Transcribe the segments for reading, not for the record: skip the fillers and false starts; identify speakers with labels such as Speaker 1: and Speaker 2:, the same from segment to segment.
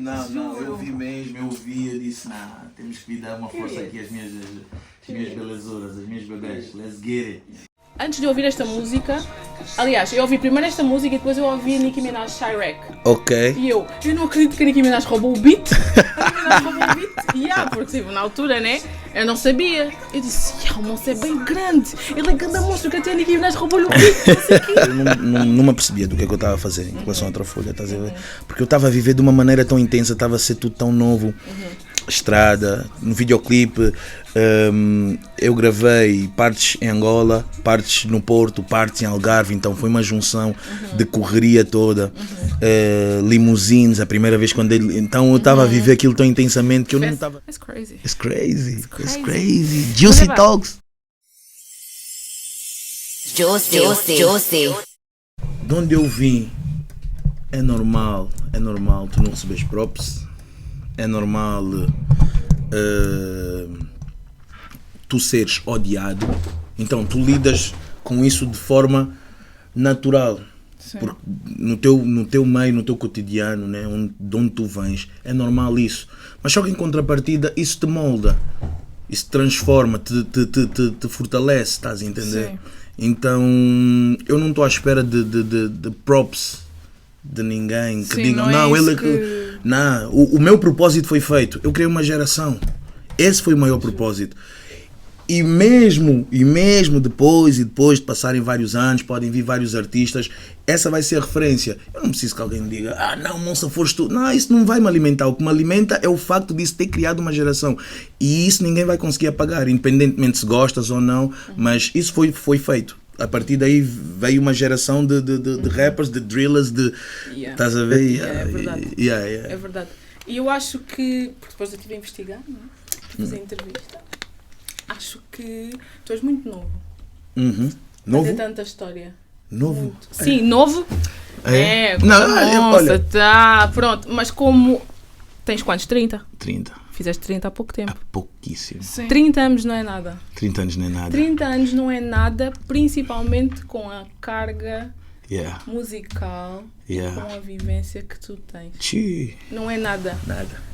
Speaker 1: Não, eu disse, temos que vir dar uma força aqui às minhas belezuras, às minhas bebês, let's get it.
Speaker 2: Antes de ouvir esta música, aliás, eu ouvi primeiro esta música e depois eu ouvi a Nicki Minaj Chiraq.
Speaker 1: Ok.
Speaker 2: E eu não acredito que a Nicki Minaj roubou o beat. Porque tipo, na altura, né, eu não sabia. Eu disse, o moço é bem grande, ele é grande monstro, que até a Nicki Minaj roubou-lhe o beat, não sei o quê.
Speaker 3: Eu não me apercebia do que eu estava a fazer em relação à outra folha, estás a ver? Porque eu estava a viver de uma maneira tão intensa, estava a ser tudo tão novo. Estrada, no videoclipe, eu gravei partes em Angola, partes no Porto, partes em Algarve, então foi uma junção de correria toda, limusines, a primeira vez quando então eu estava a viver aquilo tão intensamente que eu não estava...
Speaker 2: It's crazy.
Speaker 3: It's crazy. Juicy Talks. Juicy. De onde eu vim, é normal tu não receberes props. É normal tu seres odiado, então tu lidas com isso de forma natural. Porque no teu meio, no teu cotidiano, né, de onde tu vens, é normal isso. Mas só que em contrapartida isso te molda, isso te transforma, te fortalece, estás a entender? Sim. Então eu não estou à espera de props de ninguém que digam, o meu propósito foi feito, eu criei uma geração, esse foi o maior propósito. E mesmo depois de passarem vários anos, podem vir vários artistas, essa vai ser a referência. Eu não preciso que alguém me diga, moça, foste tu. Não, isso não vai me alimentar. O que me alimenta é o facto disso ter criado uma geração. E isso ninguém vai conseguir apagar, independentemente se gostas ou não, mas isso foi feito. A partir daí veio uma geração de rappers, de drillers, estás a ver?
Speaker 2: É verdade. É verdade. E eu acho que, porque depois eu estive a investigar, não é? Para fazer entrevista, acho que tu és muito novo.
Speaker 3: Novo?
Speaker 2: Fazer tanta história.
Speaker 3: Novo?
Speaker 2: Muito. Sim, novo.
Speaker 3: Olha.
Speaker 2: Pronto. Mas como tens quantos? 30?
Speaker 3: 30.
Speaker 2: Fizeste 30 há pouco tempo.
Speaker 3: Há pouquíssimo.
Speaker 2: Sim. 30 anos não é nada.
Speaker 3: 30 anos não é nada.
Speaker 2: 30 anos não é nada, principalmente com a carga musical e com a vivência que tu tens. Não é nada.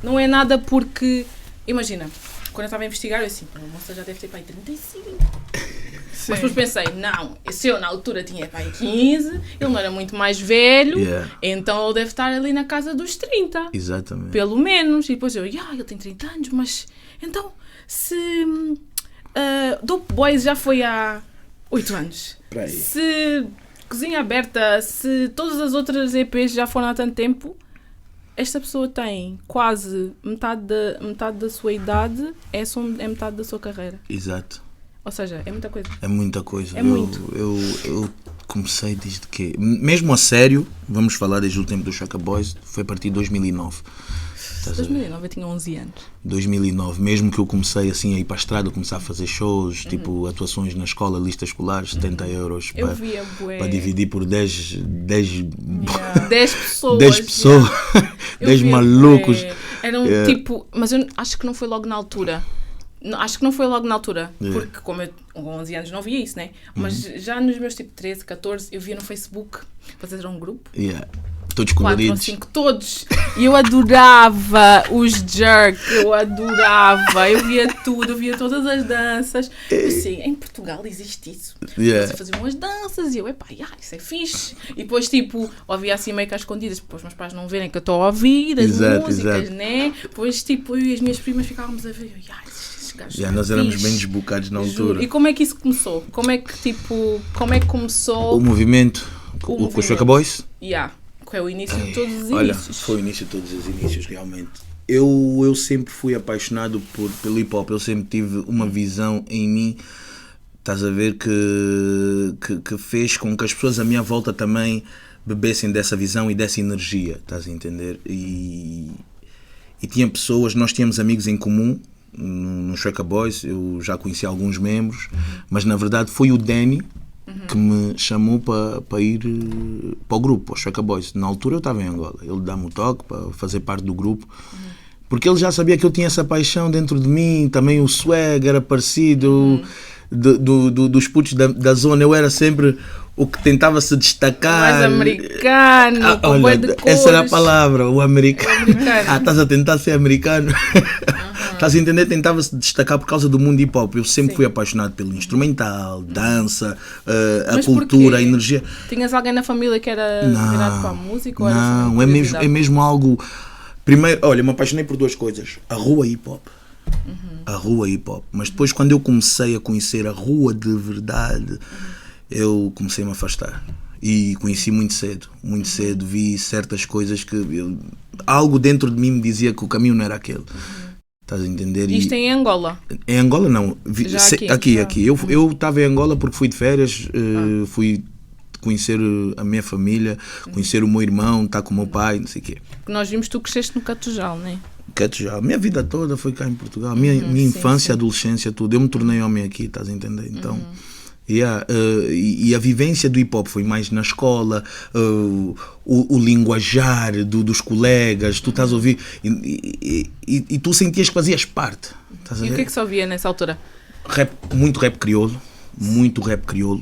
Speaker 2: Não é nada porque, imagina, quando eu estava a investigar, eu assim, a moça já deve ter pai 35. Mas depois pensei, se eu na altura tinha pai 15, ele não era muito mais velho, então ele deve estar ali na casa dos 30.
Speaker 3: Exatamente.
Speaker 2: Pelo menos. E depois eu, ele tem 30 anos, mas então, se Dope Boys já foi há 8 anos, se Cozinha Aberta, se todas as outras EPs já foram há tanto tempo, esta pessoa tem quase metade da sua idade, é metade da sua carreira.
Speaker 3: Exato.
Speaker 2: Ou seja, é muita coisa.
Speaker 3: É muita coisa.
Speaker 2: Muito.
Speaker 3: Eu comecei desde que... Mesmo a sério, vamos falar desde o tempo do Chaka Boys, foi a partir de 2009.
Speaker 2: 2009 eu tinha 11 anos.
Speaker 3: 2009, mesmo que eu comecei assim a ir para a estrada, começar a fazer shows, tipo atuações na escola, listas escolares, 70 euros para dividir por 10
Speaker 2: pessoas.
Speaker 3: 10 pessoas, 10 malucos.
Speaker 2: Eram tipo, mas eu acho que não foi logo na altura. Acho que não foi logo na altura, porque como eu com 11 anos não via isso, né? Mas já nos meus tipo 13, 14, eu via no Facebook, vocês eram um grupo.
Speaker 3: Todos
Speaker 2: 4
Speaker 3: coloridos.
Speaker 2: ou 5, todos. E eu adorava os jerk, eu via tudo, eu via todas as danças. Eu assim, em Portugal existe isso. Você fazia umas danças e eu, isso é fixe. E depois tipo, ouvia assim meio que às escondidas, para os meus pais não verem que eu estou a ouvir as músicas, né? Depois tipo, eu e as minhas primas ficávamos a ver,
Speaker 3: nós éramos bem desbocados na altura.
Speaker 2: E como é que isso começou? Como é que começou
Speaker 3: o movimento com os Chaka Boys?
Speaker 2: Que é o início de todos os
Speaker 3: Olha,
Speaker 2: inícios.
Speaker 3: foi o início de todos os inícios, realmente. Eu sempre fui apaixonado pelo hip hop, eu sempre tive uma visão em mim, estás a ver, que fez com que as pessoas à minha volta também bebessem dessa visão e dessa energia, estás a entender? E tinha pessoas, nós tínhamos amigos em comum no Chaka Boys, eu já conheci alguns membros, mas na verdade foi o Danny que me chamou para ir para o grupo, para o Chaka Boys. Na altura eu estava em Angola, ele dá-me o toque para fazer parte do grupo, porque ele já sabia que eu tinha essa paixão dentro de mim, também o swag era parecido, dos putos da zona, eu era sempre o que tentava se destacar.
Speaker 2: Mais americano, com
Speaker 3: olha,
Speaker 2: de cores.
Speaker 3: essa era a palavra, o americano. Estás a tentar ser americano. Estás a entender? Tentava se destacar por causa do mundo hip hop. Eu sempre fui apaixonado pelo instrumental, dança, a cultura, a energia.
Speaker 2: Tinhas alguém na família que era virado para a música? Ou
Speaker 3: não, é mesmo algo. Primeiro, olha, me apaixonei por duas coisas: a rua hip hop. A rua hip hop. Mas depois, quando eu comecei a conhecer a rua de verdade, eu comecei a me afastar. E conheci muito cedo, vi certas coisas que algo dentro de mim me dizia que o caminho não era aquele. Estás a entender?
Speaker 2: Isto em Angola?
Speaker 3: Em Angola não. Aqui. Eu estava em Angola porque fui de férias, fui conhecer a minha família, conhecer o meu irmão, estar com o meu pai, não sei o quê.
Speaker 2: Nós vimos que tu cresceste no Catujal, não é?
Speaker 3: Catujal. Minha vida toda foi cá em Portugal. Minha infância, adolescência, tudo. Eu me tornei homem aqui, estás a entender? Então... e a vivência do hip hop foi mais na escola, o linguajar dos colegas, tu estás a ouvir e tu sentias que fazias parte. Estás a ver?
Speaker 2: E o que é que só ouvia nessa altura?
Speaker 3: Muito rap crioulo.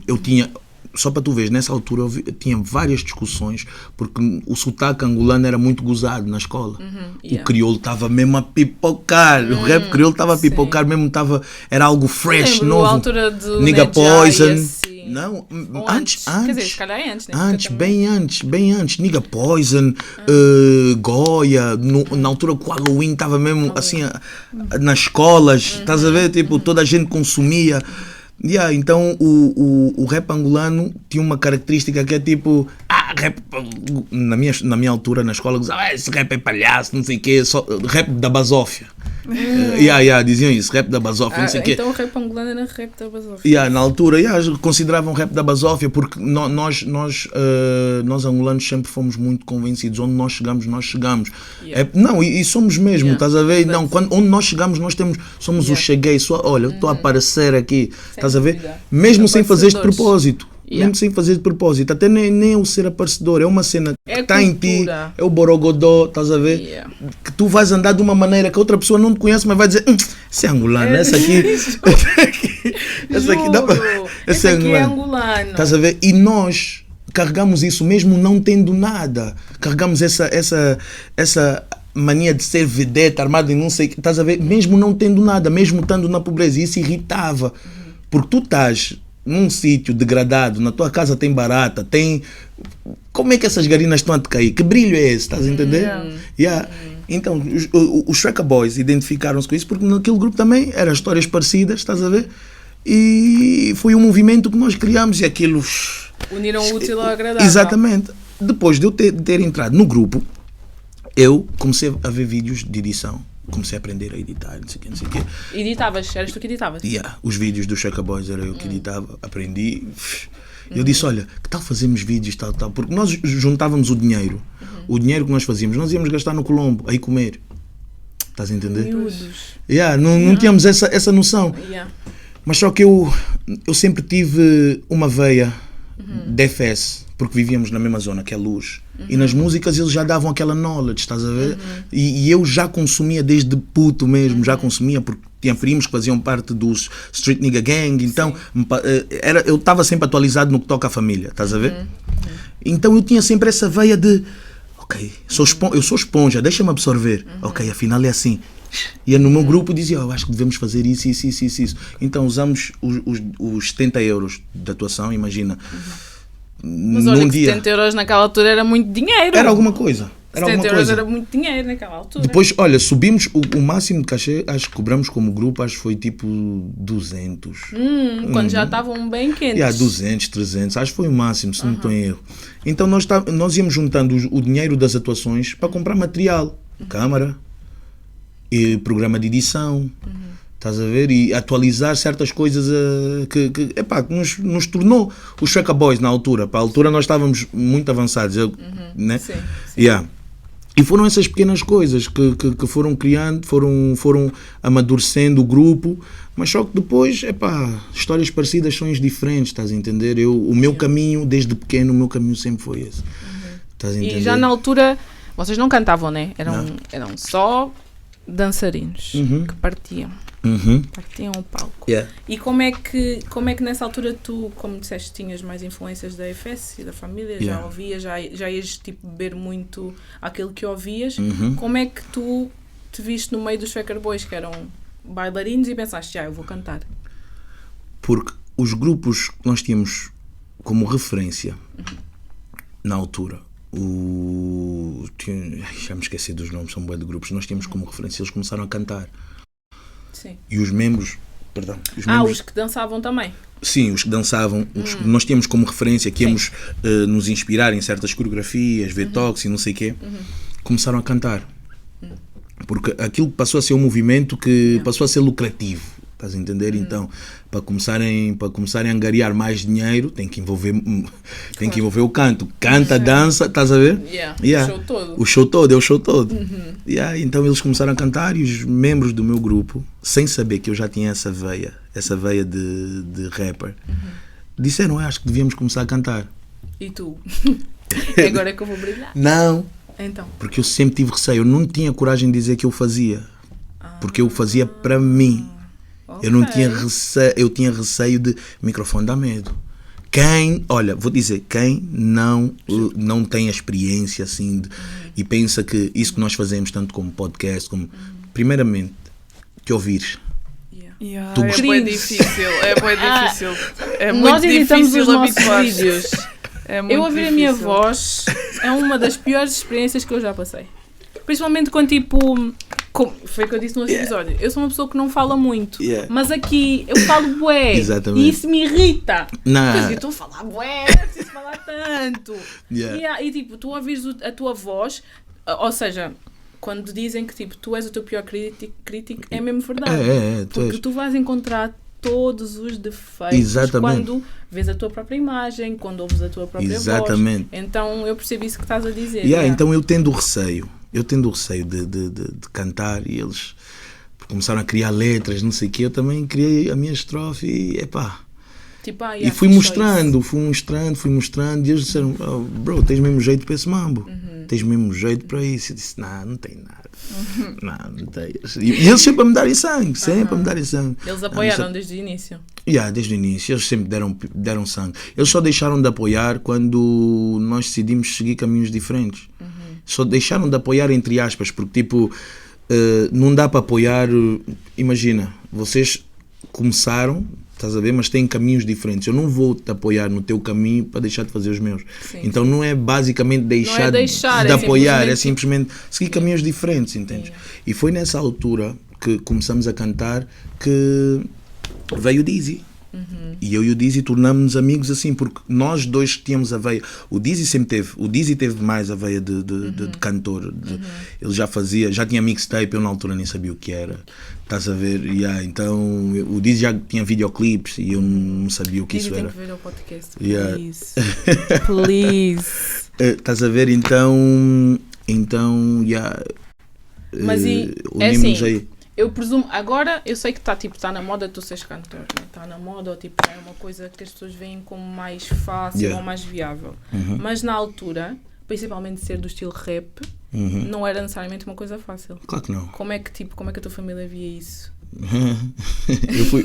Speaker 3: Eu tinha, só para tu veres, nessa altura eu tinha várias discussões porque o sotaque angolano era muito gozado na escola. O crioulo estava mesmo a pipocar, o rap crioulo estava a pipocar mesmo, era algo fresh, novo.
Speaker 2: A altura do
Speaker 3: Nigga Poison.
Speaker 2: Assim.
Speaker 3: Não,
Speaker 2: antes. Quer dizer, se calhar é antes, né?
Speaker 3: Bem antes. Nigga Poison, Goya, na altura que o Halloween estava mesmo assim nas escolas, estás a ver? Tipo, toda a gente consumia. Então o rap angolano tinha uma característica que é tipo rap, na minha altura na escola esse rap é palhaço, não sei o quê, só rap da basófia. Diziam isso, rap da basófia, não sei o quê.
Speaker 2: Então o rap angolano era rap da basófia.
Speaker 3: Na altura consideravam rap da basófia porque nós angolanos sempre fomos muito convencidos, onde nós chegamos. E somos mesmo, estás a ver? Não, onde nós chegamos somos o cheguei, olha, estou a aparecer aqui, estás a ver? Mesmo sem fazer de propósito. Mesmo sem fazer de propósito, até nem o ser aparecedor, é uma cena que está em ti, é o borogodó, estás a ver? Que tu vais andar de uma maneira que a outra pessoa não te conhece, mas vai dizer, esse é angolano, essa aqui dá para. Esse aqui é angolano. Estás a ver? E nós carregamos isso mesmo não tendo nada, carregamos essa mania de ser vedeta, armado em não sei, estás a ver? Mesmo não tendo nada, mesmo estando na pobreza, isso irritava, porque tu estás num sítio degradado, na tua casa tem barata, tem... Como é que essas garinas estão a te cair? Que brilho é esse? Estás a entender? Então, os Shreka Boys identificaram-se com isso porque naquele grupo também eram histórias parecidas, estás a ver? E foi um movimento que nós criamos e aquilo...
Speaker 2: Uniram o útil ao agradável.
Speaker 3: Exatamente. Depois de eu ter entrado no grupo, eu comecei a ver vídeos de edição. Comecei a aprender a editar, não sei o quê.
Speaker 2: Editavas? Eras tu que editavas?
Speaker 3: Os vídeos do Shreka Boys era eu que editava, aprendi. Eu disse, olha, que tal fazermos vídeos, tal. Porque nós juntávamos o dinheiro. O dinheiro que nós fazíamos, nós íamos gastar no Colombo, aí comer. Estás a entender? Não tínhamos essa noção. Mas só que eu sempre tive uma veia de FS, porque vivíamos na mesma zona, que é Luz. E nas músicas eles já davam aquela knowledge, estás a ver? E eu já consumia desde puto mesmo, já consumia, porque tinha primos que faziam parte dos Street Nigga Gang, então eu estava sempre atualizado no que toca à família, estás a ver? Então eu tinha sempre essa veia de, ok, eu sou esponja, deixa-me absorver, ok, afinal é assim. E no meu grupo dizia, eu acho que devemos fazer isso. Então usamos os 70 euros de atuação, imagina.
Speaker 2: Mas olha, que 70 euros naquela altura era muito dinheiro.
Speaker 3: Era alguma coisa.
Speaker 2: 70 euros era muito dinheiro naquela altura.
Speaker 3: Depois, olha, subimos o máximo de cachê, acho que cobramos como grupo, acho que foi tipo 200.
Speaker 2: Quando já estavam bem quentes.
Speaker 3: 200, 300, acho que foi o máximo, se não estou em erro. Então nós íamos juntando o dinheiro das atuações para comprar material, câmara, e programa de edição. Estás a ver? E atualizar certas coisas que nos tornou os Shreka Boys na altura. Para a altura nós estávamos muito avançados. Né?
Speaker 2: Sim.
Speaker 3: E foram essas pequenas coisas que foram criando, foram amadurecendo o grupo. Mas só que depois, histórias parecidas, sonhos diferentes, estás a entender? O meu caminho, desde pequeno, o meu caminho sempre foi esse. Estás a entender?
Speaker 2: E já na altura, vocês não cantavam, né? Eram só... dançarinos que partiam o palco. E como é que nessa altura tu, como disseste, tinhas mais influências da EFS e da família, já ouvias, já ias tipo beber muito aquilo que ouvias, como é que tu te viste no meio dos Shaker Boys, que eram bailarinos, e pensaste, eu vou cantar?
Speaker 3: Porque os grupos que nós tínhamos como referência na altura, já me esqueci dos nomes, são bué de grupos, nós tínhamos como referência, eles começaram a cantar.
Speaker 2: Sim.
Speaker 3: E os membros,
Speaker 2: os que dançavam também?
Speaker 3: Sim, os que dançavam, os que nós tínhamos como referência, que íamos nos inspirar em certas coreografias, ver toques e não sei o quê, começaram a cantar. Porque aquilo passou a ser um movimento que passou a ser lucrativo. Estás a entender? Então, para começarem a angariar mais dinheiro, tem que envolver o canto. Canta, dança, estás a ver? O show todo. Então eles começaram a cantar, e os membros do meu grupo, sem saber que eu já tinha essa veia de rapper, disseram, acho que devíamos começar a cantar.
Speaker 2: E tu? Agora é que eu vou brilhar?
Speaker 3: Não.
Speaker 2: Então.
Speaker 3: Porque eu sempre tive receio. Eu não tinha coragem de dizer que eu fazia. Porque eu fazia para mim. Okay. Eu tinha receio de microfone dá medo. Vou dizer, quem não tem a experiência assim e pensa que isso que nós fazemos, tanto como podcast, como primeiramente te ouvires.
Speaker 4: É bem difícil. É muito
Speaker 2: nós editamos
Speaker 4: difícil
Speaker 2: os nossos vídeos. Eu ouvir a minha voz é uma das piores experiências que eu já passei. Principalmente quando foi o que eu disse no outro episódio. Eu sou uma pessoa que não fala muito. Mas aqui eu falo bué.
Speaker 3: Exatamente.
Speaker 2: E isso me irrita. Porque eu estou a falar bué, não preciso falar tanto. E tipo, tu ouvires a tua voz, ou seja, quando dizem que tipo, tu és o teu pior crítico, é mesmo verdade. Porque tu vais encontrar todos os defeitos quando vês a tua própria imagem, quando ouves a tua própria voz. Então eu percebi isso que estás a dizer.
Speaker 3: Então eu tendo receio de cantar, e eles começaram a criar letras, não sei o que, eu também criei a minha estrofe e fui mostrando, e eles disseram, bro, tens mesmo jeito para esse mambo, tens mesmo jeito para isso. Eu disse, não tem nada. Não tens. E eles sempre a me darem sangue,
Speaker 2: Eles apoiaram desde o início?
Speaker 3: Desde o início, eles sempre deram sangue. Eles só deixaram de apoiar quando nós decidimos seguir caminhos diferentes. Só deixaram de apoiar entre aspas, porque tipo, não dá para apoiar. Imagina, vocês começaram, estás a ver, mas têm caminhos diferentes. Eu não vou te apoiar no teu caminho para deixar de fazer os meus. Então não é basicamente deixar de apoiar, é simplesmente seguir caminhos diferentes, entendes? E foi nessa altura que começamos a cantar que veio o Dizzy. E eu e o Dizzy tornámos-nos amigos assim, porque nós dois tínhamos a veia. O Dizzy teve mais a veia de cantor. Ele já tinha mixtape, eu na altura nem sabia o que era. Estás a ver? Então o Dizzy já tinha videoclipes e eu não sabia o que isso era.
Speaker 2: Tem que ver o podcast, please.
Speaker 3: Estás a ver? Então
Speaker 2: mas é assim, eu presumo, agora eu sei que está na moda tu seres cantor, né? Está na moda, ou tipo, é uma coisa que as pessoas veem como mais fácil ou mais viável. Mas na altura, principalmente ser do estilo rap, não era necessariamente uma coisa fácil.
Speaker 3: Claro que não.
Speaker 2: Como é que a tua família via isso?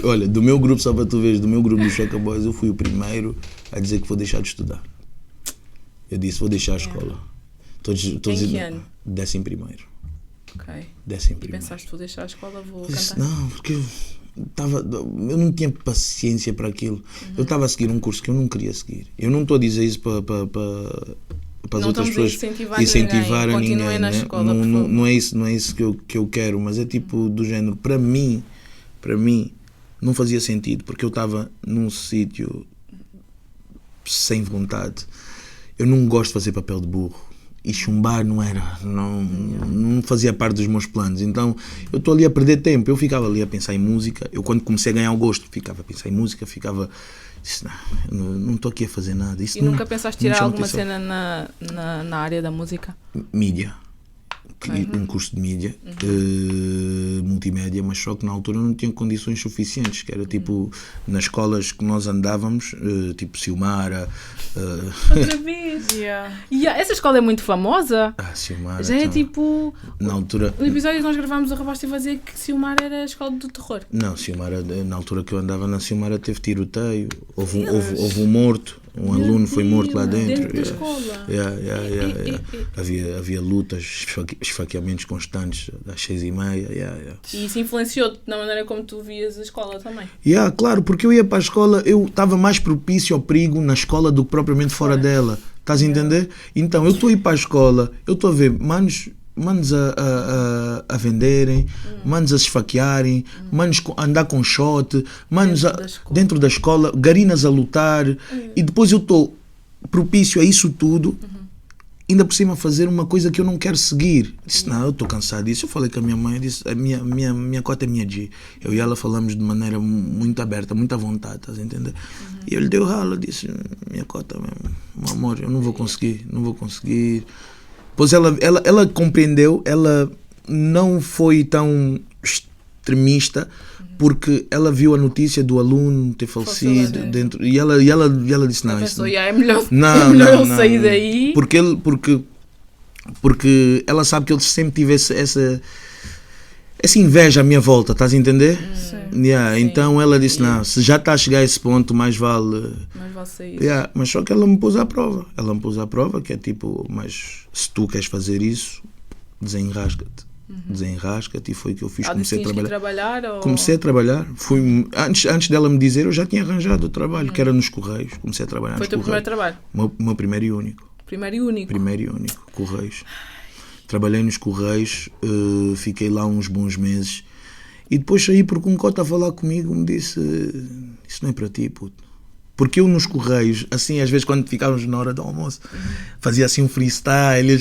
Speaker 3: Olha, do meu grupo, só para tu veres, do meu grupo dos Shaker Boys, eu fui o primeiro a dizer que vou deixar de estudar. Eu disse, vou deixar a escola. Todos
Speaker 2: em que ano?
Speaker 3: 11º.
Speaker 2: Ok.
Speaker 3: 11º.
Speaker 2: E pensaste, vou deixar a escola, vou cantar?
Speaker 3: Não, porque eu não tinha paciência para aquilo. Eu estava a seguir um curso que eu não queria seguir. Eu não estou a dizer isso para as outras pessoas incentivar a ninguém.
Speaker 2: Na escola,
Speaker 3: não é isso que eu quero, mas é tipo do género, para mim não fazia sentido, porque eu estava num sítio sem vontade. Eu não gosto de fazer papel de burro. E chumbar não fazia parte dos meus planos. Então eu estou ali a perder tempo. Eu ficava ali a pensar em música. Eu, quando comecei a ganhar o gosto, ficava a pensar em música, disse, não estou aqui a fazer nada. Isso
Speaker 2: nunca pensaste tirar alguma cena na área da música?
Speaker 3: Mídia. um curso de mídia, multimédia, mas só que na altura não tinha condições suficientes, que era tipo, nas escolas que nós andávamos, tipo Silmara.
Speaker 2: Outra vez! Essa escola é muito famosa.
Speaker 3: Silmara.
Speaker 2: Já é então, tipo...
Speaker 3: Na altura...
Speaker 2: No episódio que nós gravámos, o rapaz teve a dizer que Silmara era a escola do terror.
Speaker 3: Não, Silmara, na altura que eu andava na Silmara teve tiroteio, houve um morto. Um aluno foi morto lá dentro.
Speaker 2: Da escola.
Speaker 3: Havia lutas, esfaqueamentos constantes às 6h30.
Speaker 2: E isso influenciou-te na maneira como tu vias a escola também?
Speaker 3: Claro, porque eu ia para a escola, eu estava mais propício ao perigo na escola do que propriamente fora dela. Estás a entender? Então, eu estou a ir para a escola, eu estou a ver manos a venderem, manos a se esfaquearem, manos a andar com shot, manos dentro da escola, garinas a lutar, e depois eu estou propício a isso tudo, ainda por cima fazer uma coisa que eu não quero seguir. Disse, não, eu estou cansado disso. Eu falei com a minha mãe, eu disse, a minha cota é minha G. Eu e ela falamos de maneira muito aberta, muito à vontade, estás a entender? E eu lhe dei o ralo, disse, minha cota mesmo, meu amor, eu não vou conseguir. Pois ela compreendeu, ela não foi tão extremista, porque ela viu a notícia do aluno ter falecido dentro, e ela disse, não,
Speaker 2: isso é melhor eu sair daí.
Speaker 3: Porque ela sabe que ele sempre tive essa inveja à minha volta, estás a entender? Então ela disse, não, se já está a chegar a esse ponto, mais vale sair. Mas só que ela me pôs à prova, que é tipo, mas se tu queres fazer isso, desenrasca-te, e foi o que eu fiz. Comecei a trabalhar. Comecei a trabalhar, antes dela me dizer, eu já tinha arranjado o trabalho, que era nos Correios. Comecei a trabalhar nos Correios. Foi o teu primeiro trabalho? Meu primeiro e único. Correios. Trabalhei nos Correios, fiquei lá uns bons meses, e depois saí porque um cota a falar comigo me disse, isso não é para ti, puto. Porque eu nos Correios, assim, às vezes quando ficávamos na hora do almoço, fazia assim um freestyle,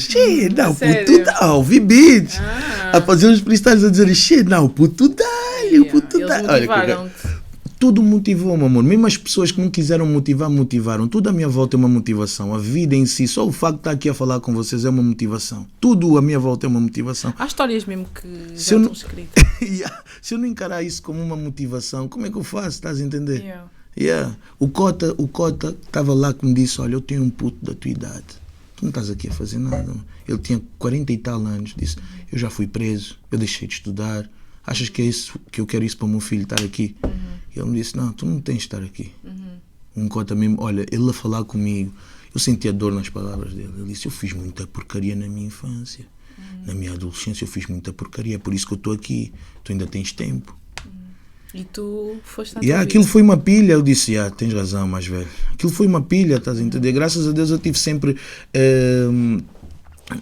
Speaker 3: não, puto, dá, ouvi beats, a fazer uns freestyles a dizer, não, puto, dá, puto, dá. Olha, tudo motivou, meu amor. Mesmo as pessoas que não quiseram motivar, motivaram. Tudo à minha volta é uma motivação. A vida em si, só o facto de estar aqui a falar com vocês é uma motivação. Tudo à minha volta é uma motivação.
Speaker 2: Há histórias mesmo que já estão escritas.
Speaker 3: Se eu não encarar isso como uma motivação, como é que eu faço? Estás a entender? O Cota estava lá que me disse, olha, eu tenho um puto da tua idade. Tu não estás aqui a fazer nada. Ele tinha 40 e tal anos. Disse, eu já fui preso, eu deixei de estudar. Achas que é isso, que eu quero isso para o meu filho estar aqui? E ele me disse, não, tu não tens de estar aqui. Um cota mesmo, olha, ele a falar comigo, eu sentia dor nas palavras dele. Ele disse, eu fiz muita porcaria na minha infância. Na minha adolescência eu fiz muita porcaria, é por isso que eu estou aqui. Tu ainda tens tempo.
Speaker 2: E tu foste a
Speaker 3: aquilo foi uma pilha. Eu disse, tens razão, mais velho. Aquilo foi uma pilha, estás a entender? Graças a Deus eu tive sempre...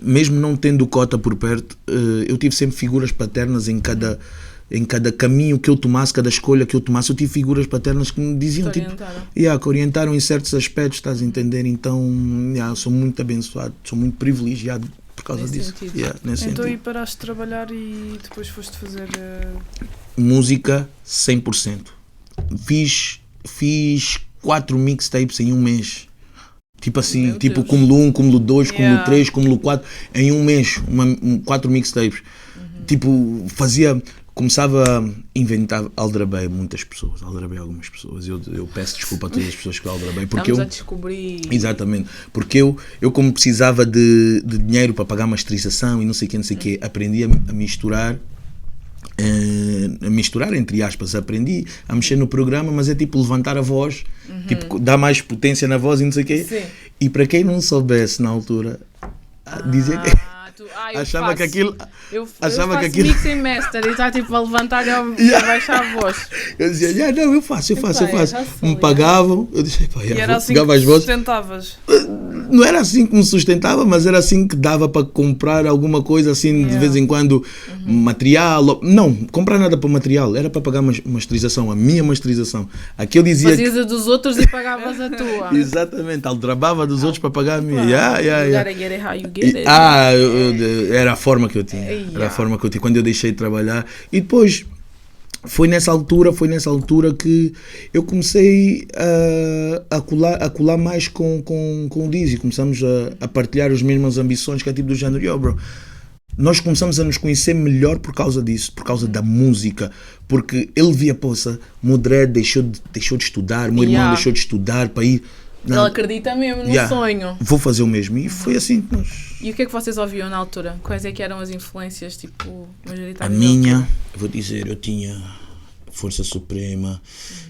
Speaker 3: mesmo não tendo o cota por perto, eu tive sempre figuras paternas em cada caminho que eu tomasse, cada escolha que eu tomasse, eu tive figuras paternas que me diziam, que orientaram em certos aspectos, estás a entender? Então, sou muito abençoado, sou muito privilegiado por causa disso.
Speaker 4: Nesse sentido. Aí paraste de trabalhar e depois foste fazer...
Speaker 3: Música 100%. Fiz 4 mixtapes em um mês. Tipo assim, tipo cúmulo 1, cúmulo 2, cúmulo 3, cúmulo 4, em um mês, 4 mixtapes. Tipo, começava a inventar, aldrabei muitas pessoas, aldrabei algumas pessoas. Eu peço desculpa a todas as pessoas que eu aldrabei.
Speaker 2: Estamos a descobrir.
Speaker 3: Exatamente, porque eu como precisava de dinheiro para pagar masterização e não sei o que, aprendi a misturar. Entre aspas, aprendi a mexer no programa, mas é tipo levantar a voz, tipo dar mais potência na voz e não sei o quê.
Speaker 2: Sim.
Speaker 3: E para quem não soubesse na altura, dizia que achava que aquilo.
Speaker 2: Eu faço mix e master e está tipo a levantar e a baixar a voz.
Speaker 3: Eu dizia, não, eu faço. Me pagavam, eu disse,
Speaker 4: e era assim que me sustentavas?
Speaker 3: Não era assim que me sustentava, mas era assim que dava para comprar alguma coisa assim de vez em quando, material. Não, comprar nada para material, era para pagar masterização, a minha masterização. Aqui eu dizia.
Speaker 2: Fazias a dos outros e pagavas a tua.
Speaker 3: Exatamente, aldrabava dos outros para pagar a minha. Era a forma que eu tinha. Era a forma que eu tinha quando eu deixei de trabalhar. E depois foi nessa altura que eu comecei a colar mais com o Dizzy. Começamos a partilhar as mesmas ambições, que é tipo do género, bro, nós começamos a nos conhecer melhor por causa disso, por causa da música, porque ele via, poça, Modred deixou de estudar, meu irmão deixou de estudar para ir...
Speaker 2: Ele acredita mesmo no sonho.
Speaker 3: Vou fazer o mesmo. E foi assim que nós...
Speaker 2: E o que é que vocês ouviam na altura? Quais é que eram as influências, tipo, majoritariamente?
Speaker 3: A minha, vou dizer, eu tinha Força Suprema,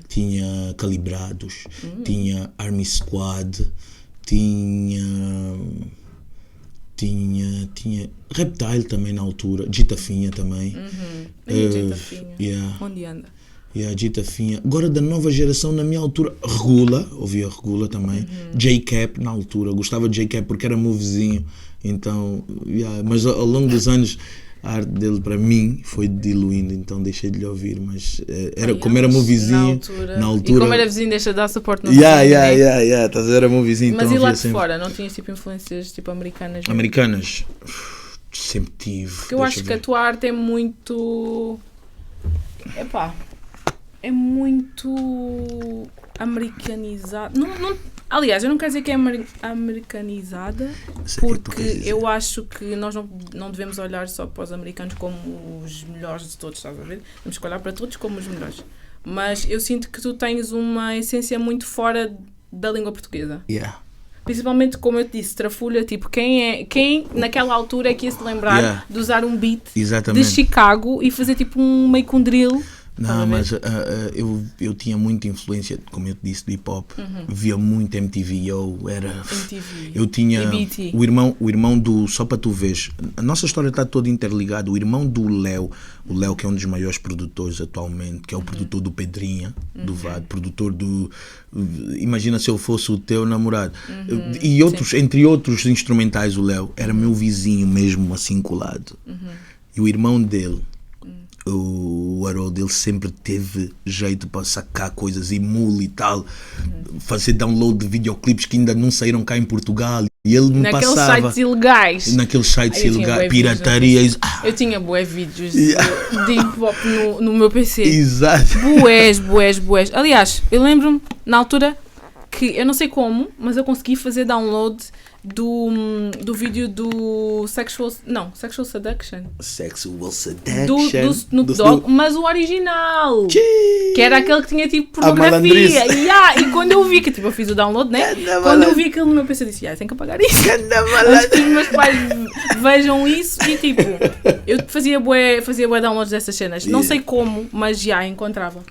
Speaker 3: tinha Calibrados, tinha Army Squad, tinha Reptile também na altura, Gita Finha também.
Speaker 2: Gita Finha. Onde anda?
Speaker 3: Gita Finha. Agora da nova geração, na minha altura, Regula, ouvia Regula também. J-Cap na altura, gostava de J-Cap porque era meu vizinho. Então, mas ao longo dos anos a arte dele para mim foi diluindo, então deixei de lhe ouvir, mas como era meu vizinho na altura.
Speaker 2: E como era vizinho, deixa de dar suporte no
Speaker 3: era meu vizinho.
Speaker 2: Mas
Speaker 3: então
Speaker 2: e lá de fora, não tinhas tipo influências tipo americanas?
Speaker 3: Americanas? Sempre tive.
Speaker 2: Porque eu acho que a tua arte é muito... é muito americanizada. Aliás, eu não quero dizer que é americanizada, porque eu acho que nós não devemos olhar só para os americanos como os melhores de todos, estás a ver? Temos que olhar para todos como os melhores. Mas eu sinto que tu tens uma essência muito fora da língua portuguesa. Principalmente, como eu te disse, Trafulha, tipo, quem naquela altura é que ia se lembrar de usar um beat de Chicago e fazer tipo meio que um drill.
Speaker 3: Não, mas eu tinha muita influência, como eu te disse, do hip hop. Via muito MTV. Eu tinha o irmão do, só para tu veres, a nossa história está toda interligada. O irmão do Léo, que é um dos maiores produtores atualmente, que é o produtor do Pedrinha, do VAD, produtor do Imagina Se Eu Fosse o Teu Namorado, e outros, entre outros instrumentais. O Léo era meu vizinho mesmo, assim colado. E o irmão dele, o Harold, ele sempre teve jeito para sacar coisas, emule e tal, fazer download de videoclipes que ainda não saíram cá em Portugal, e ele me passava naqueles sites ilegais, pirataria.
Speaker 2: Eu tinha bué vídeos de hip hop no meu PC.
Speaker 3: Exato.
Speaker 2: Bués. Aliás, eu lembro-me na altura que eu não sei como, mas eu consegui fazer download do vídeo do Sexual Seduction. Do Snoop Dogg, mas o original. Que era aquele que tinha tipo pornografia. E quando eu vi que tipo, eu fiz o download, né? Quando eu vi aquilo no meu PC, eu disse, tem que apagar isso. Antes que os meus pais vejam isso. E tipo, eu fazia bué downloads dessas cenas. Não sei como, mas encontrava.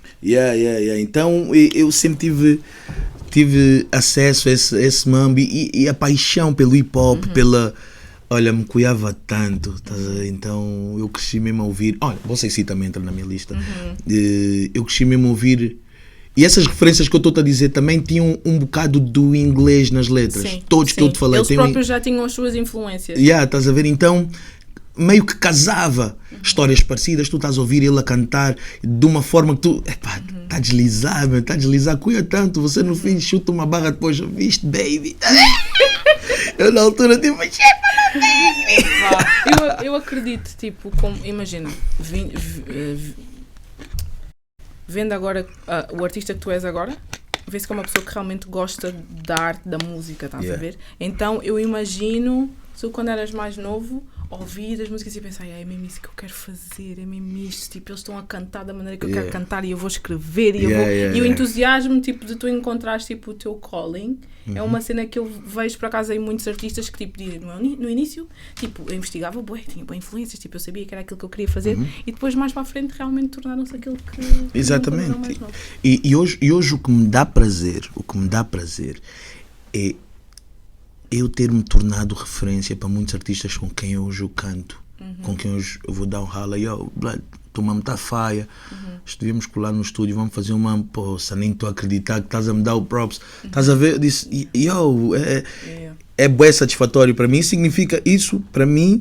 Speaker 3: Então eu sempre tive acesso a esse mambo e a paixão pelo hip hop, me cuidava tanto, então eu cresci mesmo a ouvir. Olha, vocês também entram na minha lista. Eu cresci mesmo a ouvir, e essas referências que eu estou a dizer também tinham um bocado do inglês nas letras. Todos que eu te falei.
Speaker 2: Eles próprios já tinham as suas influências.
Speaker 3: Estás a ver? Então meio que casava histórias parecidas, tu estás a ouvir ele a cantar de uma forma que tu está a deslizar, cuida tanto, você no fim chuta uma barra depois, viste, baby. Eu na altura tipo,
Speaker 2: eu acredito, tipo, como, imagina, vendo agora o artista que tu és agora, vê-se que é uma pessoa que realmente gosta da arte, da música, estás a ver? Então eu imagino, se quando eras mais novo, ouvir as músicas e pensar, é mesmo isso que eu quero fazer, é mesmo isto, tipo, eles estão a cantar da maneira que eu quero cantar e eu vou escrever e o entusiasmo tipo, de tu encontrares tipo, o teu calling é uma cena que eu vejo por acaso em muitos artistas que tipo, dizem, no início tipo, eu investigava, tinha boas influências, tipo, eu sabia que era aquilo que eu queria fazer e depois mais para a frente realmente tornaram-se aquilo que
Speaker 3: exatamente. E hoje o que me dá prazer é eu ter-me tornado referência para muitos artistas com quem hoje eu canto, com quem hoje eu vou dar um rala, tu mesmo está faia, devíamos colar no estúdio, vamos fazer uma poça, nem estou a acreditar que estás a me dar o props, estás a ver, eu disse, é bem satisfatório para mim, significa isso, para mim,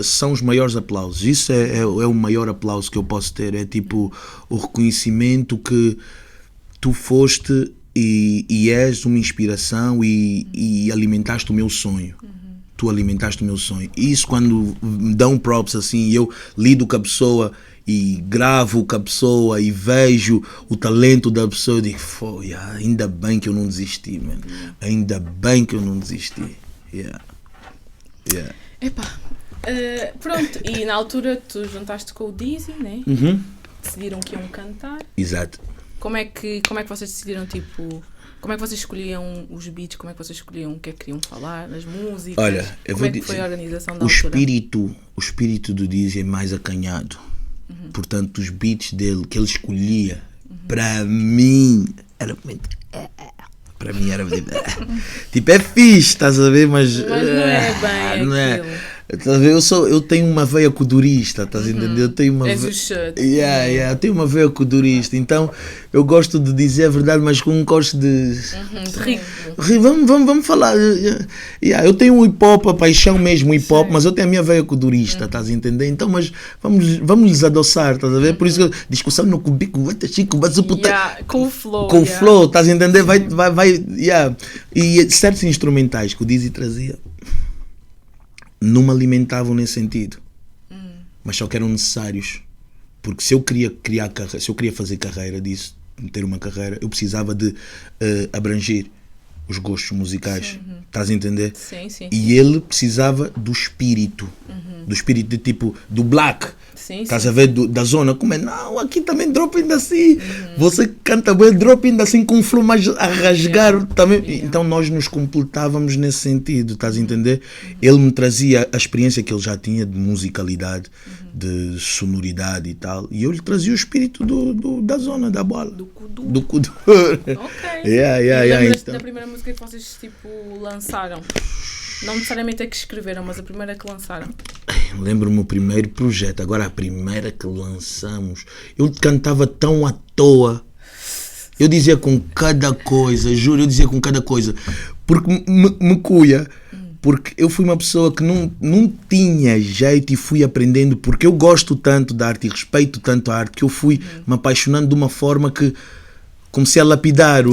Speaker 3: são os maiores aplausos, isso é o maior aplauso que eu posso ter, é tipo o reconhecimento que tu foste e és uma inspiração e alimentaste o meu sonho. Tu alimentaste o meu sonho. E isso quando me dão props assim, eu lido com a pessoa e gravo com a pessoa e vejo o talento da pessoa, eu digo, ainda bem que eu não desisti, man. Ainda bem que eu não desisti.
Speaker 2: Pronto, e na altura tu juntaste com o Dizzy, né?
Speaker 3: Uhum.
Speaker 2: Decidiram que iam cantar.
Speaker 3: Exato.
Speaker 2: Como é que vocês decidiram, tipo... Como é que vocês escolhiam os beats? Como é que vocês escolhiam o que é que queriam falar? As músicas?
Speaker 3: Olha, eu
Speaker 2: como
Speaker 3: vou
Speaker 2: é que
Speaker 3: dizer,
Speaker 2: foi a organização da
Speaker 3: o
Speaker 2: altura?
Speaker 3: espírito do Dizzy é mais acanhado.
Speaker 2: Uhum.
Speaker 3: Portanto, os beats dele, que ele escolhia, para mim, era muito... Para mim era tipo, é fixe, estás a ver, mas
Speaker 2: não é bem
Speaker 3: não
Speaker 2: aquilo.
Speaker 3: Estás a ver? Eu tenho uma veia codurista, estás a entender? Eu tenho uma
Speaker 2: És o shut.
Speaker 3: eu tenho uma veia codurista, então eu gosto de dizer a verdade, mas não gosto de
Speaker 2: De
Speaker 3: vamos falar. Eu tenho um hip hop, a paixão mesmo hip hop, mas eu tenho a minha veia codurista, estás a entender? Então, mas vamos lhes adoçar, estás a ver? Por isso que discussão no cubico, chico,
Speaker 2: com o flow.
Speaker 3: Com o flow, estás a entender? Vai, E certos instrumentais que o Dizzy trazia não me alimentavam nesse sentido, mas só que eram necessários, porque se eu queria criar carreira, se eu queria fazer carreira disso, ter uma carreira, eu precisava de abranger os gostos musicais, estás a entender?
Speaker 2: Sim.
Speaker 3: E ele precisava do espírito de tipo, do black. Estás a ver da zona, como é? Não, aqui também drop ainda assim. Você canta bem, drop ainda assim com um flow mais a rasgar também. Então nós nos completávamos nesse sentido, estás a entender? Ele me trazia a experiência que ele já tinha de musicalidade, de sonoridade e tal. E eu lhe trazia o espírito da zona, da bola. Do kudu.
Speaker 2: Ok.
Speaker 3: Então.
Speaker 2: Da primeira música que vocês tipo lançaram? Não necessariamente a que escreveram, mas a primeira que lançaram.
Speaker 3: Lembro-me o primeiro projeto, agora a primeira que lançamos. Eu cantava tão à toa. Eu dizia com cada coisa, juro, eu dizia com cada coisa. Porque me cuia. Porque eu fui uma pessoa que não tinha jeito e fui aprendendo. Porque eu gosto tanto da arte e respeito tanto a arte que eu fui me apaixonando de uma forma que comecei a lapidar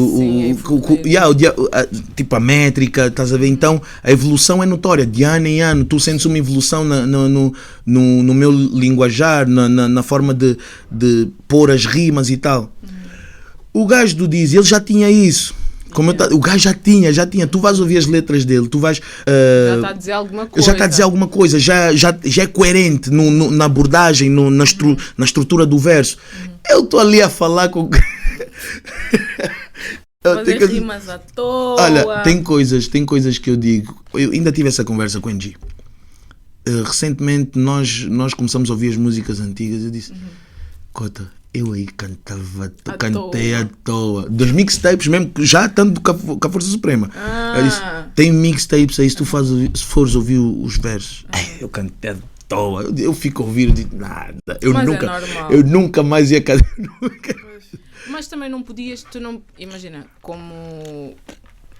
Speaker 3: tipo a métrica, estás a ver? Então a evolução é notória, de ano em ano tu sentes uma evolução no meu linguajar, na forma de pôr as rimas e tal. O gajo do Dizzy, ele já tinha isso. O gajo já tinha. Tu vais ouvir as letras dele, tu vais...
Speaker 2: já está a dizer alguma coisa.
Speaker 3: Já está a dizer alguma coisa, já é coerente na abordagem, na estrutura do verso. Eu estou ali a falar com...
Speaker 2: Fazer rimas à toa.
Speaker 3: Olha, tem coisas que eu digo. Eu ainda tive essa conversa com o NG. Recentemente nós começamos a ouvir as músicas antigas. Eu disse, Cota, eu aí cantei à toa. Dos mixtapes mesmo, já tanto com a Força Suprema. Eu disse, tem mixtapes aí, se tu fores ouvir os versos. Eu cantei à toa. Eu fico a ouvir, eu digo, nada. Eu nunca mais ia cantar.
Speaker 2: Mas também não podias, imagina, como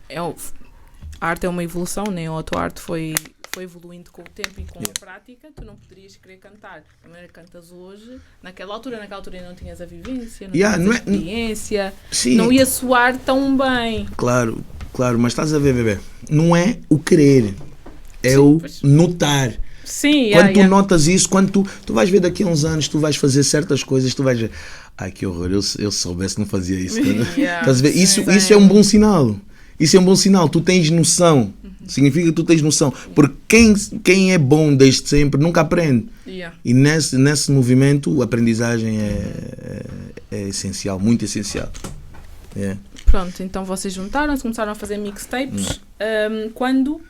Speaker 2: a arte é uma evolução, né? Ou a tua arte foi evoluindo com o tempo e com a prática, tu não poderias querer cantar. A maneira que cantas hoje, naquela altura não tinhas a vivência, não tinhas a experiência, não ia soar tão bem.
Speaker 3: Claro, mas estás a ver, bebê, não é o querer, é o notar.
Speaker 2: Sim,
Speaker 3: quando tu notas isso, quando tu vais ver daqui a uns anos, tu vais fazer certas coisas, tu vais ver, ai que horror, eu soubesse não fazia isso. Estás a ver? Isso é um bom sinal. Isso é um bom sinal, tu tens noção. Significa que tu tens noção. Porque quem é bom desde sempre nunca aprende. E nesse movimento a aprendizagem é essencial, muito essencial.
Speaker 2: Pronto, então vocês juntaram-se, começaram a fazer mixtapes. Quando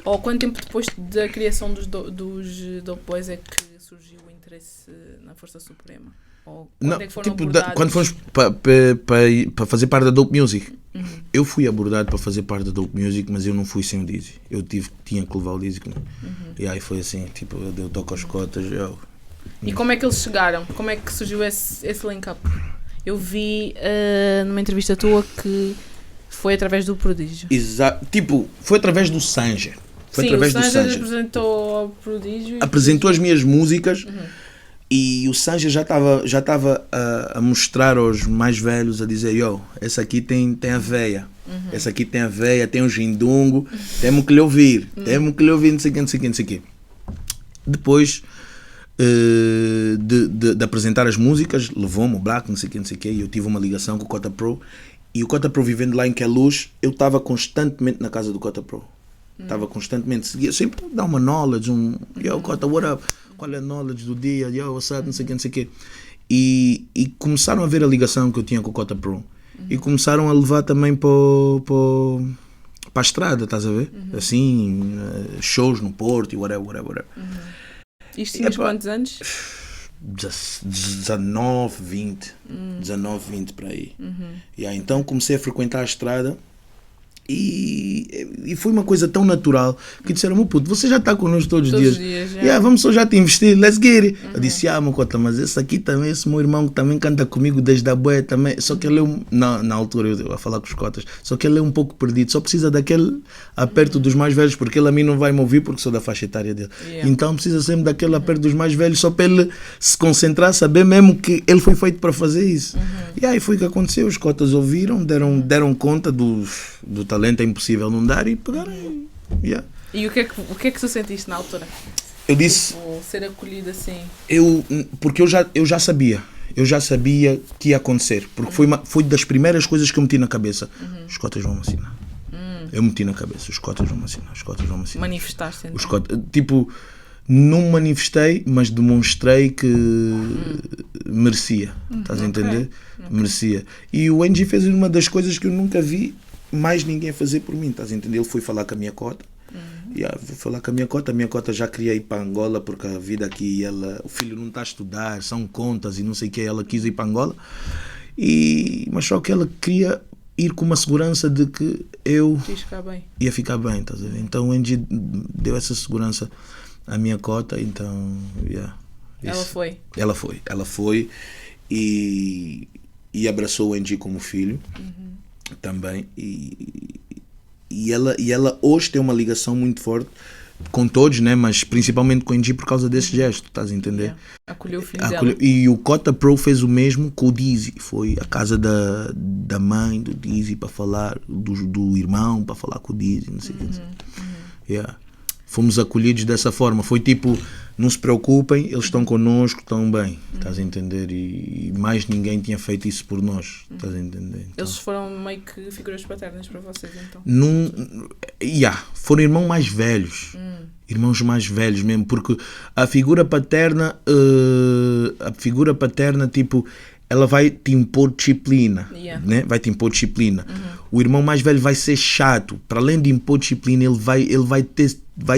Speaker 2: ou quanto tempo depois da criação dos Dope Boys é que surgiu o interesse na Força Suprema? Ou quando é que foram abordados?
Speaker 3: Quando fomos para fazer parte da Dope Music. Eu fui abordado para fazer parte da Dope Music, mas eu não fui sem o Dizzy. Eu tinha que levar o Dizzy comigo. E aí foi assim, tipo, eu toco as cotas.
Speaker 2: E como é que eles chegaram? Como é que surgiu esse link-up? Eu vi numa entrevista tua que foi através do Prodígio.
Speaker 3: Exato. Tipo, foi através do Sanger. Foi através do Sanger.
Speaker 2: Apresentou ao Prodígio.
Speaker 3: Apresentou as minhas músicas. E o Sanger já estava a mostrar aos mais velhos, a dizer, essa aqui tem a veia. Essa aqui tem a veia, tem o gindungo. Temos que lhe ouvir. Temos que lhe ouvir, não sei o quê. Depois de apresentar as músicas, levou-me o Black, não sei o quê. E eu tive uma ligação com o Cota Pro. E o Cota Pro, vivendo lá em Queluz, eu estava constantemente na casa do Cota Pro. Estava constantemente, seguia, sempre dar uma knowledge, yo, Cota, what up? Qual é a knowledge do dia? Yo, what's up? Não sei o quê. E começaram a ver a ligação que eu tinha com o Cota Pro. E começaram a levar também para a estrada, estás a ver? Assim, shows no Porto e whatever.
Speaker 2: Isto tinhas quantos anos?
Speaker 3: 19, 20. 19, 20 para aí. E aí, então comecei a frequentar a estrada. E foi uma coisa tão natural que disseram: meu puto, você já está connosco todos os dias. Vamos só já te investir, let's get it. Eu disse: meu Cota, mas esse aqui também, esse meu irmão que também canta comigo desde a boia também. Só que ele é na altura, eu a falar com os cotas, só que ele é um pouco perdido, só precisa daquele aperto dos mais velhos, porque ele a mim não vai me ouvir porque sou da faixa etária dele. Então precisa sempre daquele aperto dos mais velhos, só para ele se concentrar, saber mesmo que ele foi feito para fazer isso. E aí foi o que aconteceu, os cotas ouviram, deram conta do talento é impossível não dar e pegaram.
Speaker 2: E o que é que tu sentiste na altura?
Speaker 3: Eu disse,
Speaker 2: ser acolhido assim.
Speaker 3: Porque eu já sabia que ia acontecer, porque foi das primeiras coisas que eu meti na cabeça. Os cotas vão me assinar. Eu meti na cabeça, os cotas vão me assinar.
Speaker 2: Manifestaste então.
Speaker 3: Os cotas, tipo, não manifestei, mas demonstrei que merecia. Estás a entender? Merecia. E o Angie fez uma das coisas que eu nunca vi mais ninguém a fazer por mim, estás a entender? Ele foi falar com a minha cota. Vou falar com a minha cota já queria ir para Angola porque a vida aqui, o filho não está a estudar, são contas e não sei o que, ela quis ir para Angola. Mas só que ela queria ir com uma segurança de que eu ia ficar bem, estás a ver? Então o Angie deu essa segurança à minha cota, então, Ela foi e abraçou o Angie como filho. Também e ela hoje tem uma ligação muito forte com todos, né? Mas principalmente com a Angie por causa desse gesto, estás a entender?
Speaker 2: Acolheu o filho dela.
Speaker 3: E o Cota Pro fez o mesmo com o Dizzy, foi à casa da mãe do Dizzy para falar do irmão, para falar com o Dizzy, não sei o que. Fomos acolhidos dessa forma, foi tipo, não se preocupem, eles estão connosco, estão bem, estás a entender? E mais ninguém tinha feito isso por nós, estás a entender? Então,
Speaker 2: eles foram meio que figuras paternas para vocês, então?
Speaker 3: Foram irmãos mais velhos mesmo, porque a figura paterna, tipo, ela vai te impor disciplina, né? Vai te impor disciplina. O irmão mais velho vai ser chato, para além de impor disciplina, ele vai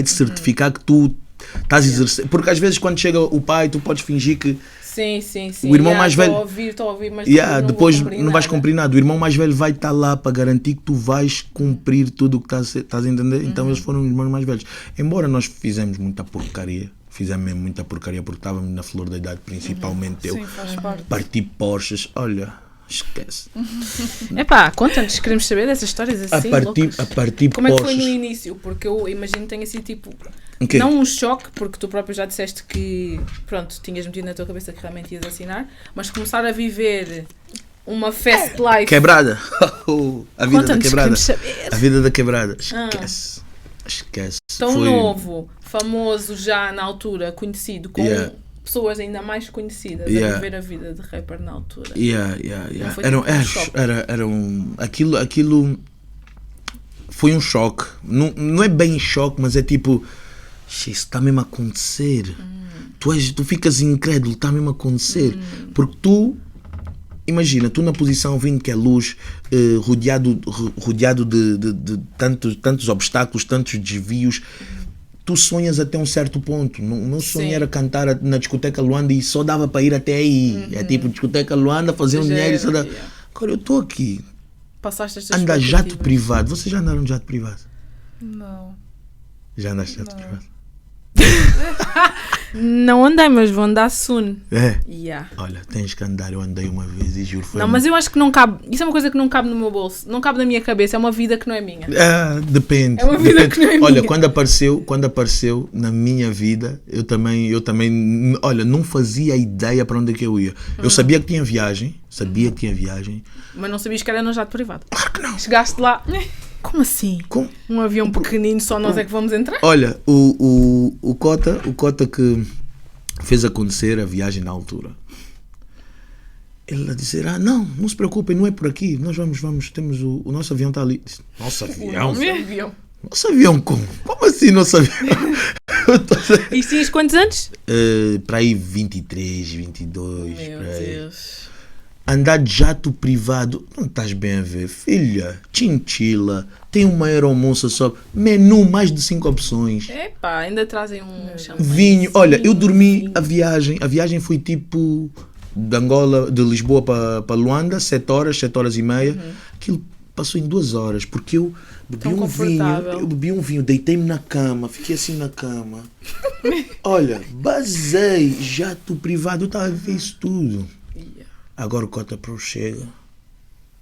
Speaker 3: te certificar que tu estás a exercer, porque às vezes quando chega o pai tu podes fingir que
Speaker 2: sim.
Speaker 3: O irmão mais velho
Speaker 2: estou a ouvir, mas
Speaker 3: depois não vais cumprir nada. O irmão mais velho vai estar lá para garantir que tu vais cumprir tudo o que estás a entender. Então eles foram os irmãos mais velhos, embora nós fizemos muita porcaria porque estávamos na flor da idade, principalmente eu. Parti Porsches, olha, esquece.
Speaker 2: Conta-nos, queremos saber dessas histórias assim loucas.
Speaker 3: A partir
Speaker 2: como é que foi
Speaker 3: Porsches.
Speaker 2: no início? Porque eu imagino que tenha sido tipo,
Speaker 3: okay,
Speaker 2: não um choque, porque tu próprio já disseste que, pronto, tinhas metido na tua cabeça que realmente ias assinar, mas começar a viver uma fast life
Speaker 3: quebrada. A vida da quebrada.
Speaker 2: A
Speaker 3: vida da quebrada. Esquece.
Speaker 2: Tão novo, famoso já na altura, conhecido, com pessoas ainda mais conhecidas a viver a vida de rapper na altura. Aquilo
Speaker 3: foi um choque. Não é bem choque, mas é tipo, isso está mesmo a acontecer. Tu ficas incrédulo, está mesmo a acontecer. Porque tu, imagina, tu na posição 20 que é luz, rodeado de tantos obstáculos, tantos desvios, tu sonhas até um certo ponto. O meu sonho era cantar na discoteca Luanda e só dava para ir até aí. É tipo discoteca Luanda, fazer um dinheiro e só dava. Agora eu estou aqui.
Speaker 2: Passaste estas
Speaker 3: Anda jato privado. Vocês já andaram de jato privado?
Speaker 4: Não.
Speaker 3: Já andaste de jato privado?
Speaker 2: Não andei, mas vou andar soon.
Speaker 3: Olha, tens que andar. Eu andei uma vez e juro.
Speaker 2: Não, mas eu acho que não cabe. Isso é uma coisa que não cabe no meu bolso. Não cabe na minha cabeça. É uma vida que não é minha.
Speaker 3: Depende.
Speaker 2: É uma vida que não é minha.
Speaker 3: Olha, quando apareceu na minha vida, eu também, olha, não fazia ideia para onde é que eu ia. Eu sabia que tinha viagem.
Speaker 2: Mas não sabias que era no jato privado.
Speaker 3: Claro que não.
Speaker 2: Chegaste lá. Como assim? Um avião pequenino, só nós é que vamos entrar?
Speaker 3: Olha, o Cota que fez acontecer a viagem na altura, ele a dizer, não se preocupem, não é por aqui, nós vamos, temos o nosso avião está ali. Nosso avião? Nosso avião como? Como assim nosso avião?
Speaker 2: E tinhas quantos anos?
Speaker 3: Para aí 23, 22.
Speaker 2: Meu Deus.
Speaker 3: Andar de jato privado, não estás bem a ver, filha, chinchila, tem uma aeromoça só, menu, mais de 5 opções.
Speaker 2: Epá, ainda trazem um champanhe.
Speaker 3: Vinho, olha, eu dormi a viagem foi tipo de Angola, de Lisboa para Luanda, 7 horas e meia, aquilo passou em 2 horas, porque eu bebi um vinho, deitei-me na cama, fiquei assim na cama, olha, basei, jato privado, eu estava a ver isso tudo. Agora o Cota Pro chega,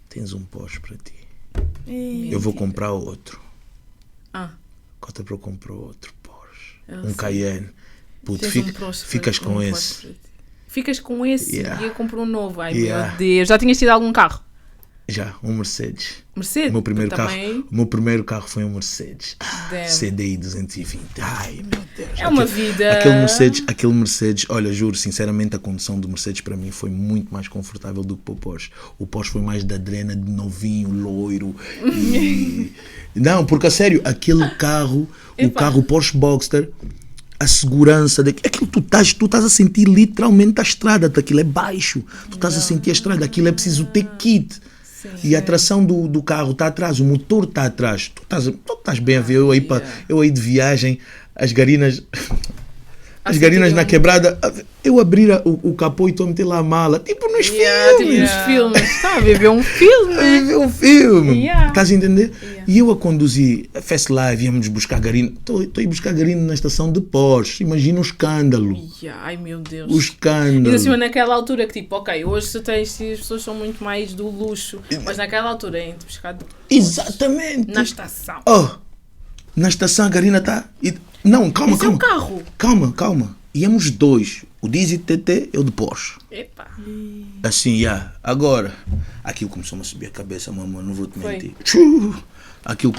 Speaker 3: tens um Porsche para ti. Eu vou comprar outro. Cota Pro comprou outro Porsche. Cayenne. Puto, ficas com esse.
Speaker 2: Ficas com esse e eu compro um novo. Ai meu Deus. Já tinhas tido algum carro?
Speaker 3: Já, um Mercedes.
Speaker 2: Mercedes?
Speaker 3: O meu primeiro carro foi um Mercedes. CDI 220. Ai, meu Deus.
Speaker 2: É uma vida.
Speaker 3: Aquele Mercedes, olha, juro, sinceramente, a condução do Mercedes para mim foi muito mais confortável do que o Porsche. O Porsche foi mais da adrena, de novinho, loiro. Não, porque a sério, aquele carro, o carro Porsche Boxster, a segurança daquilo, tu estás a sentir literalmente a estrada, aquilo é baixo. Tu estás a sentir a estrada, aquilo é preciso ter kit. E a tração do carro está atrás, o motor está atrás. Tu estás bem a ver, eu aí de viagem, as garinas na quebrada, eu abrir o capô e estou a meter lá a mala, tipo nos filmes.
Speaker 2: Está a viver um filme.
Speaker 3: Estás a entender? E eu a conduzir a Fast Live, íamos buscar garina. Estou a ir buscar garina na estação de Porsche. Imagina o escândalo.
Speaker 2: Ai meu Deus.
Speaker 3: O escândalo.
Speaker 2: E assim, naquela altura que tipo, ok, hoje as pessoas são muito mais do luxo, mas naquela altura é entre buscar
Speaker 3: exatamente.
Speaker 2: Na estação.
Speaker 3: Na estação a garina está. Não, calma.
Speaker 2: É o carro.
Speaker 3: Calma. Íamos 2. O Dizzy TT e o de Porsche.
Speaker 2: Epa.
Speaker 3: Assim, agora. Aquilo começou-me a subir a cabeça, mamãe, não vou te mentir. Aquilo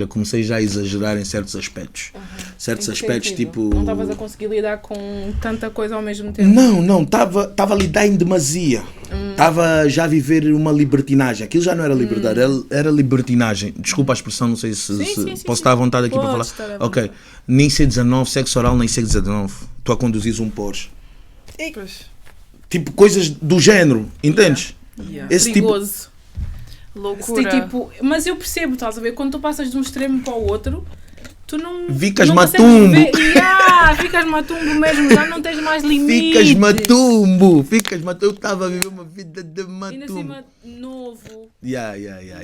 Speaker 3: comecei já a exagerar em certos aspectos. Certos aspectos, tipo...
Speaker 2: Não estavas a conseguir lidar com tanta coisa ao mesmo tempo?
Speaker 3: Não, estava a lidar em demasia. Estava já a viver uma libertinagem. Aquilo já não era liberdade, era libertinagem. Desculpa a expressão, não sei se posso estar à vontade aqui para falar. Ok, nem C19, sexo oral, nem C19. Tu a conduzires um Porsche. Tipo, coisas do género, entendes? Esse
Speaker 2: perigoso.
Speaker 3: Tipo...
Speaker 4: Loucura.
Speaker 2: Mas eu percebo, estás a ver? Quando tu passas de um extremo para o outro, tu não...
Speaker 3: Ficas matumbo.
Speaker 2: Ficas matumbo mesmo, já não tens mais limite.
Speaker 3: Ficas matumbo. Eu estava a viver uma vida de matumbo.
Speaker 2: Ainda cima, novo.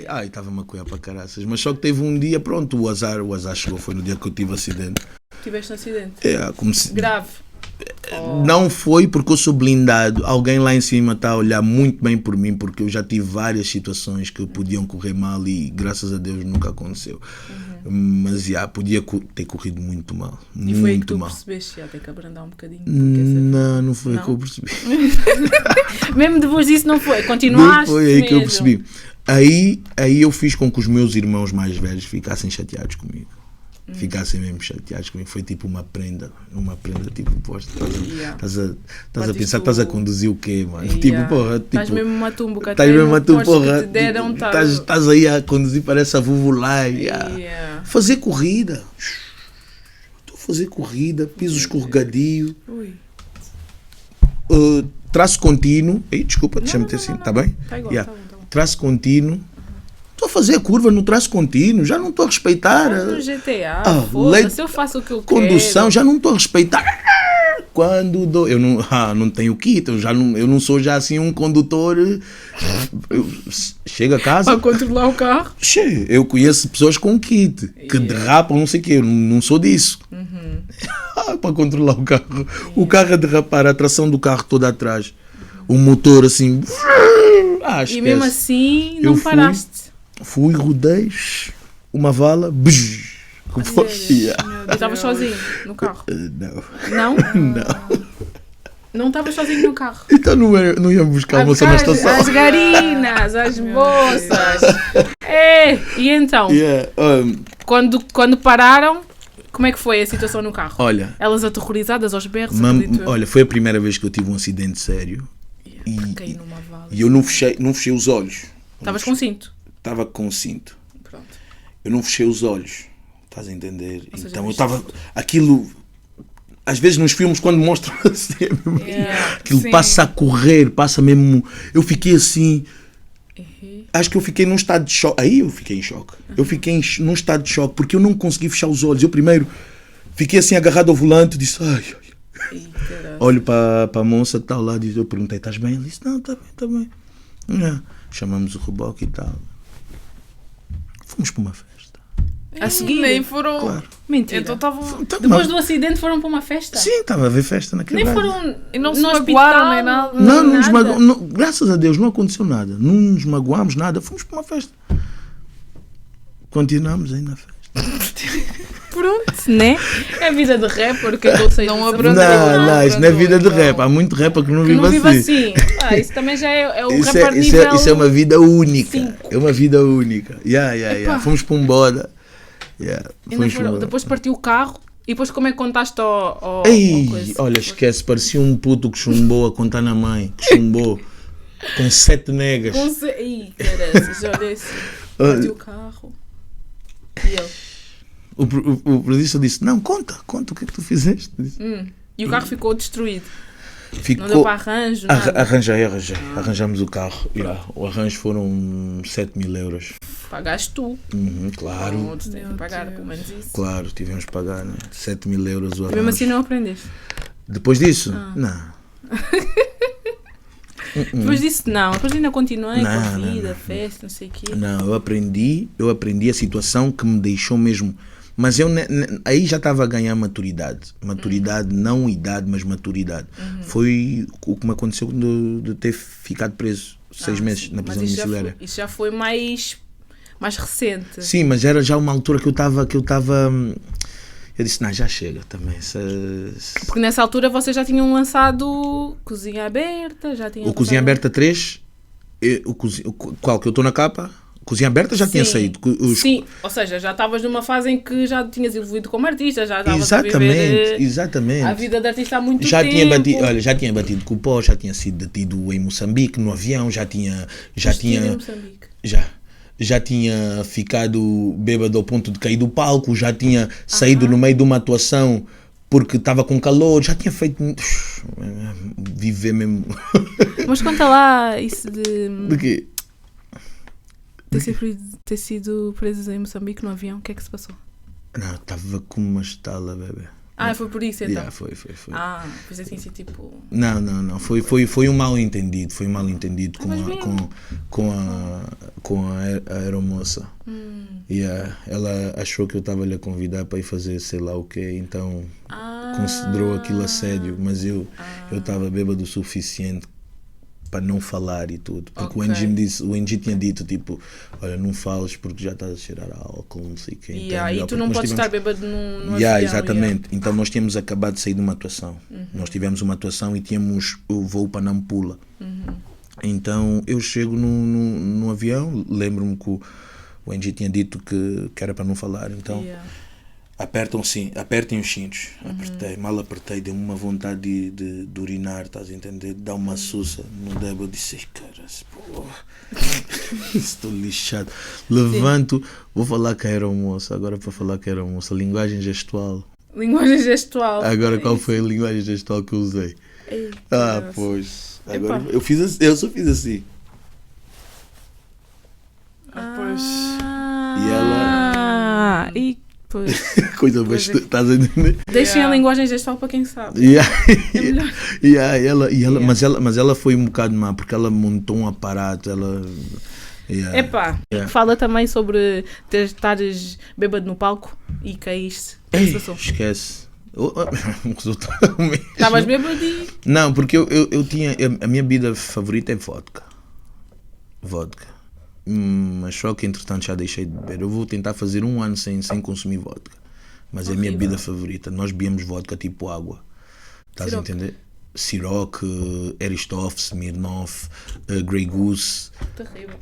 Speaker 3: Ai, estava maconha para caraças. Mas só que teve um dia, pronto, o azar chegou, foi no dia que eu tive acidente.
Speaker 2: Tiveste um acidente?
Speaker 3: Grave. Não foi porque eu sou blindado. Alguém lá em cima está a olhar muito bem por mim, porque eu já tive várias situações que podiam correr mal e graças a Deus nunca aconteceu. Mas podia ter corrido muito mal.
Speaker 2: E foi aí que tu percebeste, já tem que abrandar um bocadinho.
Speaker 3: Não foi aí que eu percebi.
Speaker 2: Mesmo depois disso não foi? Continuaste?
Speaker 3: Não foi aí que eu percebi. Aí eu fiz com que os meus irmãos mais velhos ficassem chateados comigo. Ficassem mesmo chateados comigo. Foi tipo uma prenda tipo, poxa, estás a pensar, estás a conduzir o quê, mano? Tipo, porra,
Speaker 2: estás mesmo matumbo,
Speaker 3: estás mesmo matumbo, porra. Estás aí a conduzir para essa vuvulai. Fazer corrida. Estou a fazer corrida, piso escorregadio. Traço contínuo. Desculpa, deixa-me ter assim, está bem?
Speaker 2: Tá igual, tá bom.
Speaker 3: Traço contínuo. Estou a fazer a curva no traço contínuo, já não estou a respeitar.
Speaker 2: No GTA, foda-se, eu faço o que eu quero.
Speaker 3: Condução, já não estou a respeitar. Quando dou. Eu não tenho kit, eu não sou já assim um condutor. Chego a casa.
Speaker 2: Para controlar o carro?
Speaker 3: Eu conheço pessoas com kit que derrapam, não sei o quê, eu não sou disso. Para controlar o carro. O carro a derrapar, a tração do carro toda atrás. O motor assim.
Speaker 2: E mesmo assim não paraste.
Speaker 3: Fui, rodei, uma vala,
Speaker 2: Eu estava sozinho no carro?
Speaker 3: Não?
Speaker 2: Não estava sozinho no carro?
Speaker 3: Então não ia buscar a moça na estação?
Speaker 2: As garinas, as moças. E então? Quando pararam, como é que foi a situação no carro?
Speaker 3: Olha,
Speaker 2: elas aterrorizadas aos berros?
Speaker 3: Olha, foi a primeira vez que eu tive um acidente sério.
Speaker 2: Caí numa vala.
Speaker 3: E eu não fechei os olhos.
Speaker 2: Estavas com cinto?
Speaker 3: Estava com cinto.
Speaker 2: Pronto.
Speaker 3: eu não fechei os olhos. Estás a entender? Então eu estava... Aquilo... Às vezes nos filmes quando mostram assim, aquilo passa a correr, passa mesmo... Eu fiquei assim... Acho que eu fiquei num estado de choque. Aí eu fiquei em choque. Eu fiquei num estado de choque porque eu não consegui fechar os olhos. Eu primeiro fiquei assim agarrado ao volante e disse... Olho para a moça que está ao lado e eu perguntei, estás bem? Ele disse, não, está bem. Chamamos o reboque e tal. Fomos para uma festa.
Speaker 2: A seguir?
Speaker 4: Nem foram...
Speaker 3: Claro.
Speaker 2: Mentira.
Speaker 4: Então estavam...
Speaker 2: Depois do acidente foram para uma festa?
Speaker 3: Sim, estava a ver festa naquele
Speaker 2: Nem
Speaker 3: baile.
Speaker 2: foram
Speaker 4: E não se
Speaker 2: no
Speaker 4: magoaram
Speaker 2: hospital?
Speaker 4: nem nada?
Speaker 3: Não nos
Speaker 2: nada.
Speaker 3: magoamos. Graças a Deus não aconteceu nada. Não nos magoámos nada. Fomos para uma festa. Continuamos aí na festa.
Speaker 2: Pronto, né? É a vida de rapper, que eu sei.
Speaker 4: Não
Speaker 2: disso.
Speaker 4: abrandou.
Speaker 3: Não, isso não é vida de
Speaker 4: Então.
Speaker 3: rap. Há muito rapper que não
Speaker 2: Que
Speaker 3: vive
Speaker 2: não vive
Speaker 3: assim.
Speaker 2: assim. Isso também já é o
Speaker 3: Isso
Speaker 2: rapper
Speaker 3: é,
Speaker 2: nível...
Speaker 3: isso é uma vida única.
Speaker 2: 5.
Speaker 3: É uma vida única. Fomos para um boda.
Speaker 2: Ainda foram- depois partiu o carro e depois como é que contaste ao
Speaker 3: Ei,
Speaker 2: coisa?
Speaker 3: olha, esquece. Parecia um puto que chumbou a contar na mãe. Que chumbou. Com 7 negas.
Speaker 2: Ih, caraças, olha assim. Partiu o carro. E ele?
Speaker 3: O produtor disse, não, conta o que é que tu fizeste. Disse,
Speaker 2: E o carro ficou destruído.
Speaker 3: ficou...
Speaker 2: Não deu para arranjo, nada.
Speaker 3: Arranjamos o carro. O arranjo foram 7.000 euros.
Speaker 2: Pagaste tu.
Speaker 3: Claro,
Speaker 2: Outros têm que pagar, pelo menos isso.
Speaker 3: claro, tivemos que pagar, né? 7.000 euros o
Speaker 2: E
Speaker 3: arranjo.
Speaker 2: mesmo assim não aprendeste.
Speaker 3: Depois disso? Não.
Speaker 2: Depois disso não. Depois ainda continuei com a
Speaker 3: Não,
Speaker 2: vida,
Speaker 3: não.
Speaker 2: festa, não sei o quê.
Speaker 3: Não, eu aprendi a situação que me deixou mesmo. Mas eu aí já estava a ganhar maturidade. Maturidade, não idade, mas maturidade. Foi o que me aconteceu de ter ficado preso 6 meses na prisão domiciliária.
Speaker 2: Isso já foi mais recente.
Speaker 3: Sim, mas era já uma altura que eu estava. Eu disse, não, já chega também.
Speaker 2: Porque nessa altura vocês já tinham lançado Cozinha Aberta, já tinham
Speaker 3: O Cozinha
Speaker 2: lançado-
Speaker 3: Aberta 3, qual que eu estou na capa? Cozinha Aberta já tinha
Speaker 2: Sim.
Speaker 3: saído.
Speaker 2: Sim, ou seja, já estavas numa fase em que já tinhas evoluído como artista, já estavas a viver
Speaker 3: Exatamente.
Speaker 2: a vida de artista há muito
Speaker 3: Já
Speaker 2: tempo.
Speaker 3: já tinha batido com o pó, já tinha sido detido em Moçambique, no avião, já tinha
Speaker 2: Em Moçambique.
Speaker 3: já tinha ficado bêbado ao ponto de cair do palco, já tinha saído no meio de uma atuação porque estava com calor, já tinha feito viver mesmo.
Speaker 2: Mas conta lá isso de
Speaker 3: De quê?
Speaker 2: ter sido preso em Moçambique no avião, o que é que se passou?
Speaker 3: Não, estava com uma estala, bebê.
Speaker 2: Foi por isso então?
Speaker 3: Foi.
Speaker 2: Pois assim, tipo...
Speaker 3: Não. Foi um mal entendido. Foi um mal entendido com a aeromoça. Ela achou que eu estava a convidar para ir fazer sei lá o quê, então considerou aquilo assédio, mas eu estava bêbado o suficiente para não falar e tudo. Porque o Engie tinha dito, tipo, olha, não fales porque já estás a cheirar a álcool, não sei o quê. Então,
Speaker 2: E tu não podes estar bêbado no avião.
Speaker 3: Exatamente. Então nós tínhamos acabado de sair de uma atuação. Nós tivemos uma atuação e tínhamos o voo para Nampula. Então eu chego no avião, lembro-me que o Engie tinha dito que era para não falar, então apertem os cintos. Mal apertei, deu-me uma vontade de urinar, estás a entender? De dar uma sussa no debo, eu disse, cara, estou lixado. Levanto, vou falar que era moça, agora para falar que era moça, linguagem gestual.
Speaker 2: Linguagem gestual.
Speaker 3: Agora qual foi a linguagem gestual que eu usei? Pois. Agora eu só fiz assim.
Speaker 4: Pois.
Speaker 3: E ela.
Speaker 2: Pois.
Speaker 3: Coisa besta, estás a entender?
Speaker 2: Deixem a linguagem gestual para quem sabe.
Speaker 3: Mas ela foi um bocado má porque ela montou um aparato.
Speaker 2: Fala também sobre estares bêbado no palco e caíste. O que se passou?
Speaker 3: Esquece.
Speaker 2: Estavas bêbado e...
Speaker 3: Não, porque eu tinha... A minha bebida favorita é vodka. Mas só que entretanto já deixei de beber. Eu vou tentar fazer 1 ano sem consumir vodka. Mas é a minha bebida favorita. Nós bebemos vodka tipo água. Estás a entender? Ciroc, Eristoff, Smirnoff, Grey Goose.
Speaker 2: Terrível.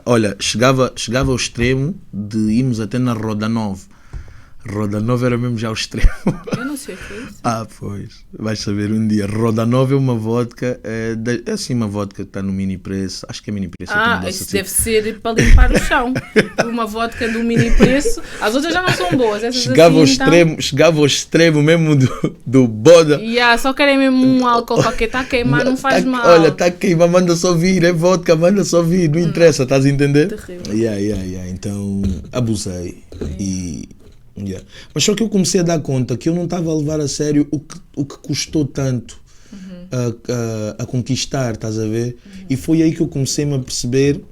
Speaker 3: Olha, chegava ao extremo de irmos até na Rodanov. Roda Nova era mesmo já o extremo.
Speaker 2: Eu não sei o que é isso.
Speaker 3: Pois. Vais saber um dia. Roda Nova é uma vodka. É assim uma vodka que está no mini preço. Acho que é mini preço.
Speaker 2: Isso assim. Deve ser para limpar o chão. Uma vodka do mini preço. As outras já não são boas. Essas
Speaker 3: chegava,
Speaker 2: assim,
Speaker 3: chegava ao extremo mesmo do boda.
Speaker 2: Só querem mesmo um álcool qualquer. Está a queimar, não faz mal.
Speaker 3: Olha, está a queimar, manda só vir. É vodka, manda só vir. Não interessa, estás a entender?
Speaker 2: Terrível.
Speaker 3: Então, abusei. Mas só que eu comecei a dar conta que eu não estava a levar a sério o que custou tanto a conquistar, estás a ver? E foi aí que eu comecei-me a perceber,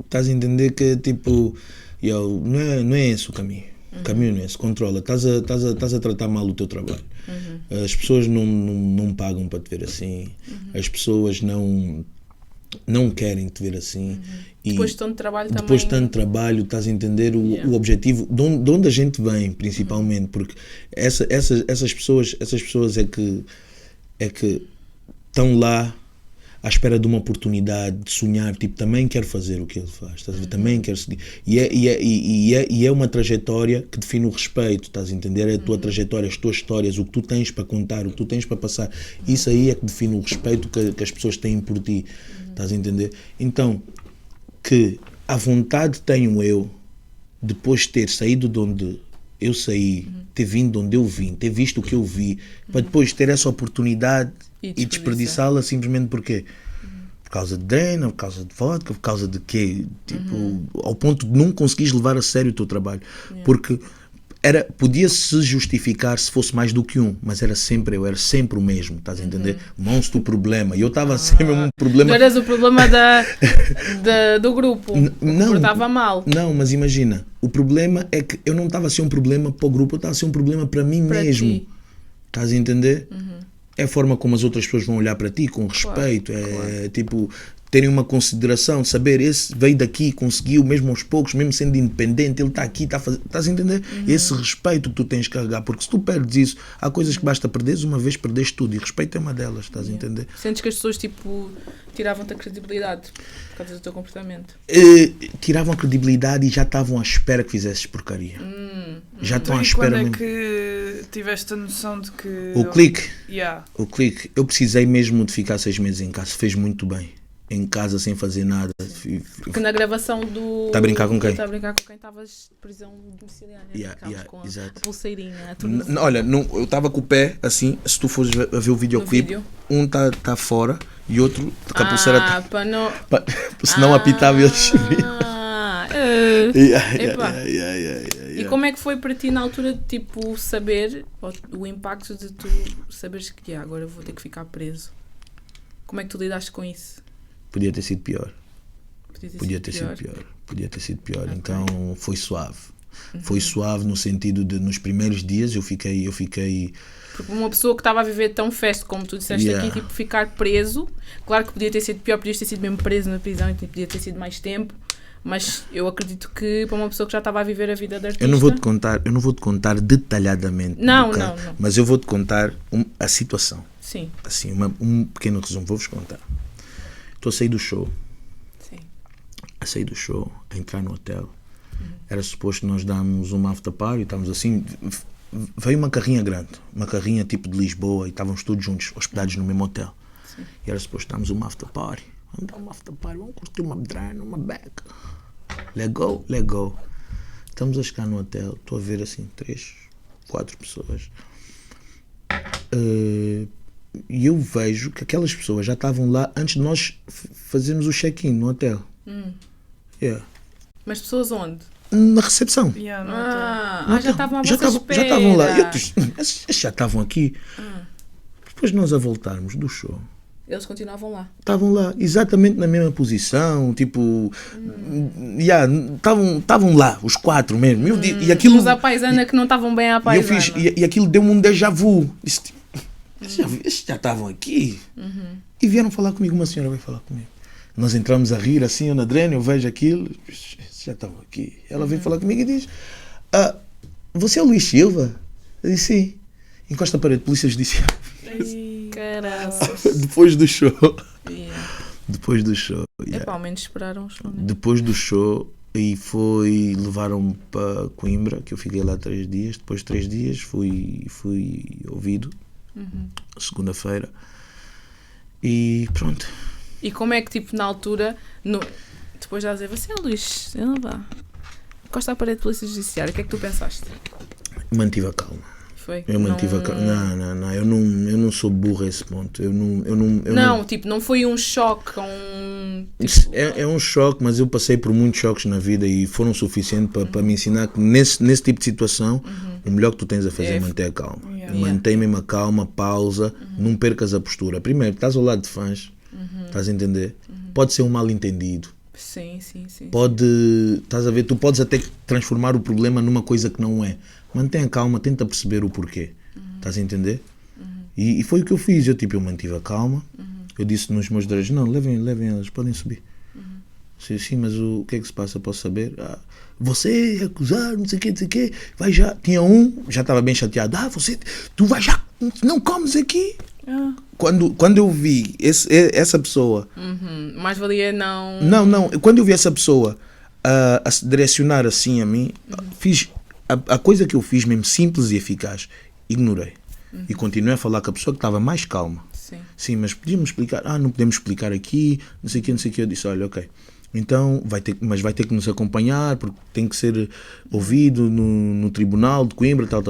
Speaker 3: estás a entender que tipo, não é esse o caminho. O caminho não é esse, controla, estás a tratar mal o teu trabalho. As pessoas não pagam para te ver assim, as pessoas não querem te ver assim. E
Speaker 2: depois de tanto trabalho também.
Speaker 3: Depois de tanto trabalho, estás a entender o objetivo, de onde a gente vem, principalmente, porque essas pessoas é que estão lá à espera de uma oportunidade de sonhar, tipo, também quero fazer o que ele faz, estás a ver? Também quero seguir. E é uma trajetória que define o respeito, estás a entender? É a tua trajetória, as tuas histórias, o que tu tens para contar, o que tu tens para passar. Isso aí é que define o respeito que as pessoas têm por ti, estás a entender? Então, que a vontade tenho eu, depois de ter saído de onde eu saí, ter vindo de onde eu vim, ter visto o que eu vi, para depois ter essa oportunidade e desperdiçá-la simplesmente porque por causa de drena, por causa de vodka, por causa de quê? Tipo, ao ponto de não conseguires levar a sério o teu trabalho. Porque podia-se justificar se fosse mais do que um, mas era sempre o mesmo, estás a entender? Monstro o problema. E eu estava sempre um problema.
Speaker 2: Tu eras o problema do grupo. Não. Portava mal.
Speaker 3: Não, mas imagina, o problema é que eu não estava a ser um problema para o grupo, eu estava a ser um problema para mim mesmo.
Speaker 2: Ti.
Speaker 3: Estás a entender? É a forma como as outras pessoas vão olhar para ti, com respeito. Claro. Tipo, terem uma consideração, saber, esse veio daqui, conseguiu, mesmo aos poucos, mesmo sendo independente, ele está aqui, está a fazer. Estás a entender? Esse respeito que tu tens que carregar, porque se tu perdes isso, há coisas que basta perderes uma vez, perdes tudo, e respeito é uma delas, estás a entender?
Speaker 2: Sentes que as pessoas, tipo, tiravam-te a credibilidade por causa do teu comportamento?
Speaker 3: Tiravam a credibilidade e já estavam à espera que fizesses porcaria. Já estão à espera mesmo.
Speaker 4: Quando é que tiveste a noção de que...
Speaker 3: O clique. Eu precisei mesmo de ficar 6 meses em casa, fez muito bem. Em casa sem fazer nada.
Speaker 2: Porque na gravação do...
Speaker 3: Está a brincar com quem?
Speaker 2: Está a brincar com quem estavas prisão domiciliária. Com a pulseirinha.
Speaker 3: Olha, eu estava com o pé assim, se tu fores a ver o videoclipe, um está fora e outro com a pulseira está...
Speaker 2: Não...
Speaker 3: senão apitava e eles...
Speaker 2: E como é que foi para ti na altura, tipo, saber o impacto de tu saberes que agora vou ter que ficar preso? Como é que tu lidaste com isso?
Speaker 3: Podia ter sido pior. Podia ter sido pior. Okay. Então foi suave. Foi suave no sentido de nos primeiros dias eu fiquei...
Speaker 2: Porque uma pessoa que estava a viver tão festa como tu disseste aqui, tipo, ficar preso, claro que podia ter sido pior, podias ter sido mesmo preso na prisão e podia ter sido mais tempo, mas eu acredito que para uma pessoa que já estava a viver a vida de artista...
Speaker 3: Eu não vou te contar detalhadamente.
Speaker 2: Não.
Speaker 3: Mas eu vou te contar a situação.
Speaker 2: Sim.
Speaker 3: Assim, um pequeno resumo, vou-vos contar. Estou a sair do show.
Speaker 2: Sim.
Speaker 3: A sair do show, a entrar no hotel. Era suposto nós darmos uma after party, estávamos assim... Veio uma carrinha grande, uma carrinha tipo de Lisboa, e estávamos todos juntos, hospedados no mesmo hotel.
Speaker 2: Sim.
Speaker 3: E era suposto darmos uma after party. Vamos dar uma after party, vamos curtir uma drana, uma beca. Let go. Estamos a chegar no hotel, estou a ver assim 3, 4 pessoas. E eu vejo que aquelas pessoas já estavam lá antes de nós fazermos o check-in no hotel.
Speaker 2: Mas pessoas onde?
Speaker 3: Na recepção.
Speaker 2: Já estavam à vossa espera.
Speaker 3: Já estavam lá. Esses já estavam aqui. Depois nós a voltarmos do show.
Speaker 2: Eles continuavam lá.
Speaker 3: Estavam lá, exatamente na mesma posição, tipo... Estavam lá, os 4 mesmo. E aquilo,
Speaker 2: os à paisana que não estavam bem à paisana.
Speaker 3: E aquilo deu-me um déjà vu. Esses já estavam aqui. E vieram falar comigo, uma senhora veio falar comigo. Nós entramos a rir assim, eu na drena, eu vejo aquilo, já estavam aqui. Ela veio falar comigo e diz, você é o Luís Silva? Eu disse, sim. Encosta a parede, polícia judicial. Depois do show. Depois do show.
Speaker 2: Ao menos esperaram o show, né?
Speaker 3: Depois do show, E levaram-me para Coimbra, que eu fiquei lá 3 dias. Depois de 3 dias fui ouvido, segunda-feira. E pronto.
Speaker 2: E como é que, tipo, na altura, depois já dizer, você é Luís, ele não vá. Encosta à parede de polícia judiciária, o que é que tu pensaste?
Speaker 3: Mantive a calma.
Speaker 2: Foi?
Speaker 3: Eu mantive a calma. Não, eu não sou burro a esse ponto.
Speaker 2: Tipo, não foi um choque, tipo...
Speaker 3: É um choque, mas eu passei por muitos choques na vida e foram suficientes para me ensinar que nesse tipo de situação o melhor que tu tens a fazer é manter a calma. Mantém mesmo a calma, pausa, não percas a postura. Primeiro, estás ao lado de fãs, estás a entender? Pode ser um mal entendido.
Speaker 2: Sim.
Speaker 3: Estás a ver? Tu podes até transformar o problema numa coisa que não é. Mantém a calma, tenta perceber o porquê. Estás a entender? E foi o que eu fiz. Eu mantive a calma. Eu disse nos meus direitos, não, levem elas, podem subir. Sim, mas o que é que se passa? Posso saber? Você é acusado, não sei o quê. Vai já. Tinha já estava bem chateado. Tu vai já, não comes aqui. Quando eu vi essa pessoa...
Speaker 2: Mais valia não...
Speaker 3: Não, quando eu vi essa pessoa a se direcionar assim a mim, fiz... A coisa que eu fiz mesmo simples e eficaz, ignorei. E continuei a falar com a pessoa que estava mais calma. Sim, mas podíamos explicar. Não podemos explicar aqui, não sei o que. Eu disse, olha, ok. Então, vai ter que nos acompanhar, porque tem que ser ouvido no tribunal de Coimbra, tal.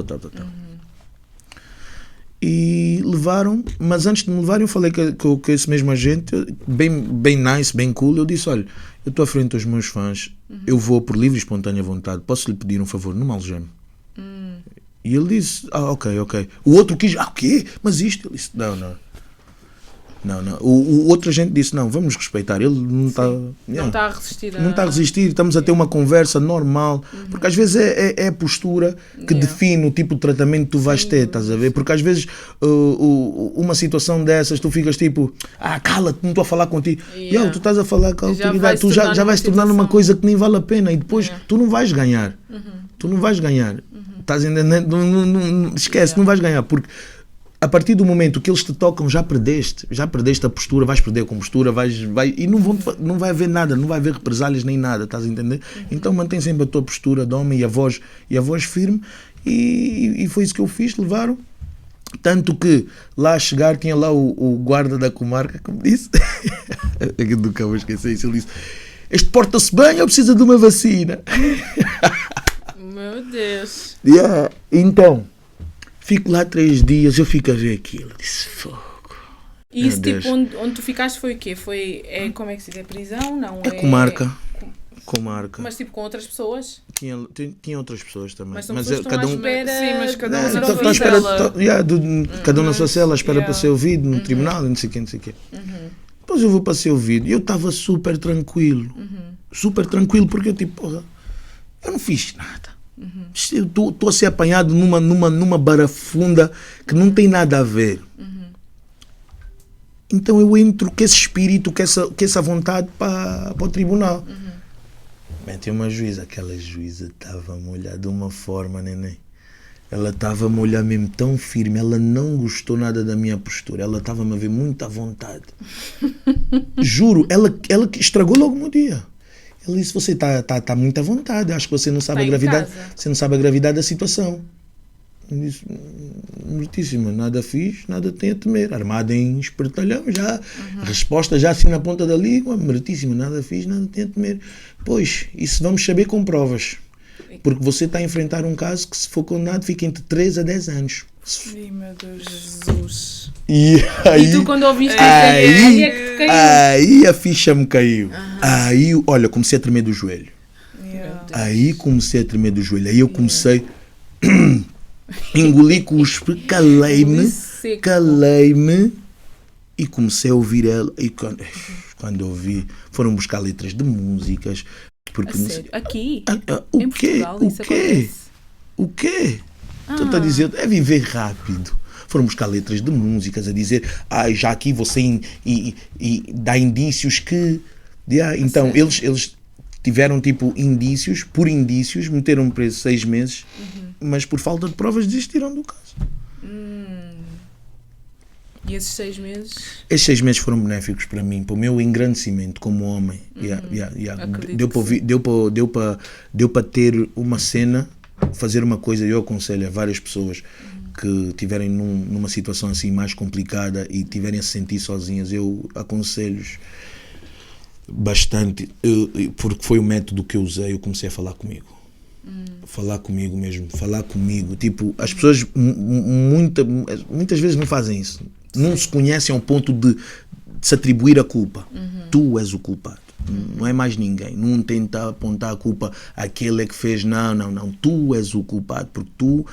Speaker 3: E levaram, mas antes de me levarem eu falei com esse mesmo agente, bem nice, bem cool. Eu disse, olha, eu estou à frente dos meus fãs, eu vou por livre e espontânea vontade, posso lhe pedir um favor, não me algeme. E ele disse, ok. O outro quis, o quê? Mas isto? Ele disse, não. O outro agente disse, não, vamos respeitar. Ele não está...
Speaker 2: Não está a resistir.
Speaker 3: Não está a resistir, estamos a ter uma conversa normal. Porque às vezes é a postura que define o tipo de tratamento que tu vais ter, estás a ver? Porque às vezes uma situação dessas, tu ficas tipo, cala-te, não estou a falar contigo. Tu estás a falar com a autoridade, tu já vais se tornar numa coisa que nem vale a pena. E depois tu não vais ganhar. Tu não vais ganhar. Estás entendendo? Esquece, não vais ganhar. Porque a partir do momento que eles te tocam, já perdeste a postura, vais perder a compostura, e não vai haver nada, não vai haver represálias nem nada, estás a entender? Então mantém sempre a tua postura de homem e a voz firme, e foi isso que eu fiz, levaram. Tanto que lá a chegar tinha lá o guarda da comarca, como disse, eu nunca vou esquecer isso, ele disse, este porta-se bem ou precisa de uma vacina?
Speaker 2: Meu Deus.
Speaker 3: Então, fico lá 3 dias, eu fico a ver aquilo. Disse, fogo.
Speaker 2: E isso, tipo, onde tu ficaste foi o quê? Como é que se diz? É prisão? Não,
Speaker 3: é comarca. Comarca.
Speaker 2: Mas tipo com outras pessoas?
Speaker 3: Tinha outras pessoas também.
Speaker 2: Mas cada um...
Speaker 4: Sim, mas cada um na sua cela.
Speaker 3: Cada um na sua cela, espera para ser ouvido no tribunal, não sei o quê. Depois eu vou para ser ouvido e eu estava super tranquilo. Super tranquilo, porque eu não fiz nada. Estou a ser apanhado numa barafunda que não tem nada a ver. Então eu entro com esse espírito, com essa vontade para o tribunal. Tem uma juíza, aquela juíza estava a me olhar de uma forma, neném. Ela estava a me olhar mesmo tão firme, ela não gostou nada da minha postura, ela estava-me a ver muito à vontade. Juro, ela estragou logo o meu dia. Ele disse, você está muito à vontade, acho que você não sabe a gravidade da situação. Eu disse, muitíssima, nada fiz, nada tenho a temer. Armado em espertalhão já, resposta já assim na ponta da língua, meritíssima, nada fiz, nada tenho a temer. Pois, isso vamos saber com provas. Porque você está a enfrentar um caso que, se for condenado, fica entre 3 a 10 anos.
Speaker 4: Ai, meu Deus, Jesus.
Speaker 3: E
Speaker 2: tu quando ouviste
Speaker 3: aí a ficha me caiu. Aí, olha, comecei a tremer do joelho. Aí comecei a tremer do joelho. Aí eu comecei... engoli cuspe, calei-me e comecei a ouvir ela. E quando eu ouvi, foram buscar letras de músicas. Porque
Speaker 2: aqui?
Speaker 3: O quê? O quê? Tu a dizer, é viver rápido. Foram buscar letras de músicas a dizer, já aqui você e dá indícios que... então, eles tiveram tipo indícios, por indícios, meteram-me preso 6 meses, mas por falta de provas desistiram do caso.
Speaker 2: E esses 6 meses?
Speaker 3: Esses 6 meses foram benéficos para mim, para o meu engrandecimento como homem. Deu para ter uma cena, fazer uma coisa. Eu aconselho a várias pessoas que estiverem numa situação assim mais complicada e tiverem a se sentir sozinhas. Eu aconselho-os bastante, porque foi o método que eu usei. Eu comecei a falar comigo. Falar comigo mesmo, falar comigo. Tipo, as pessoas muitas vezes não fazem isso. Não se conhecem ao ponto de se atribuir a culpa. Tu és o culpado. Não é mais ninguém. Não tenta apontar a culpa àquele que fez. Não. Tu és o culpado, porque tu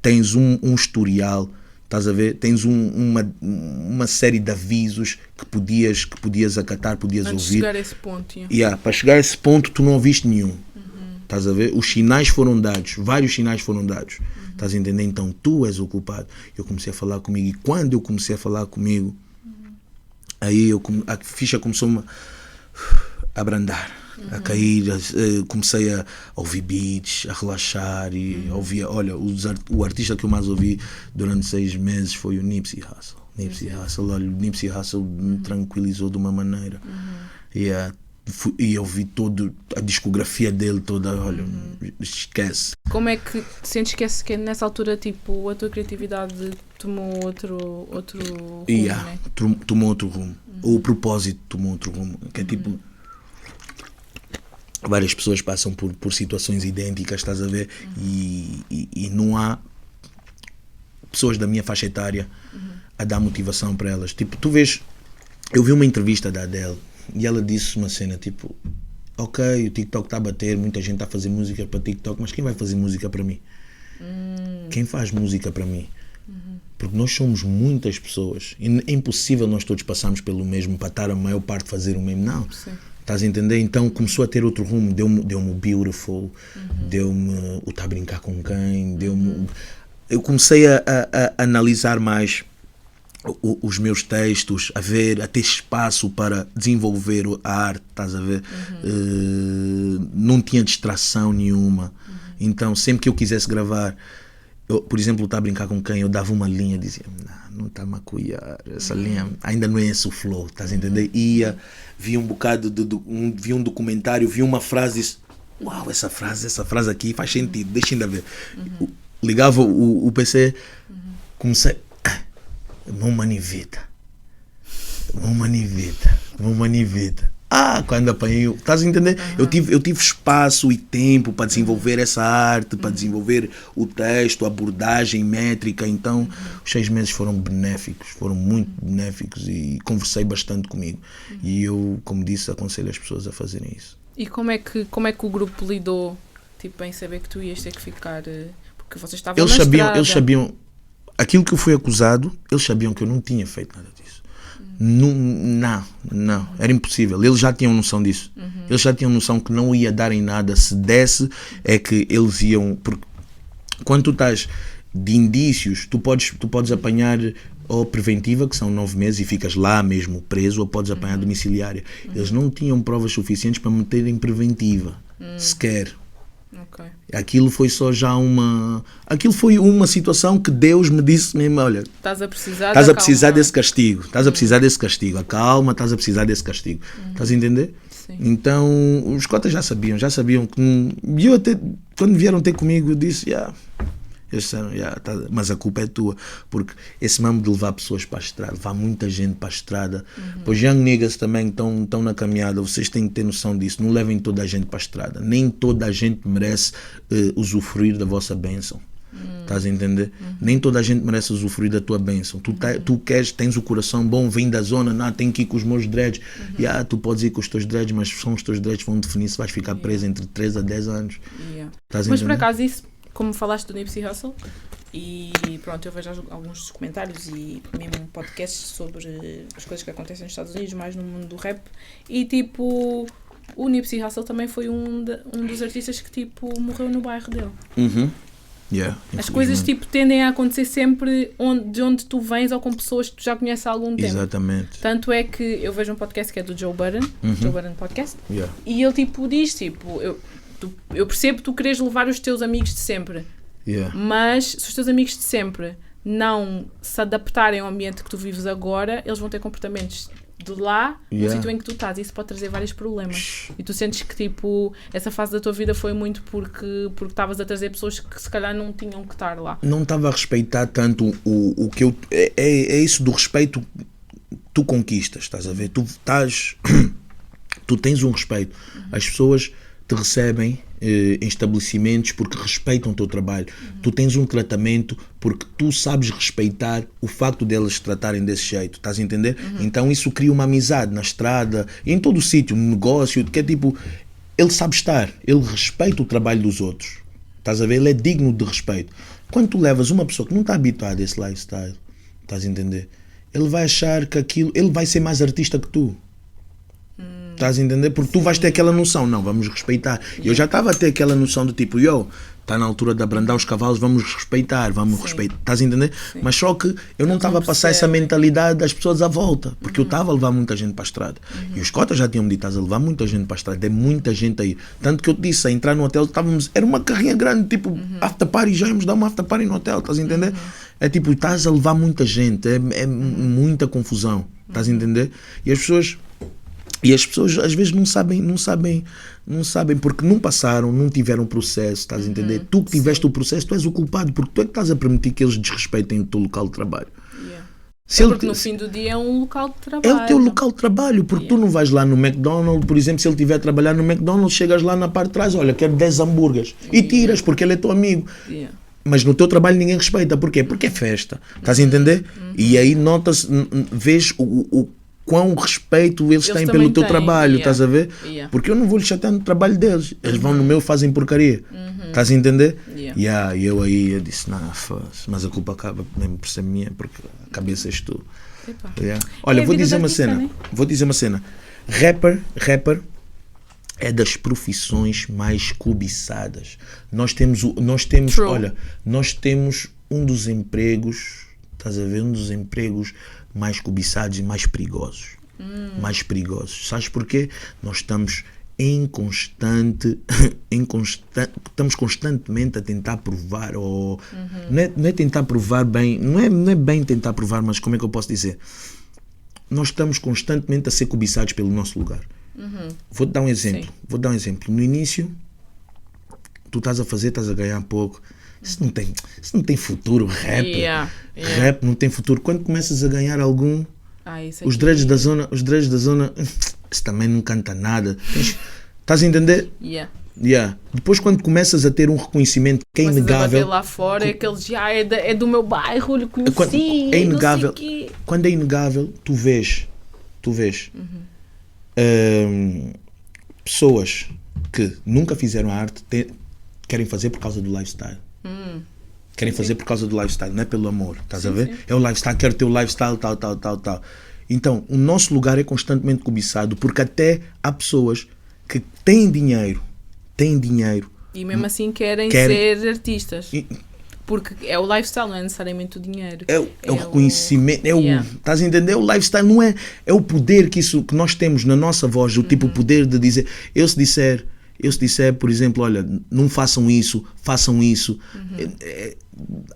Speaker 3: tens um historial, estás a ver? Tens uma série de avisos que podias acatar, podias
Speaker 2: ouvir.
Speaker 3: Para
Speaker 2: chegar a esse ponto.
Speaker 3: Para chegar a esse ponto, tu não ouviste nenhum. Estás a ver? Os sinais foram dados, vários sinais foram dados. Estás a entender? Então tu és o culpado. Eu comecei a falar comigo, e quando eu comecei a falar comigo, aí a ficha começou a abrandar, a cair. Comecei a ouvir beats, a relaxar e ouvia. Olha, o artista que eu mais ouvi durante 6 meses foi o Nipsey Hussle. Olha, o Nipsey Hussle me tranquilizou de uma maneira. E eu vi toda a discografia dele toda, olha, esquece.
Speaker 2: Como é que sentes que nessa altura, tipo, a tua criatividade tomou outro rumo, né?
Speaker 3: Tomou outro rumo. O propósito tomou outro rumo. Que é tipo, várias pessoas passam por situações idênticas, estás a ver? E não há pessoas da minha faixa etária a dar motivação para elas. Tipo, tu vês, eu vi uma entrevista da Adele, e ela disse uma cena tipo, ok, o TikTok está a bater, muita gente está a fazer música para TikTok, mas quem vai fazer música para mim? Quem faz música para mim? Porque nós somos muitas pessoas e é impossível nós todos passarmos pelo mesmo para estar a maior parte a fazer o mesmo, não.
Speaker 2: Sim.
Speaker 3: Estás a entender? Então começou a ter outro rumo, deu-me o Beautiful, deu-me o Tá a Brincar com Quem, deu-me... Eu comecei a analisar mais os meus textos, a ter espaço para desenvolver a arte, estás a ver? Não tinha distração nenhuma. Então, sempre que eu quisesse gravar, por exemplo, Tá a Brincar com Quem, eu dava uma linha, dizia, não está a macuiar, essa linha ainda não é esse o flow, estás a entender? Via um bocado, via um documentário, via uma frase, disse, uau, essa frase aqui faz sentido, deixa ainda ver. Ligava o PC, comecei, Uma maniveta. Quando apanhei, estás a entender? Eu tive espaço e tempo para desenvolver essa arte, para desenvolver o texto, a abordagem métrica. Então, os 6 meses foram benéficos, foram muito benéficos e conversei bastante comigo. E eu, como disse, aconselho as pessoas a fazerem isso.
Speaker 2: E como é que o grupo lidou, tipo, em saber que tu ias ter que ficar... Porque vocês estavam na estrada.
Speaker 3: Eles sabiam... Aquilo que eu fui acusado, eles sabiam que eu não tinha feito nada disso. Não, era impossível. Eles já tinham noção disso. Eles já tinham noção que não ia dar em nada. Se desse, é que eles iam... Porque quando tu estás de indícios, tu podes apanhar ou preventiva, que são 9 meses e ficas lá mesmo preso, ou podes apanhar domiciliária. Eles não tinham provas suficientes para meterem preventiva, sequer.
Speaker 2: Okay.
Speaker 3: Aquilo foi só já aquilo foi uma situação que Deus me disse mesmo, olha, estás a precisar desse castigo, acalma, estás a precisar desse castigo, estás a entender?
Speaker 2: Sim.
Speaker 3: Então os cotas já sabiam que, e eu até, quando vieram ter comigo, eu disse, eles disseram, mas a culpa é tua, porque esse mesmo de levar pessoas para a estrada, levar muita gente para a estrada, pois young niggas também estão na caminhada, vocês têm que ter noção disso, não levem toda a gente para a estrada, nem toda a gente merece usufruir da vossa bênção, estás a entender? Nem toda a gente merece usufruir da tua bênção, tu tens o coração bom, vem da zona, tenho que ir com os meus dreads, tu podes ir com os teus dreads, mas são os teus dreads que vão definir se vais ficar preso entre 3 a 10 anos.
Speaker 2: Mas por acaso isso, como falaste do Nipsey Hussle, e pronto, eu vejo alguns documentários e mesmo podcasts sobre as coisas que acontecem nos Estados Unidos, mais no mundo do rap, e tipo, o Nipsey Hussle também foi um dos artistas que tipo morreu no bairro dele. As coisas tipo tendem a acontecer sempre de onde tu vens ou com pessoas que tu já conheces há algum tempo.
Speaker 3: Exatamente.
Speaker 2: Tanto é que eu vejo um podcast que é do Joe Budden, Joe Budden Podcast, e ele tipo diz, tipo, eu percebo que tu queres levar os teus amigos de sempre, mas se os teus amigos de sempre não se adaptarem ao ambiente que tu vives agora, eles vão ter comportamentos de lá, no sítio em que tu estás. Isso pode trazer vários problemas. E tu sentes que, tipo, essa fase da tua vida foi muito porque estavas a trazer pessoas que se calhar não tinham que estar lá.
Speaker 3: Não estava a respeitar tanto o que eu... É isso do respeito tu conquistas, estás a ver? Tu tens um respeito. As pessoas te recebem em estabelecimentos porque respeitam o teu trabalho. Tu tens um tratamento porque tu sabes respeitar o facto delas te tratarem desse jeito, estás a entender? Então isso cria uma amizade na estrada, em todo o sítio, no negócio, que é tipo, ele sabe estar, ele respeita o trabalho dos outros, estás a ver? Ele é digno de respeito. Quando tu levas uma pessoa que não está habituada a esse lifestyle, estás a entender? Ele vai achar que aquilo, ele vai ser mais artista que tu. Estás a entender? Porque tu vais ter aquela noção, não, vamos respeitar. Eu já estava a ter aquela noção do tipo, está na altura de abrandar os cavalos, vamos respeitar, respeitar. Estás a entender? Sim. Mas só que eu não estava a passar essa mentalidade das pessoas à volta, porque eu estava a levar muita gente para a estrada. E os cotas já tinham me dito, estás a levar muita gente para a estrada, é muita gente aí. Tanto que eu te disse, a entrar no hotel, era uma carrinha grande, tipo, after party, já íamos dar uma after party no hotel, estás a entender? É tipo, estás a levar muita gente, é muita confusão, estás a entender? E as pessoas às vezes não sabem porque não passaram, não tiveram processo, estás a entender? Tu que tiveste o processo, tu és o culpado, porque tu é que estás a permitir que eles desrespeitem o teu local de trabalho.
Speaker 2: Porque no fim do dia é um local de trabalho.
Speaker 3: É o teu local de trabalho, porque tu não vais lá no McDonald's, por exemplo, se ele estiver a trabalhar no McDonald's, chegas lá na parte de trás, olha, quero 10 hambúrgueres, e tiras, porque ele é teu amigo. Mas no teu trabalho ninguém respeita, porquê? Porque é festa, estás a entender? E aí notas, vês o quão respeito eles têm pelo teu trabalho, estás a ver? Porque eu não vou lhe chatear no trabalho deles, eles vão no meu, fazem porcaria, estás a entender? E eu disse, não, mas a culpa acaba mesmo por ser minha, porque a cabeça és tu. Olha, vou dizer uma cena, rapper é das profissões mais cobiçadas. Nós temos um dos empregos, estás a ver, um dos empregos mais cobiçados e mais perigosos. Mais perigosos. Sabes porquê? Nós estamos estamos constantemente a tentar provar, ou não é tentar provar bem, não é bem tentar provar, mas como é que eu posso dizer? Nós estamos constantemente a ser cobiçados pelo nosso lugar. Vou-te dar um exemplo. No início, tu estás a ganhar pouco. Isso não tem futuro, rap. Rap não tem futuro. Quando começas a ganhar algum, os dreads da zona, isso também não canta nada. Estás a entender? Depois, quando começas a ter um reconhecimento que é inegável.
Speaker 2: Lá fora, aqueles é do meu bairro, lhe conheci.
Speaker 3: É inegável. Quando é inegável, tu vês pessoas que nunca fizeram arte querem fazer por causa do lifestyle. Querem fazer por causa do lifestyle, não é pelo amor, estás a ver? Sim. É o lifestyle, quero ter o lifestyle, tal. Então, o nosso lugar é constantemente cobiçado, porque até há pessoas que têm dinheiro
Speaker 2: e mesmo assim querem ser artistas. Porque é o lifestyle, não é necessariamente o dinheiro. É o reconhecimento, estás a entender? O lifestyle não é o poder que nós temos na nossa voz, o tipo poder de dizer, eu se disser, por exemplo, olha, não façam isso,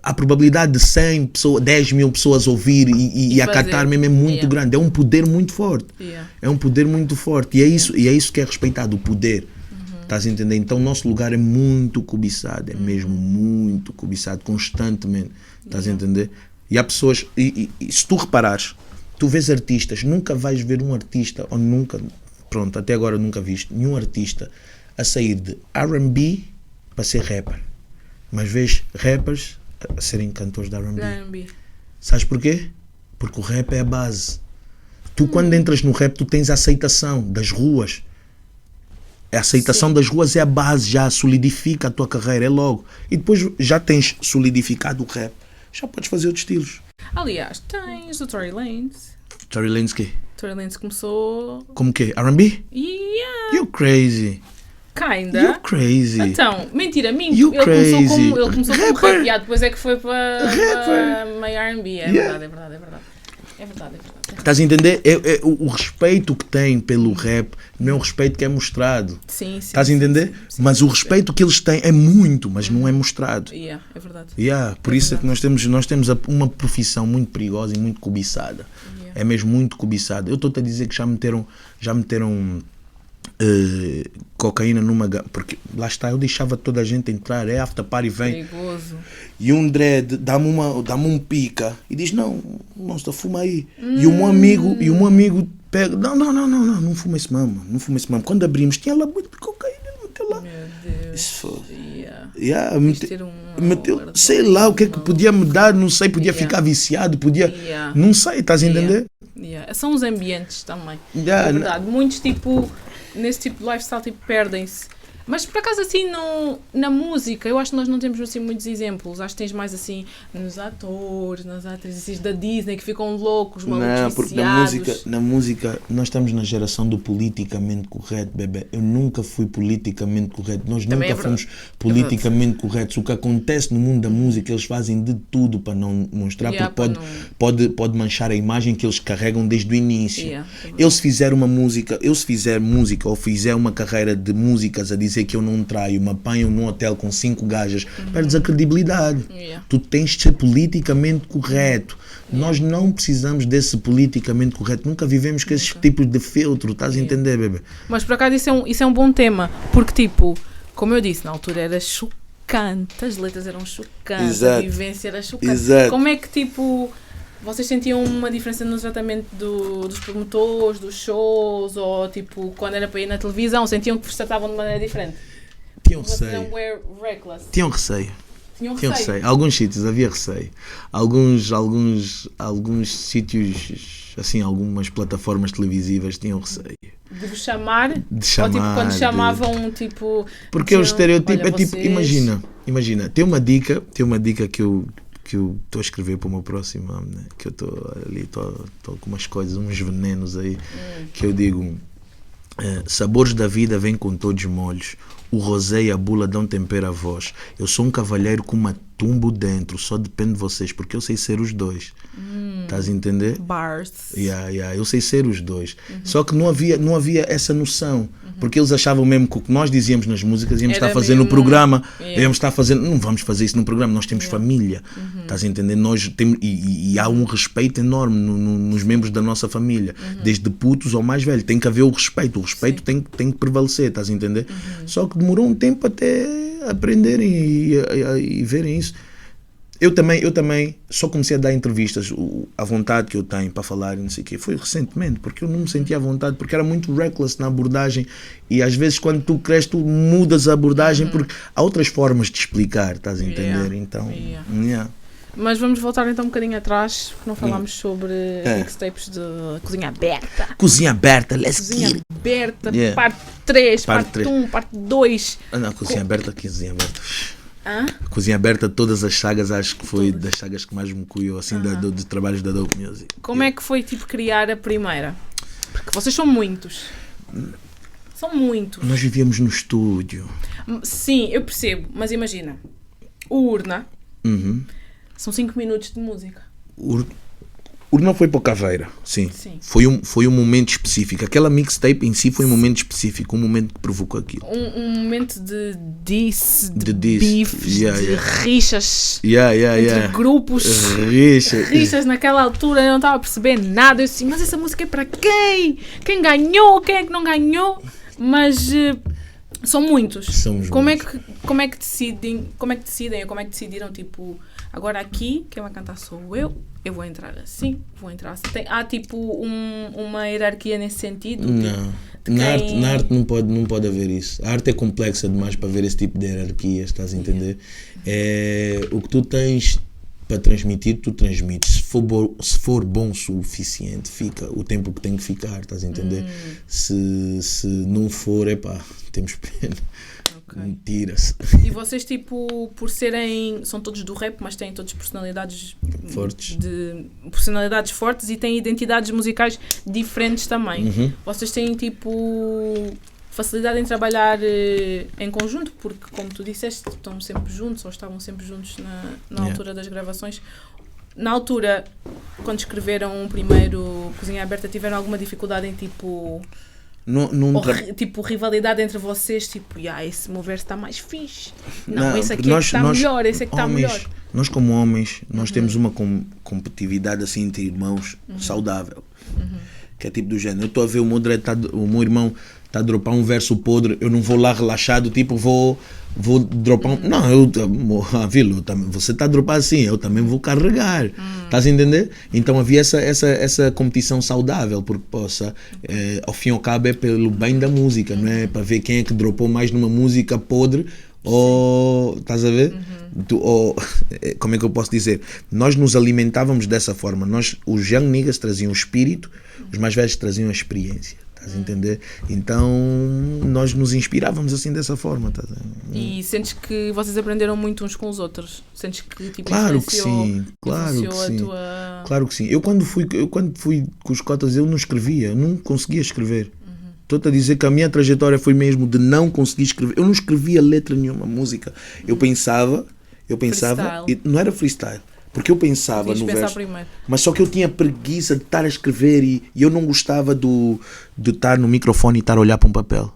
Speaker 2: a probabilidade de 100 pessoas, 10 mil pessoas ouvir e acatar mesmo é muito grande. É um poder muito forte. É um poder muito forte. E é isso que é respeitado, o poder. Estás a entender? Então o nosso lugar é muito cobiçado, é mesmo muito cobiçado, constantemente. Estás a entender? E há pessoas, e se tu reparares, tu vês artistas, nunca vais ver um artista, ou nunca, pronto, até agora nunca viste nenhum artista a sair de R&B para ser rapper. Mas vês rappers a serem cantores de R&B. Sabes porquê? Porque o rap é a base. Tu quando entras no rap, tu tens a aceitação das ruas. A aceitação das ruas é a base, já solidifica a tua carreira, é logo. E depois já tens solidificado o rap, já podes fazer outros estilos. Aliás, tens o Tory Lanez.
Speaker 3: Tory Lanez quê?
Speaker 2: Tory Lanez começou...
Speaker 3: Como quê? R&B? You crazy.
Speaker 2: Kinda.
Speaker 3: You crazy.
Speaker 2: Então, mentira, ele começou como rap, depois é que foi para meio R&B. É verdade. É verdade.
Speaker 3: Estás a entender? O respeito que tem pelo rap não é um respeito que é mostrado.
Speaker 2: Sim.
Speaker 3: Estás a entender?
Speaker 2: Sim,
Speaker 3: mas o respeito que eles têm é muito, mas não é mostrado.
Speaker 2: É verdade.
Speaker 3: Por isso é que nós temos uma profissão muito perigosa e muito cobiçada. É mesmo muito cobiçada. Eu estou-te a dizer que já meteram cocaína numa... Porque lá está, eu deixava toda a gente entrar, after party, vem.
Speaker 2: Perigoso.
Speaker 3: E um dread dá-me um pica e diz, não fuma aí. E o meu amigo pega, não fuma esse mamo. Quando abrimos, tinha lá muito de cocaína, meteu lá.
Speaker 2: Meu Deus.
Speaker 3: Isso
Speaker 2: foi.
Speaker 3: Meteu, sei lá o que é que podia me dar, não sei, podia ficar viciado, podia... Não sei, estás a entender?
Speaker 2: São os ambientes também. É verdade, muitos nesse tipo de lifestyle perdem-se. Mas por acaso assim na música, eu acho que nós não temos assim muitos exemplos. Acho que tens mais assim nos atores, nas atrizes da Disney que ficam loucos, malucos,
Speaker 3: porque
Speaker 2: viciados.
Speaker 3: na música nós estamos na geração do politicamente correto, bebê. Eu nunca fui politicamente correto. Nós
Speaker 2: também
Speaker 3: nunca fomos politicamente corretos. O que acontece no mundo da música, eles fazem de tudo para não mostrar, porque pode manchar a imagem que eles carregam desde o início. Eu se fizer música ou fizer uma carreira de músicas a dizer que eu não traio, me apanho num hotel com 5 gajas, perdes a credibilidade. Tu tens de ser politicamente correto. Nós não precisamos desse politicamente correto. Nunca vivemos com esses tipos de filtro. Estás a entender, bebê?
Speaker 2: Mas por acaso isso é um bom tema, porque como eu disse, na altura era chocante, as letras eram chocantes, a vivência era chocante. Como é que vocês sentiam uma diferença no tratamento dos promotores, dos shows, ou quando era para ir na televisão, sentiam que vos tratavam de maneira diferente?
Speaker 3: Tinham receio. Tinham receio. Alguns sítios havia receio. Alguns sítios, assim, algumas plataformas televisivas tinham receio.
Speaker 2: De vos chamar? Ou quando chamavam,
Speaker 3: Porque o estereotipo é vocês... Imagina, tem uma dica que eu estou a escrever para o meu próximo ano, né? Que eu estou ali, estou com umas coisas, uns venenos aí, que eu digo, sabores da vida vêm com todos molhos, o rosé e a bula dão tempero à voz, eu sou um cavalheiro com uma tumbo dentro, só depende de vocês, porque eu sei ser os dois. Estás a entender?
Speaker 2: Bars.
Speaker 3: Eu sei ser os dois. Só que não havia essa noção. Porque eles achavam mesmo que o que nós dizíamos nas músicas íamos estar fazendo no programa. Íamos estar fazendo. Não vamos fazer isso no programa, nós temos família. Estás a entender? Nós temos, e há um respeito enorme nos membros da nossa família. Desde putos ao mais velho. Tem que haver o respeito. O respeito tem que prevalecer. Estás a entender? Só que demorou um tempo até aprenderem e verem isso. Eu também só comecei a dar entrevistas, a vontade que eu tenho para falar e não sei o quê, foi recentemente, porque eu não me sentia à vontade, porque era muito reckless na abordagem e às vezes quando tu cresces tu mudas a abordagem porque há outras formas de explicar, estás a entender? Então,
Speaker 2: Mas vamos voltar então um bocadinho atrás, porque não falámos sobre mixtapes de Cozinha Aberta.
Speaker 3: Cozinha Aberta,
Speaker 2: Cozinha Aberta, parte 3, parte 1, parte 2.
Speaker 3: Não, Cozinha Aberta. Cozinha Aberta, todas as sagas, acho que foi das sagas que mais me cuiou, assim, de trabalhos da Dope Music.
Speaker 2: Como é que foi, criar a primeira? Porque vocês são muitos. São muitos.
Speaker 3: Nós vivíamos no estúdio.
Speaker 2: Sim, eu percebo, mas imagina, o Urna, são 5 minutos de música.
Speaker 3: Urna foi para o Caveira, sim. Foi um momento específico. Aquela mixtape em si foi um momento específico, um momento que provocou aquilo.
Speaker 2: Um momento de bifes, de rixas entre grupos. Rixas naquela altura, eu não estava a perceber nada. Eu disse, mas essa música é para quem? Quem ganhou? Quem é que não ganhou? Mas são muitos. Como é que decidem, como é que decidiram, agora aqui, quem vai cantar sou eu vou entrar assim, há uma hierarquia nesse sentido?
Speaker 3: Não. Na arte não pode haver isso. A arte é complexa demais para haver esse tipo de hierarquia, estás a entender? O que tu tens para transmitir, tu transmites. Se for bom o suficiente, fica o tempo que tem que ficar, estás a entender? Se não for, temos pena. Tira-se.
Speaker 2: E vocês, por serem... São todos do rap, mas têm todas personalidades
Speaker 3: fortes.
Speaker 2: Personalidades fortes e têm identidades musicais diferentes também. Vocês têm, facilidade em trabalhar em conjunto, porque, como tu disseste, estão sempre juntos, ou estavam sempre juntos na altura das gravações. na altura, quando escreveram o primeiro Cozinha Aberta, tiveram alguma dificuldade em tipo... tipo, rivalidade entre vocês, tipo, esse meu verso está mais fixe. Não, esse aqui é que está melhor, esse é que está melhor.
Speaker 3: Nós como homens, nós temos uma competitividade assim entre irmãos saudável. Que é tipo do género, eu estou a ver o meu irmão está a dropar um verso podre, eu não vou lá relaxado, tipo, vou dropar um... Não, Vilo, você está a dropar assim, eu também vou carregar. Estás a entender? Então havia essa competição saudável, porque ao fim e ao cabo é pelo bem da música, não é para ver quem é que dropou mais numa música podre, ou estás a ver? Como é que eu posso dizer? Nós nos alimentávamos dessa forma. Os young niggas traziam o espírito, os mais velhos traziam a experiência. Estás a entender? Então nós nos inspirávamos assim dessa forma. Tá?
Speaker 2: E sentes que vocês aprenderam muito uns com os outros? Sentes que tipo,
Speaker 3: claro que sim, claro que sim. Claro que sim. Eu quando fui com os cotas, eu não escrevia, eu não conseguia escrever. Estou-te a dizer que a minha trajetória foi mesmo de não conseguir escrever. Eu não escrevia letra nenhuma música. Eu pensava, e não era freestyle. Porque eu pensava no verso, mas só que eu tinha preguiça de estar a escrever e eu não gostava de estar no microfone e estar a olhar para um papel.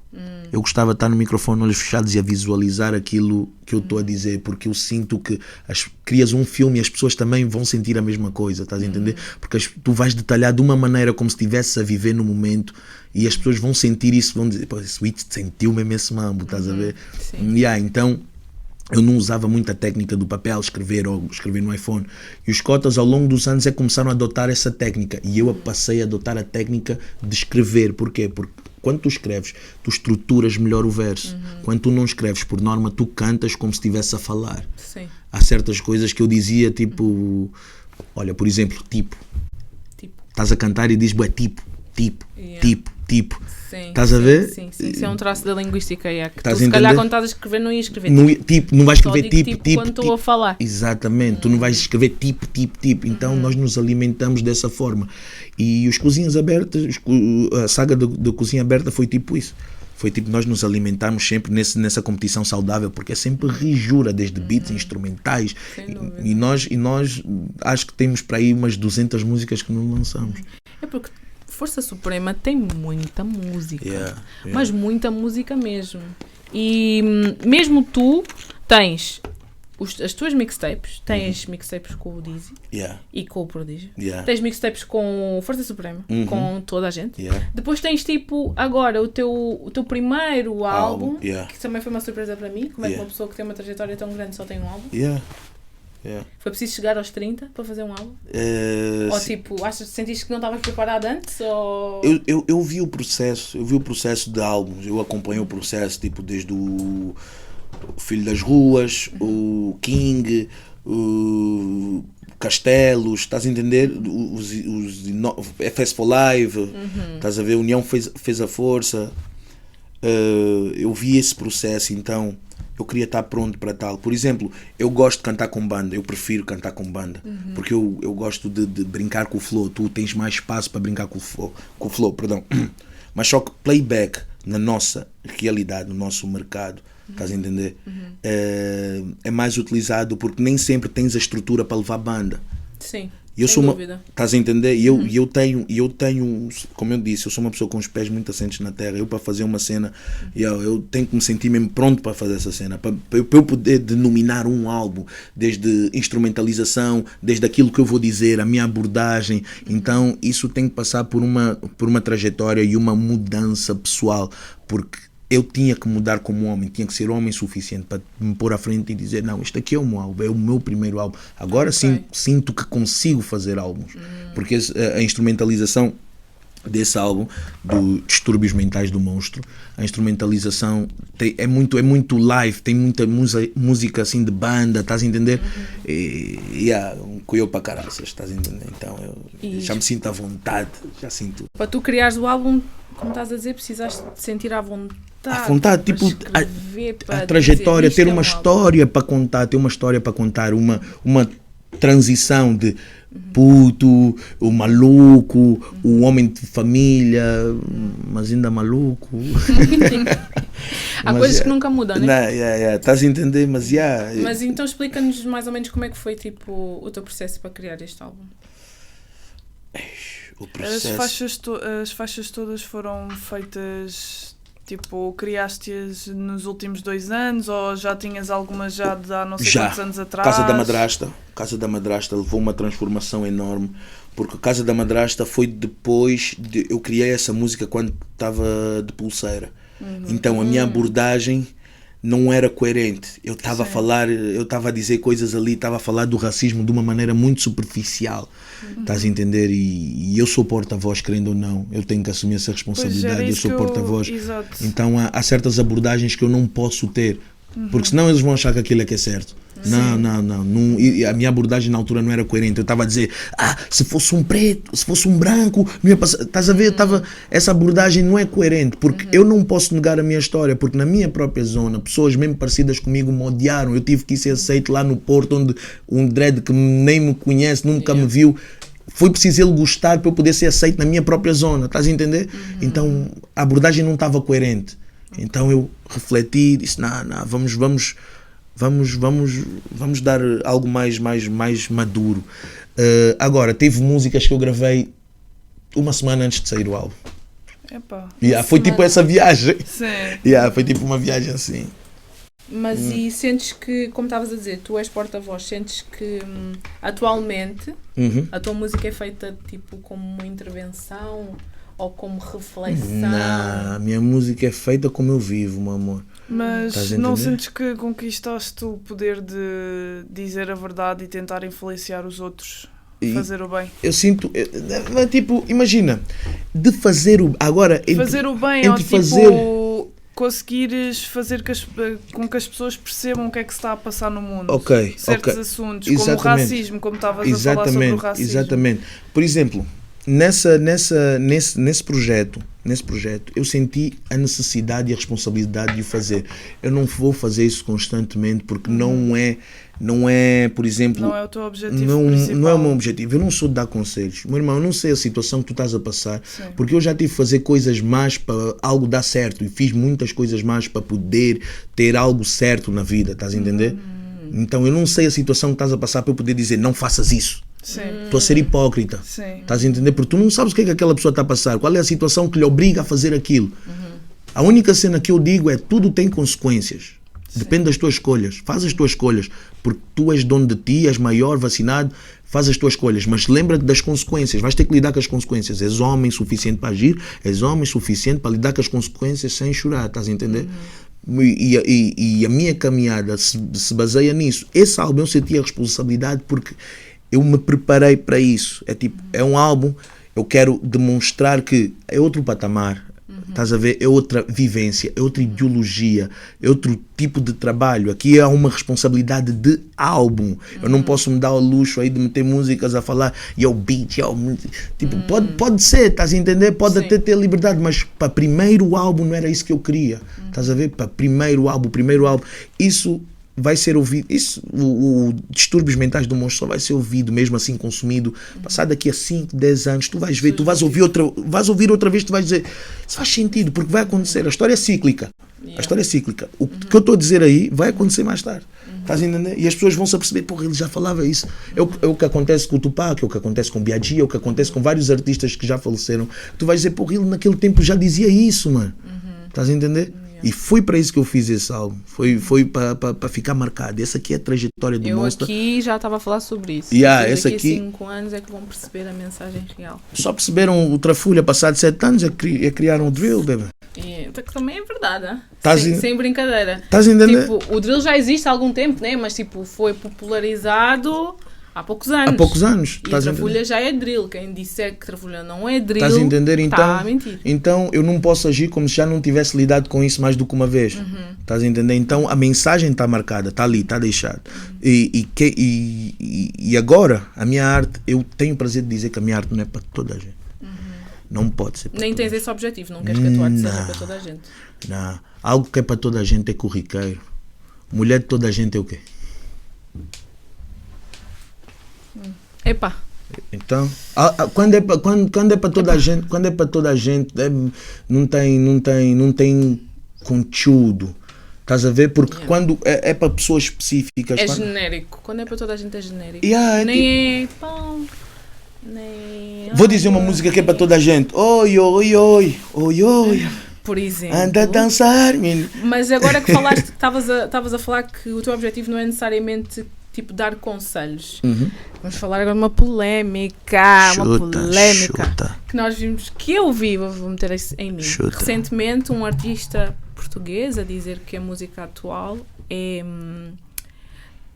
Speaker 3: Eu gostava de estar no microfone, olhos fechados e a visualizar aquilo que eu estou a dizer, porque eu sinto que crias um filme e as pessoas também vão sentir a mesma coisa, estás a entender? Porque tu vais detalhar de uma maneira como se estivesse a viver no momento e as pessoas vão sentir isso, vão dizer, pô, esse Switch sentiu mesmo esse mambo, estás a ver? Então eu não usava muito a técnica do papel, escrever no iPhone. E os cotas ao longo dos anos começaram a adotar essa técnica. E eu passei a adotar a técnica de escrever. Porquê? Porque quando tu escreves, tu estruturas melhor o verso. Quando tu não escreves, por norma, tu cantas como se estivesse a falar.
Speaker 2: Sim.
Speaker 3: Há certas coisas que eu dizia, tipo... Olha, por exemplo, tipo. Estás a cantar e dizes, tipo. Tipo.
Speaker 2: Sim,
Speaker 3: estás a ver?
Speaker 2: Sim. Isso é um traço da linguística. Que
Speaker 3: tu,
Speaker 2: se calhar, quando estás a escrever, não ia escrever
Speaker 3: não vais escrever tipo
Speaker 2: quando estou a falar.
Speaker 3: Exatamente. Tu não vais escrever tipo. Então nós nos alimentamos dessa forma. E os Cozinhas Abertas, a saga da Cozinha Aberta foi tipo isso. Foi tipo, nós nos alimentamos sempre nessa competição saudável, porque é sempre rijura, desde beats instrumentais. E nós acho que temos para aí umas 200 músicas que não lançamos.
Speaker 2: É porque Força Suprema tem muita música, mas muita música mesmo. E mesmo tu tens as tuas mixtapes, tens mixtapes com o Dizzy e com o Prodígio, tens mixtapes com Força Suprema, com toda a gente. Depois tens tipo agora o teu primeiro álbum, que também foi uma surpresa para mim. Como é que uma pessoa que tem uma trajetória tão grande só tem um álbum? Foi preciso chegar aos 30 para fazer um álbum? Ou tipo, sentiste que não estavas preparado antes? Ou...
Speaker 3: Eu vi o processo de álbuns, eu acompanhei o processo tipo desde o Filho das Ruas, o King, o Castelos, estás a entender? Os FS for Live, estás a ver? União fez a força. Eu vi esse processo, então eu queria estar pronto para tal. Por exemplo, eu gosto de cantar com banda, eu prefiro cantar com banda, porque eu gosto de brincar com o flow. Tu tens mais espaço para brincar com o flow, perdão. Mas só que playback na nossa realidade, no nosso mercado, estás a entender? É mais utilizado porque nem sempre tens a estrutura para levar banda.
Speaker 2: Sim.
Speaker 3: Sem dúvida. Estás a entender? E eu tenho, como eu disse, eu sou uma pessoa com os pés muito assentes na terra. Eu, para fazer uma cena, eu tenho que me sentir mesmo pronto para fazer essa cena, para eu poder denominar um álbum, desde instrumentalização, desde aquilo que eu vou dizer, a minha abordagem. Então isso tem que passar por uma trajetória e uma mudança pessoal, porque eu tinha que mudar como homem, tinha que ser homem suficiente para me pôr à frente e dizer, não, isto aqui é o meu álbum, é o meu primeiro álbum. Agora sinto que consigo fazer álbuns, porque a instrumentalização desse álbum, do Distúrbios Mentais do Monstro, a instrumentalização é muito live, tem muita música assim de banda, estás a entender? Um coelho para caraças, estás a entender? Então eu já me sinto à vontade, já sinto.
Speaker 2: Para tu criares o álbum, como estás a dizer, precisaste de sentir à vontade.
Speaker 3: À vontade, tipo, a trajetória, ter uma história para contar, ter uma história para contar, uma transição de puto, o maluco, o homem de família, mas ainda maluco.
Speaker 2: Há coisas que nunca mudam, né?
Speaker 3: Estás a entender?
Speaker 2: Mas então explica-nos mais ou menos como é que foi tipo, o teu processo para criar este álbum.
Speaker 4: As faixas todas foram feitas, tipo, criaste-as nos últimos 2 anos ou já tinhas algumas já de há não sei quantos anos atrás?
Speaker 3: Casa da Madrasta levou uma transformação enorme, porque Casa da Madrasta foi depois de eu criei essa música quando estava de pulseira. Então a minha abordagem não era coerente. Eu estava a falar, eu estava a dizer coisas ali, estava a falar do racismo de uma maneira muito superficial. Estás a entender? E eu sou porta-voz, querendo ou não. Eu tenho que assumir essa responsabilidade. Eu sou porta-voz. Então há certas abordagens que eu não posso ter. Porque senão eles vão achar que aquilo é que é certo. Não. E a minha abordagem na altura não era coerente. Eu estava a dizer, se fosse um preto, se fosse um branco, não ia passar. Estás a ver? Essa abordagem não é coerente. Porque eu não posso negar a minha história. Porque na minha própria zona, pessoas mesmo parecidas comigo me odiaram. Eu tive que ser aceito lá no Porto, onde um dread que nem me conhece, nunca me viu. Foi preciso ele gostar para eu poder ser aceito na minha própria zona. Estás a entender? Então a abordagem não estava coerente. Então eu refleti e disse, vamos dar algo mais maduro. Agora, teve músicas que eu gravei uma semana antes de sair o álbum. Foi tipo essa viagem. Foi tipo uma viagem assim.
Speaker 2: Mas e sentes que, como estavas a dizer, tu és porta-voz, sentes que atualmente a tua música é feita tipo como uma intervenção ou como reflexão?
Speaker 3: Não, a minha música é feita como eu vivo, meu amor.
Speaker 4: Mas não sentes que conquistaste o poder de dizer a verdade e tentar influenciar os outros a fazer o bem?
Speaker 3: Eu sinto, tipo, imagina, de fazer o... Agora,
Speaker 4: fazer o bem ou tipo... conseguires fazer com que as pessoas percebam o que é que se está a passar no mundo. Certos assuntos, como o racismo, como estavas a falar sobre o racismo.
Speaker 3: Exatamente. Por exemplo, nesse projeto, eu senti a necessidade e a responsabilidade de o fazer. Eu não vou fazer isso constantemente porque não é, por exemplo...
Speaker 4: Não é o teu objetivo principal.
Speaker 3: Não é o meu objetivo. Eu não sou de dar conselhos. Meu irmão, eu não sei a situação que tu estás a passar. Porque eu já tive que fazer coisas más para algo dar certo. E fiz muitas coisas más para poder ter algo certo na vida. Estás a entender? Então eu não sei a situação que estás a passar para eu poder dizer não faças isso. Estou a ser hipócrita. Estás a entender? Porque tu não sabes o que é que aquela pessoa está a passar. Qual é a situação que lhe obriga a fazer aquilo. A única cena que eu digo é tudo tem consequências. Depende das tuas escolhas. Faz as tuas escolhas. Porque tu és dono de ti, és maior, vacinado. Faz as tuas escolhas. Mas lembra-te das consequências. Vais ter que lidar com as consequências. És homem suficiente para agir. És homem suficiente para lidar com as consequências sem chorar. Estás a entender? E a minha caminhada se baseia nisso. Esse álbum eu senti a responsabilidade porque eu me preparei para isso. É um álbum, eu quero demonstrar que é outro patamar. Estás a ver? É outra vivência, é outra ideologia, é outro tipo de trabalho. Aqui há uma responsabilidade de álbum. Eu não posso me dar ao luxo aí de meter músicas a falar beat, tipo, pode ser, estás a entender? Pode até ter liberdade, mas para primeiro álbum não era isso que eu queria. Estás a ver? Para primeiro álbum, isso vai ser ouvido, o Distúrbios Mentais do Monstro só vai ser ouvido, mesmo assim consumido, passar daqui a 5, 10 anos, tu vais ver, tu vais ouvir outra vez, tu vais dizer, isso faz sentido, porque vai acontecer, a história é cíclica. A história é cíclica. O que eu estou a dizer aí vai acontecer mais tarde. Estás a entender? E as pessoas vão se aperceber, porra, ele já falava isso. É o que acontece com o Tupac, é o que acontece com o B.I.G., é o que acontece com vários artistas que já faleceram. Tu vais dizer, porra, ele naquele tempo já dizia isso, mano. Estás a entender? E foi para isso que eu fiz esse álbum. Foi para ficar marcado. Essa aqui é a trajetória do Monster.
Speaker 2: Eu aqui já estava a falar sobre isso.
Speaker 3: Essa
Speaker 2: daqui
Speaker 3: aqui,
Speaker 2: a 5 anos é que vão perceber a mensagem real.
Speaker 3: Só perceberam o Trafulha passado 7 anos é criaram o drill, bebê.
Speaker 2: Que também é verdade, né? Sem brincadeira.
Speaker 3: Estás a entender?
Speaker 2: Tipo, o drill já existe há algum tempo, né? Mas tipo, foi popularizado há poucos anos. E Trafulha já é drill. Quem disser que Trafulha não é drill,
Speaker 3: estás a entender?
Speaker 2: Está a mentir.
Speaker 3: Então eu não posso agir como se já não tivesse lidado com isso mais do que uma vez. Estás a entender? Então a mensagem está marcada, está ali, está deixada. E agora, a minha arte, eu tenho o prazer de dizer que a minha arte não é para toda a gente. Não pode ser para
Speaker 2: Nem tens esse objetivo, não queres que a tua arte seja para toda a gente.
Speaker 3: Não. Algo que é para toda a gente é corriqueiro. Mulher de toda a gente é o quê?
Speaker 2: Epá.
Speaker 3: Então, quando é para toda a gente, não tem conteúdo. Estás a ver? Porque quando é para pessoas específicas...
Speaker 2: genérico. Quando é para toda a gente é genérico.
Speaker 3: Nem
Speaker 2: é pão, nem...
Speaker 3: Vou dizer uma música que é para toda a gente. Oi, oi, oi, oi, oi.
Speaker 2: Por exemplo.
Speaker 3: Anda a dançar, menino.
Speaker 2: Mas agora que falaste, estavas a falar que o teu objetivo não é necessariamente tipo dar conselhos. Vamos falar agora de uma polémica.
Speaker 3: Chuta.
Speaker 2: Que nós vimos, que eu vi, vou meter isso em mim.
Speaker 3: Chuta.
Speaker 2: Recentemente, um artista português a dizer que a música atual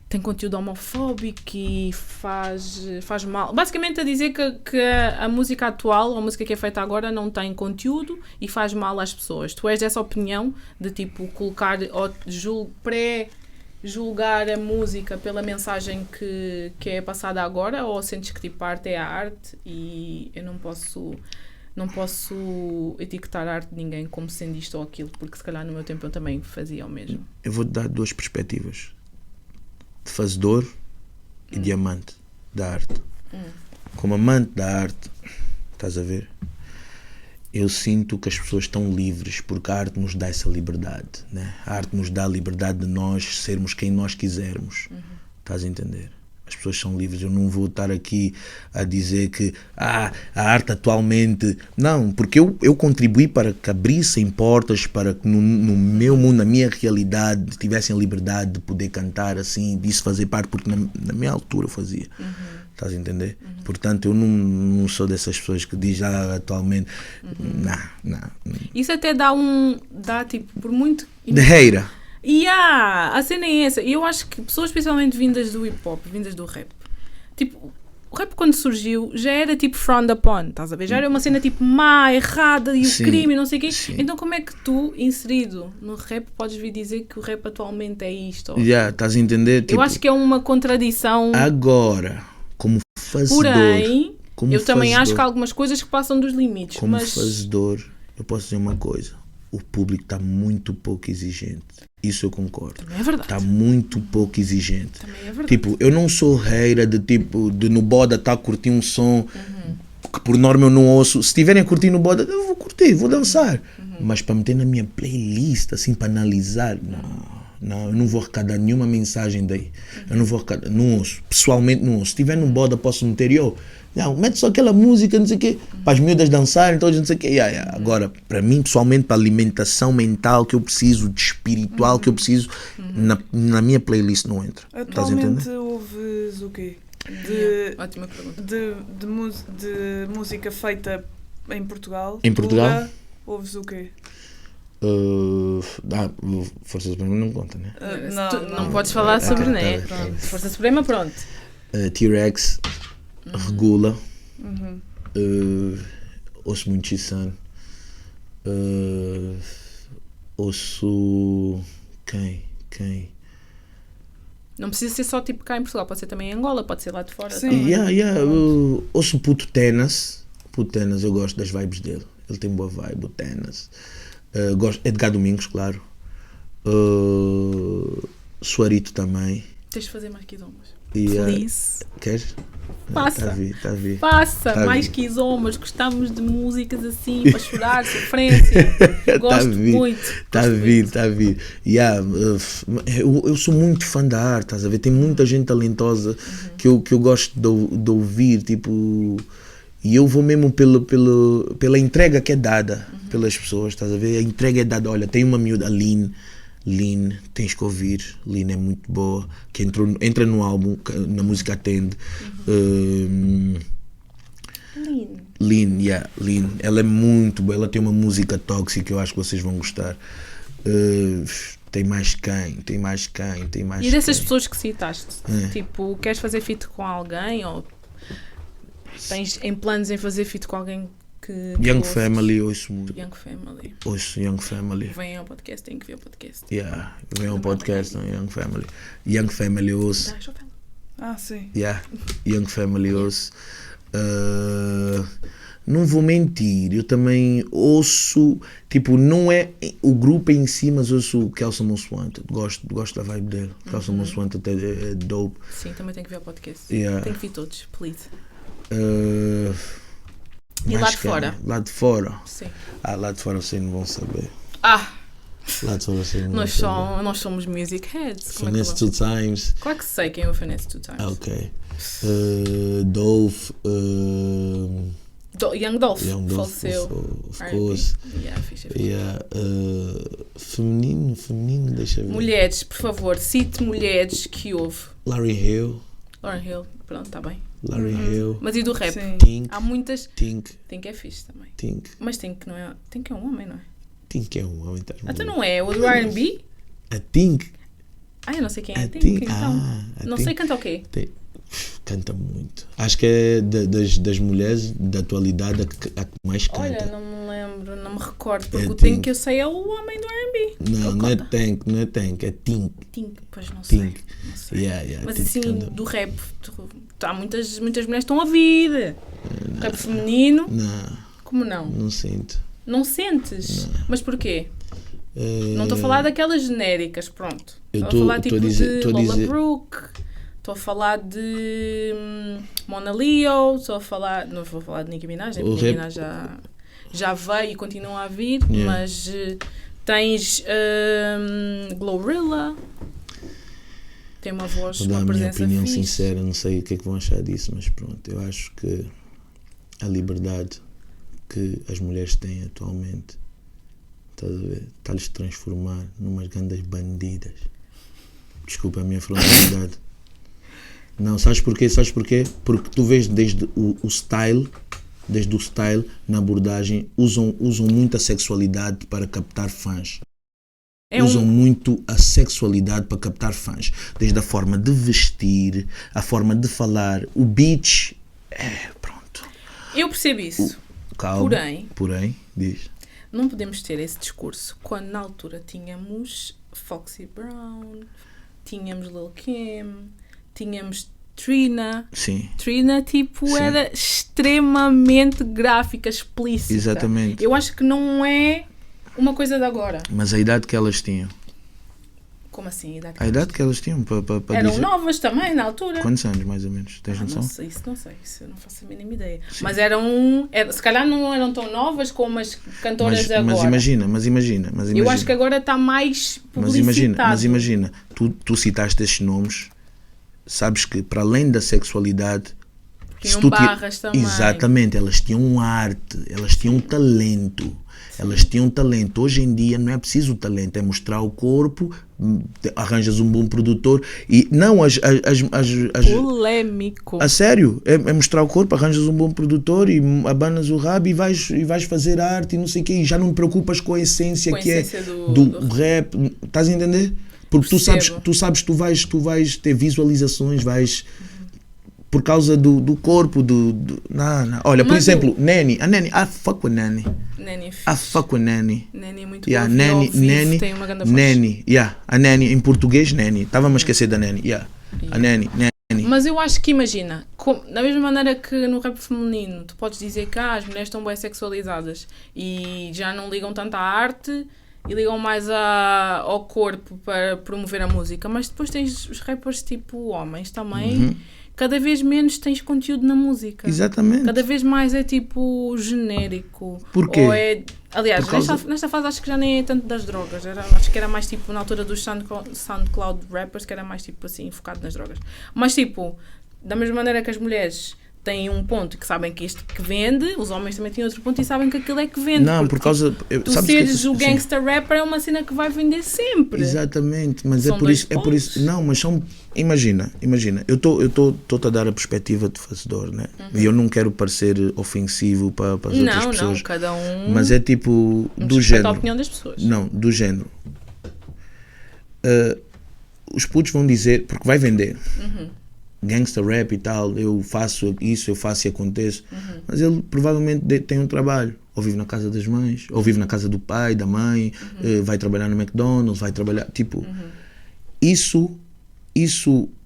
Speaker 2: tem conteúdo homofóbico e faz mal. Basicamente a dizer que a música atual, a música que é feita agora, não tem conteúdo e faz mal às pessoas. Tu és dessa opinião de tipo colocar ou julgar a música pela mensagem que é passada agora, ou sentes que tipo a arte é a arte e eu não posso etiquetar a arte de ninguém como sendo isto ou aquilo, porque se calhar no meu tempo eu também fazia o mesmo.
Speaker 3: Eu vou-te dar duas perspectivas. De fazedor e de amante da arte. Como amante da arte, estás a ver? Eu sinto que as pessoas estão livres porque a arte nos dá essa liberdade, né? A arte nos dá a liberdade de nós sermos quem nós quisermos. Estás a entender? As pessoas são livres. Eu não vou estar aqui a dizer que a arte atualmente... Não, porque eu contribuí para que abrissem portas, para que no meu mundo, na minha realidade, tivessem a liberdade de poder cantar assim, disso fazer parte, porque na minha altura eu fazia. Estás a entender? Portanto, eu não sou dessas pessoas que dizem atualmente... Não.
Speaker 2: Isso até dá tipo, por muito...
Speaker 3: De reira.
Speaker 2: A cena é essa. E eu acho que pessoas especialmente vindas do hip-hop, vindas do rap, tipo, o rap quando surgiu já era tipo frowned upon, estás a ver? Já era uma cena tipo má, errada e o crime e não sei o quê. Então como é que tu, inserido no rap, podes vir dizer que o rap atualmente é isto?
Speaker 3: Estás a entender?
Speaker 2: Eu acho que é uma contradição.
Speaker 3: Agora, como fazedor...
Speaker 2: Porém, eu também acho que há algumas coisas que passam dos limites.
Speaker 3: Como fazedor, eu posso dizer uma coisa. O público está muito pouco exigente. Isso eu concordo.
Speaker 2: Também é verdade.
Speaker 3: Está muito pouco exigente.
Speaker 2: Também é verdade.
Speaker 3: Tipo, eu não sou reira de no Boda estar a curtir um som que por norma eu não ouço. Se estiverem a curtir no Boda, eu vou curtir, vou dançar. Mas para meter na minha playlist, assim, para analisar, não, eu não vou arrecadar nenhuma mensagem daí. Eu não vou arrecadar, não ouço. Pessoalmente não ouço. Se estiver no Boda, posso meter não, mete só aquela música, não sei o quê, para as miúdas dançarem, todos não sei o quê. Agora, para mim, pessoalmente, para a alimentação mental que eu preciso, de espiritual que eu preciso, na minha playlist não entra.
Speaker 4: Atualmente ouves o quê?
Speaker 2: Ótima pergunta.
Speaker 4: De música feita em Portugal?
Speaker 3: Em Portugal?
Speaker 4: Ouves o quê?
Speaker 3: Força Suprema não conta, né?
Speaker 2: Não podes falar sobre, né? Força Suprema, pronto.
Speaker 3: T-Rex, Regula, ouço muito Chissan, ouço quem?
Speaker 2: Não precisa ser só tipo cá em Portugal, pode ser também em Angola, pode ser lá de fora.
Speaker 4: Sim.
Speaker 3: Ouço Puto Tenas, eu gosto das vibes dele, ele tem boa vibe, o Tenas. Gosto Edgar Domingos, claro. Suarito também.
Speaker 2: Tens de fazer mais quizomas.
Speaker 3: Please. Queres?
Speaker 2: Passa.
Speaker 3: Tá a vir.
Speaker 2: Passa mais quizomas. Gostamos de músicas assim para chorar, sofrência. Gosto muito.
Speaker 3: Tá a vir. Eu sou muito fã da arte, estás a ver? Tem muita gente talentosa que eu gosto de ouvir, tipo, e eu vou mesmo pela entrega que é dada pelas pessoas, estás a ver? A entrega é dada. Olha, tem uma miúda, Lean, tens que ouvir. Lean é muito boa, que entra no álbum, na música Atende. Lean, ela é muito boa, ela tem uma música tóxica, eu acho que vocês vão gostar. Tem mais quem.
Speaker 2: E dessas pessoas que citaste, tipo, queres fazer feat com alguém ou tens em planos em fazer feat com alguém que
Speaker 3: Young Family, ouço muito.
Speaker 2: Ouço
Speaker 3: Young Family.
Speaker 2: Vem ao podcast, tem que ver o podcast.
Speaker 3: Vem ao podcast, Young Family. Young Family ouço.
Speaker 4: Sim.
Speaker 3: Young Family ouço. Não vou mentir, eu também ouço, tipo, não é o grupo em si, mas ouço o Kelson Most Wanted. Gosto da vibe dele. Kelson Most Wanted é dope.
Speaker 2: Sim, também tem que ver o podcast.
Speaker 3: Tem
Speaker 2: que ver todos, please. E lá de fora?
Speaker 3: Lá de fora?
Speaker 2: Sim.
Speaker 3: Lá de fora vocês não vão saber. Lá de fora vocês não vão saber.
Speaker 2: Nós somos music heads.
Speaker 3: Finesse Two Times.
Speaker 2: Claro que sei quem é o Finesse Two Times.
Speaker 3: Ok. Dolph.
Speaker 2: Young Dolph faleceu.
Speaker 3: Of course.
Speaker 2: Yeah,
Speaker 3: feminino, deixa eu ver.
Speaker 2: Mulheres, por favor, cite mulheres que houve.
Speaker 3: Lauryn Hill,
Speaker 2: pronto, está bem.
Speaker 3: Lauryn Hill.
Speaker 2: Mas e do rap?
Speaker 3: Tink.
Speaker 2: Há muitas.
Speaker 3: Tink
Speaker 2: É fixe também.
Speaker 3: Tink.
Speaker 2: Mas Tink não é. Tink é um homem, não é?
Speaker 3: Tink é um homem.
Speaker 2: Até não é? O do R&B?
Speaker 3: A Tink?
Speaker 2: Eu não sei quem é a Tink. Então. Não sei cantar o quê?
Speaker 3: Canta muito. Acho que é das mulheres da atualidade a que mais canta.
Speaker 2: Olha, não me lembro, não me recordo. Porque o Tink que eu sei é o homem do R&B.
Speaker 3: Não é Tink, é Tink.
Speaker 2: Tink, pois não sei. Não sei.
Speaker 3: Yeah,
Speaker 2: mas assim, do rap, há muitas mulheres que estão a vir. Rap feminino.
Speaker 3: Não.
Speaker 2: Como não?
Speaker 3: Não sinto.
Speaker 2: Não sentes? Não. Mas porquê? Não estou a falar daquelas genéricas, pronto. Estou a falar tipo de Lola Brooke. Estou a falar de Mona Leo, não vou falar de Nicki Minaj, Nicki Minaj já veio e continua a vir, mas tens Glorilla, tem uma voz, uma presença
Speaker 3: minha opinião
Speaker 2: fixe.
Speaker 3: Sincera, não sei o que é que vão achar disso, mas pronto, eu acho que a liberdade que as mulheres têm atualmente está-lhes transformar numas grandes bandidas. Desculpa a minha frontalidade. Não, sabes porquê? Porque tu vês desde o style na abordagem, usam muito a sexualidade para captar fãs. Usam muito a sexualidade para captar fãs. Desde a forma de vestir, a forma de falar, o beat. Pronto.
Speaker 2: Eu percebo isso.
Speaker 3: Calma. Porém, diz.
Speaker 2: Não podemos ter esse discurso quando na altura tínhamos Foxy Brown, tínhamos Lil Kim, tínhamos Trina.
Speaker 3: Sim.
Speaker 2: Trina, era extremamente gráfica, explícita.
Speaker 3: Exatamente.
Speaker 2: Eu acho que não é uma coisa de agora.
Speaker 3: Mas a idade que elas tinham.
Speaker 2: Como assim?
Speaker 3: A idade que elas tinham para
Speaker 2: eram
Speaker 3: dizer...
Speaker 2: novas também, na altura.
Speaker 3: Quantos anos, mais ou menos? Tens noção?
Speaker 2: Não sei, isso eu não faço a mínima ideia. Sim. Mas se calhar não eram tão novas como as cantoras agora.
Speaker 3: Mas imagina.
Speaker 2: Eu acho que agora está mais publicitado.
Speaker 3: Mas imagina, tu citaste estes nomes, sabes que para além da sexualidade...
Speaker 2: Tinham barras também.
Speaker 3: Exatamente, elas tinham arte, elas tinham talento. Elas tinham talento. Hoje em dia não é preciso talento, é mostrar o corpo, arranjas um bom produtor e não as
Speaker 2: polêmico.
Speaker 3: A sério, é mostrar o corpo, arranjas um bom produtor e abanas o rabo e vais fazer arte e não sei o quê, e já não te preocupas com a essência do rap. Estás a entender? Porque tu sabes tu vais ter visualizações, vais por causa do corpo, não. Olha, por exemplo, Nanny, I fuck with Nanny. I fuck with Nanny.
Speaker 2: Nanny é muito boa. Nanny tem uma grande voz.
Speaker 3: Nanny, a Nanny, em português, Nanny. Estava-me a esquecer da Nanny, a Nanny.
Speaker 2: Mas eu acho que, imagina, da mesma maneira que no rap feminino, tu podes dizer que as mulheres estão bem sexualizadas e já não ligam tanto à arte e ligam mais ao corpo para promover a música, mas depois tens os rappers tipo homens também. Cada vez menos tens conteúdo na música.
Speaker 3: Exatamente.
Speaker 2: Cada vez mais é tipo genérico.
Speaker 3: Porquê?
Speaker 2: Aliás, nesta fase acho que já nem é tanto das drogas. Acho que era mais tipo na altura dos SoundCloud rappers, que era mais tipo assim, focado nas drogas. Mas tipo, da mesma maneira que as mulheres têm um ponto que sabem que isto que vende, os homens também têm outro ponto e sabem que aquilo é que vende.
Speaker 3: Não, por causa...
Speaker 2: Tu seres o gangster rapper é uma cena que vai vender sempre.
Speaker 3: Exatamente, mas é por isso... Não, mas são... Imagina, eu estou a dar a perspectiva de fazedor, né? E eu não quero parecer ofensivo para as outras pessoas.
Speaker 2: Não, cada um...
Speaker 3: Mas é tipo, do género...
Speaker 2: a opinião das pessoas.
Speaker 3: Não, do género. Os putos vão dizer, porque vai vender. Gangsta rap e tal, eu faço isso, eu faço e acontece. Mas ele provavelmente tem um trabalho. Ou vive na casa das mães, ou vive na casa do pai, da mãe, vai trabalhar no McDonald's, vai trabalhar... Tipo, isso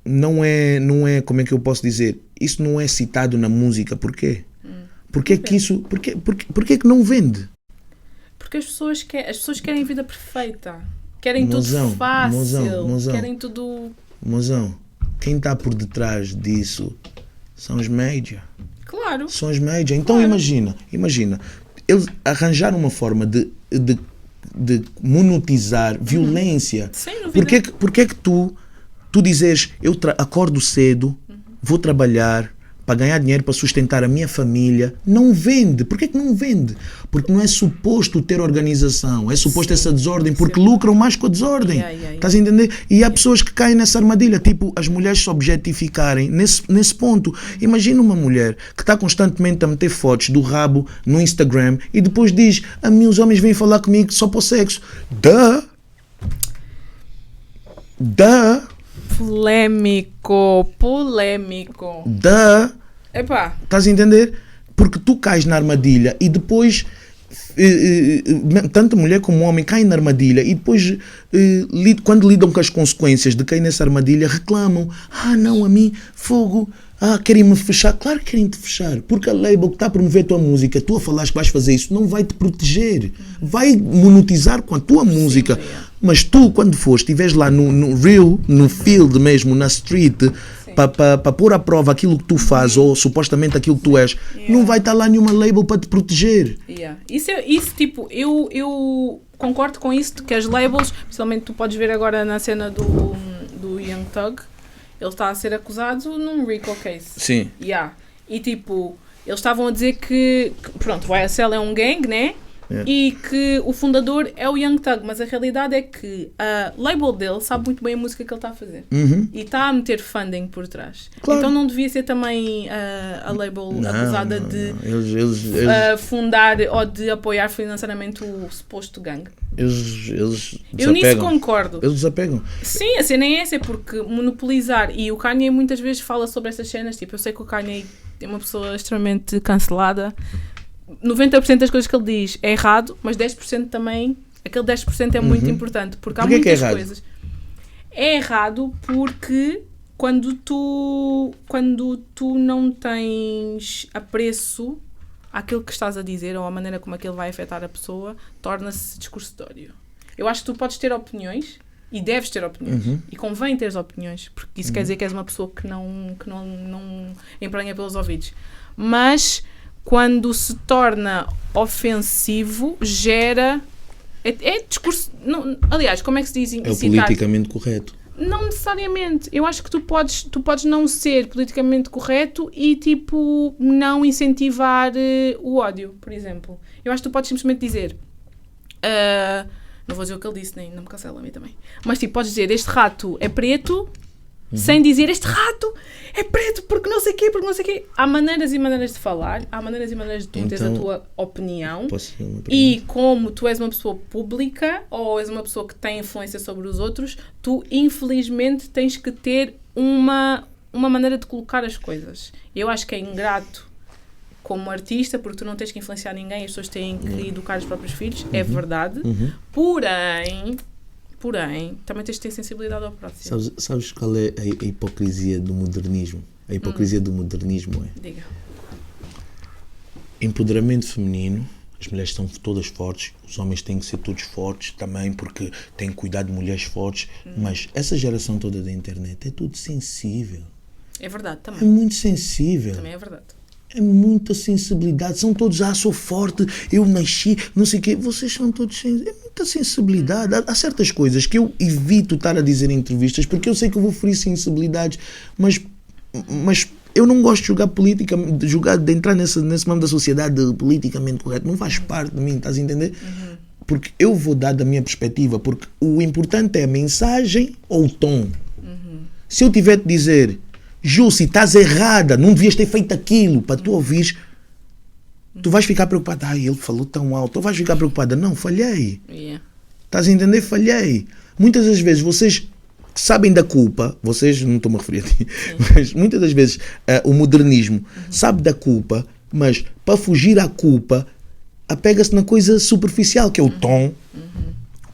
Speaker 3: não é, como é que eu posso dizer? Isso não é citado na música. Por quê? Porquê que não vende?
Speaker 2: Porque as pessoas querem vida perfeita. Querem tudo fácil. Querem tudo...
Speaker 3: Mozão, quem está por detrás disso são os major.
Speaker 2: Claro.
Speaker 3: São as major. Então imagina, eles arranjaram uma forma de monetizar violência.
Speaker 2: Sem dúvida.
Speaker 3: Porque é que tu dizes, eu acordo cedo, vou trabalhar para ganhar dinheiro para sustentar a minha família, não vende. Porquê que não vende? Porque não é suposto ter organização, é suposto essa desordem, porque lucram mais com a desordem. Estás a entender? E há pessoas que caem nessa armadilha, tipo as mulheres se objetificarem nesse ponto. Imagina uma mulher que está constantemente a meter fotos do rabo no Instagram e depois diz, a mim os homens vêm falar comigo só para o sexo.
Speaker 2: Polêmico. Epá.
Speaker 3: Estás a entender? Porque tu cais na armadilha e depois tanto mulher como homem caem na armadilha e depois quando lidam com as consequências de cair nessa armadilha reclamam, não, a mim, fogo, querem-me fechar. Claro que querem te fechar, porque a label que está a promover a tua música, tu a falares que vais fazer isso, não vai te proteger, vai monetizar com a tua música. Mas tu, quando estiveres lá no real, no field mesmo, na street, para pôr à prova aquilo que tu fazes ou supostamente aquilo que tu és, não vai estar lá nenhuma label para te proteger.
Speaker 2: Isso tipo, eu concordo com isso, que as labels, principalmente tu podes ver agora na cena do Young Thug, ele está a ser acusado num RICO case.
Speaker 3: Sim.
Speaker 2: E tipo, eles estavam a dizer que pronto, o YSL é um gang, né? E que o fundador é o Young Thug, mas a realidade é que a label dele sabe muito bem a música que ele está a fazer e está a meter funding por trás. Claro. Então não devia ser também a label acusada de fundar ou de apoiar financeiramente o suposto gangue.
Speaker 3: Eles
Speaker 2: eu nisso concordo.
Speaker 3: Eles desapegam.
Speaker 2: Sim, a cena é essa, é porque monopolizar, e o Kanye muitas vezes fala sobre essas cenas, tipo, eu sei que o Kanye é uma pessoa extremamente cancelada. 90% das coisas que ele diz é errado, mas 10% também, aquele 10% é muito importante, porque há muitas coisas. É errado porque quando tu não tens apreço àquilo que estás a dizer ou à maneira como aquilo vai afetar a pessoa, torna-se discursatório. Eu acho que tu podes ter opiniões e deves ter opiniões e convém teres opiniões, porque isso quer dizer que és uma pessoa que não empranha pelos ouvidos. Mas quando se torna ofensivo, gera... É discurso... Não, aliás, como é que se diz?
Speaker 3: É o politicamente correto.
Speaker 2: Não necessariamente. Eu acho que tu podes não ser politicamente correto e, tipo, não incentivar o ódio, por exemplo. Eu acho que tu podes simplesmente dizer... não vou dizer o que ele disse, nem não me cancela a mim também. Mas, tipo, podes dizer, este rato é preto... Sem dizer, este rato é preto porque não sei o quê. Há maneiras e maneiras de falar, há maneiras e maneiras de tu teres a tua opinião. E como tu és uma pessoa pública ou és uma pessoa que tem influência sobre os outros, tu infelizmente tens que ter uma maneira de colocar as coisas. Eu acho que é ingrato como artista, porque tu não tens que influenciar ninguém, as pessoas têm que educar os próprios filhos, é verdade. Porém, também tens de ter sensibilidade ao próximo.
Speaker 3: Sabes qual é a hipocrisia do modernismo? A hipocrisia do modernismo é...
Speaker 2: Diga.
Speaker 3: Empoderamento feminino, as mulheres estão todas fortes, os homens têm que ser todos fortes também, porque têm que cuidar de mulheres fortes, mas essa geração toda da internet é tudo sensível.
Speaker 2: É verdade, também.
Speaker 3: É muito sensível.
Speaker 2: Também é verdade.
Speaker 3: É muita sensibilidade, são todos, sou forte, eu nasci, não sei o quê, vocês são todos, é muita sensibilidade, há certas coisas que eu evito estar a dizer em entrevistas, porque eu sei que eu vou ferir sensibilidades, mas eu não gosto de jogar política, de entrar nesse mundo da sociedade politicamente correto, não faz parte de mim, estás a entender? Porque eu vou dar da minha perspectiva, porque o importante é a mensagem ou o tom. Se eu tiver de dizer... Jussi, estás errada, não devias ter feito aquilo, para tu ouvires, tu vais ficar preocupada, ele falou tão alto, tu vais ficar preocupada, não, falhei. Estás a entender? Falhei. Muitas das vezes vocês sabem da culpa, vocês, não estou-me a referir a ti, mas muitas das vezes o modernismo sabe da culpa, mas para fugir à culpa, apega-se na coisa superficial, que é o tom.